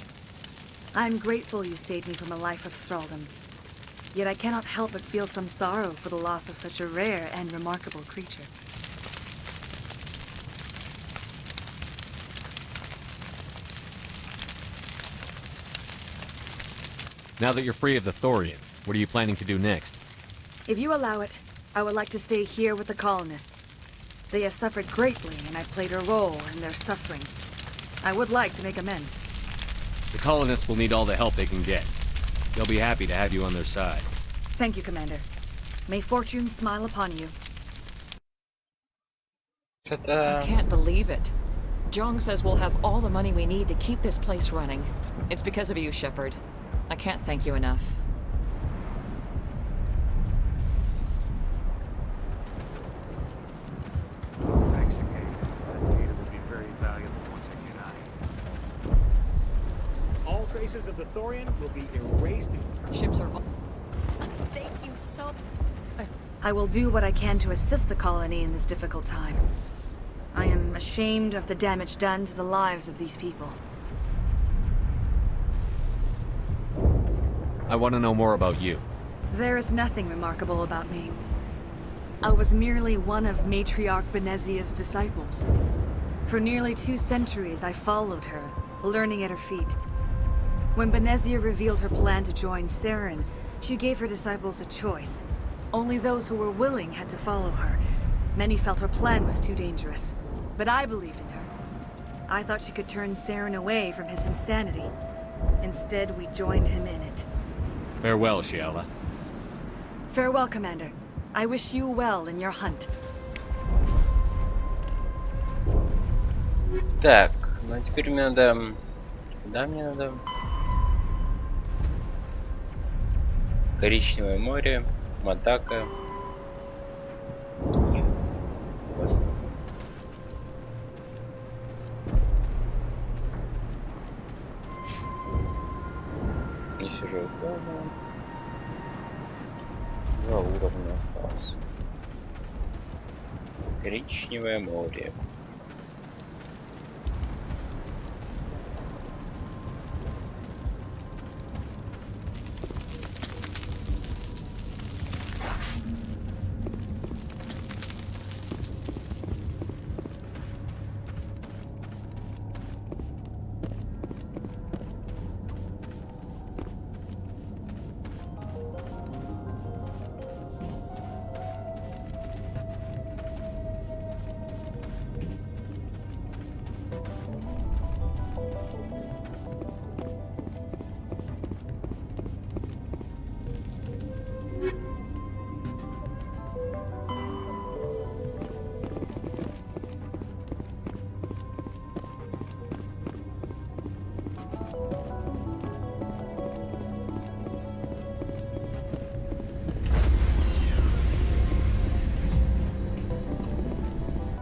I'm grateful you saved me from a life of thraldom. Yet I cannot help but feel some sorrow for the loss of such a rare and remarkable creature. Now that you're free of the Thorian, what are you planning to do next? If you allow it, I would like to stay here with the colonists. They have suffered greatly, and I've played a role in their suffering. I would like to make amends. The colonists will need all the help they can get. They'll be happy to have you on their side. Thank you, Commander. May fortune smile upon you. I can't believe it. Jong says we'll have all the money we need to keep this place running. It's because of you, Shepard. I can't thank you enough. Thanks again. That data will be very valuable once I get out of here. All traces of the Thorian will be erased. Ships are... Thank you so... I will do what I can to assist the colony in this difficult time. I am ashamed of the damage done to the lives of these people. I want to know more about you. There is nothing remarkable about me. I was merely one of Matriarch Benezia's disciples. For nearly 2 centuries, I followed her, learning at her feet. When Benezia revealed her plan to join Saren, she gave her disciples a choice. Only those who were willing had to follow her. Many felt her plan was too dangerous, but I believed in her. I thought she could turn Saren away from his insanity. Instead, we joined him in it. Farewell, Shiala. Farewell, Commander. I wish you well in your hunt. Так, ну а теперь мне надо... Куда мне надо? Коричневое море, Матака. Восток. Не сижу дома. 2 уровня осталось. Коричневое море.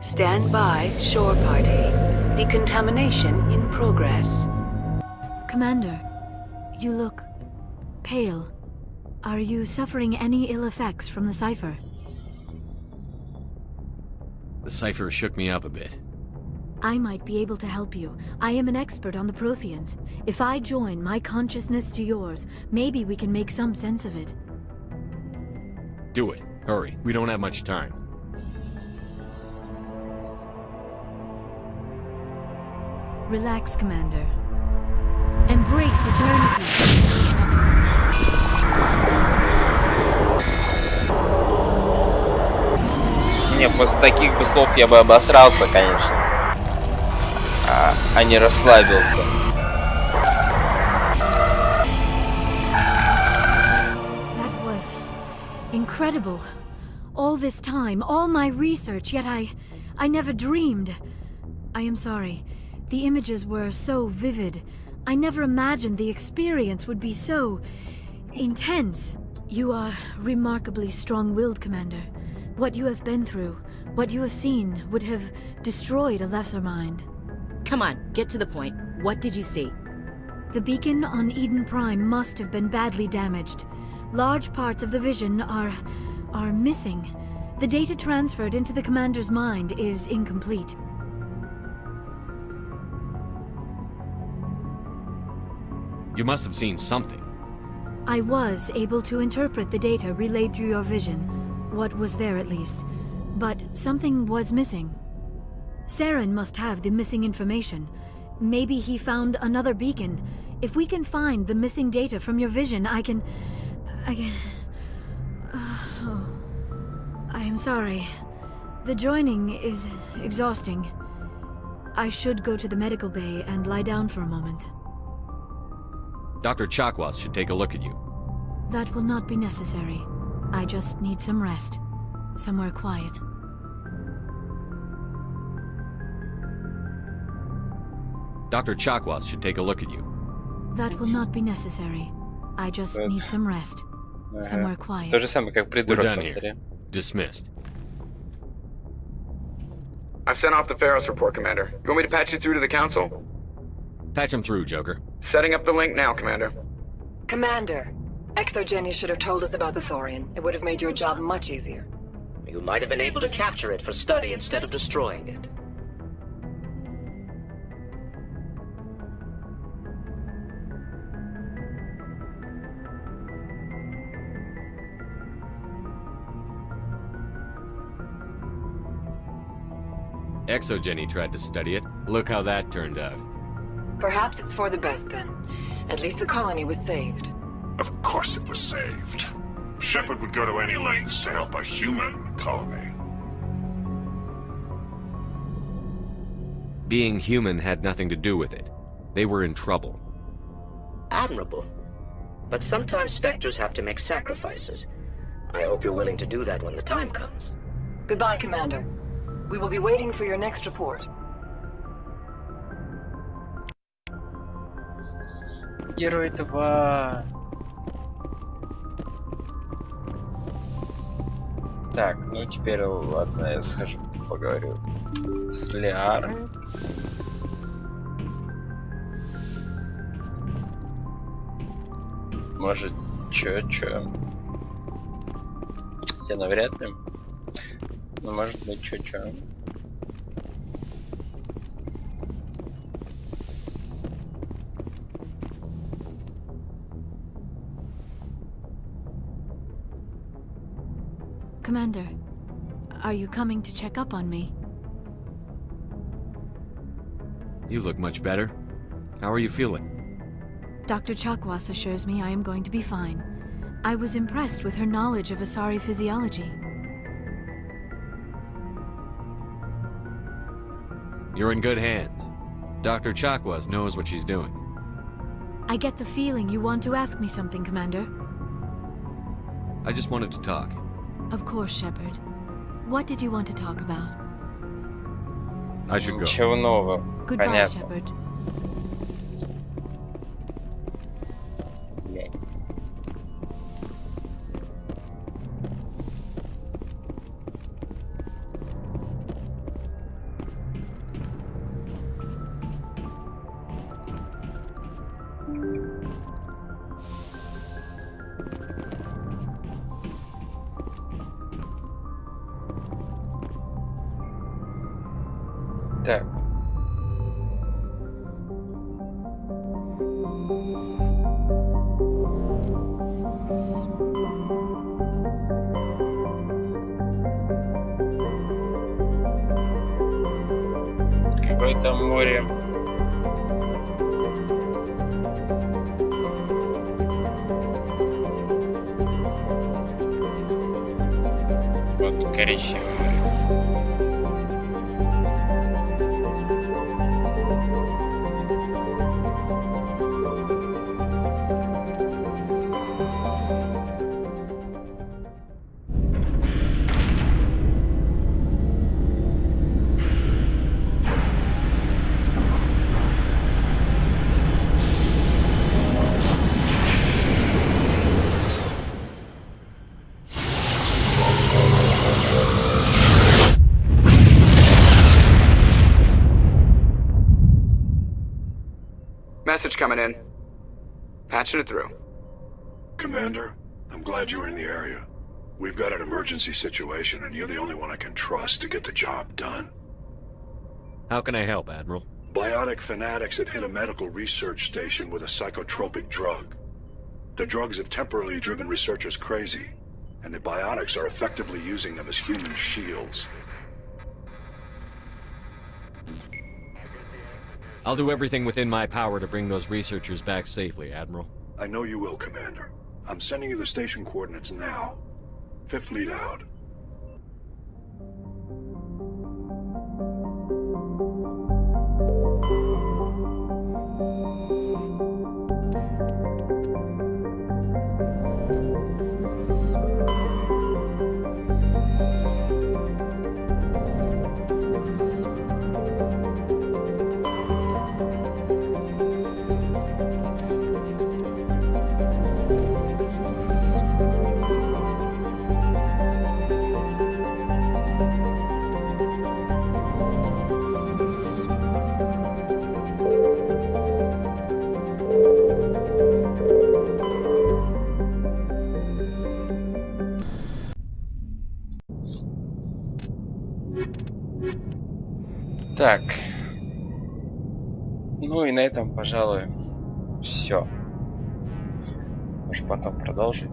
Stand by, shore party. Decontamination in progress. Commander, you look pale. Are you suffering any ill effects from the cipher? The cipher shook me up a bit. I might be able to help you. I am an expert on the Protheans. If I join my consciousness to yours, maybe we can make some sense of it. Do it. Hurry. We don't have much time. Relax, Commander. Embrace eternity. Не, после таких бы слов я бы обосрался, конечно. А не расслабился. That was incredible. All this time, all my research, yet I never dreamed. I am sorry. The images were so vivid. I never imagined the experience would be so intense. You are remarkably strong-willed, Commander. What you have been through, what you have seen, would have destroyed a lesser mind. Come on, get to the point. What did you see? The beacon on Eden Prime must have been badly damaged. Large parts of the vision are missing. The data transferred into the Commander's mind is incomplete. You must have seen something. I was able to interpret the data relayed through your vision. What was there, at least. But something was missing. Saren must have the missing information. Maybe he found another beacon. If we can find the missing data from your vision, I can... Oh. I am sorry. The joining is exhausting. I should go to the medical bay and lie down for a moment. Dr. Chakwas should take a look at you. That will not be necessary. I just need some rest. Somewhere quiet. Dr. Chakwas should take a look at you. That will not be necessary. I just need some rest. Somewhere quiet. То же самое, как придурок. We're done here. Dismissed. I've sent off the Pharos report, Commander. You want me to patch you through to the Council? Patch him through, Joker. Setting up the link now, Commander. Commander, Exogeny should have told us about the Thorian. It would have made your job much easier. You might have been able to capture it for study instead of destroying it. Exogeny tried to study it. Look how that turned out. Perhaps it's for the best then. At least the colony was saved. Of course it was saved. Shepard would go to any lengths to help a human colony. Being human had nothing to do with it. They were in trouble. Admirable. But sometimes Spectres have to make sacrifices. I hope you're willing to do that when the time comes. Goodbye, Commander. We will be waiting for your next report. Герой 2. Так, ну теперь ладно, я схожу поговорю с Лиарой. Может, чё? Я навряд ли. Ну, может быть, чё. Commander, are you coming to check up on me? You look much better. How are you feeling? Dr. Chakwas assures me I am going to be fine. I was impressed with her knowledge of Asari physiology. You're in good hands. Dr. Chakwas knows what she's doing. I get the feeling you want to ask me something, Commander. I just wanted to talk. Of course, Shepard. What did you want to talk about? I should go. Ничего нового. Goodbye, Понятно. Shepard. Так. Какое-то море. Вот коричневое море. Message coming in. Patching it through. Commander, I'm glad you were in the area. We've got an emergency situation, and you're the only one I can trust to get the job done. How can I help, Admiral? Biotic fanatics have hit a medical research station with a psychotropic drug. The drugs have temporarily driven researchers crazy, and the biotics are effectively using them as human shields. I'll do everything within my power to bring those researchers back safely, Admiral. I know you will, Commander. I'm sending you the station coordinates now. Fifth lead out. Так. Ну и на этом, пожалуй, все. Может потом продолжить.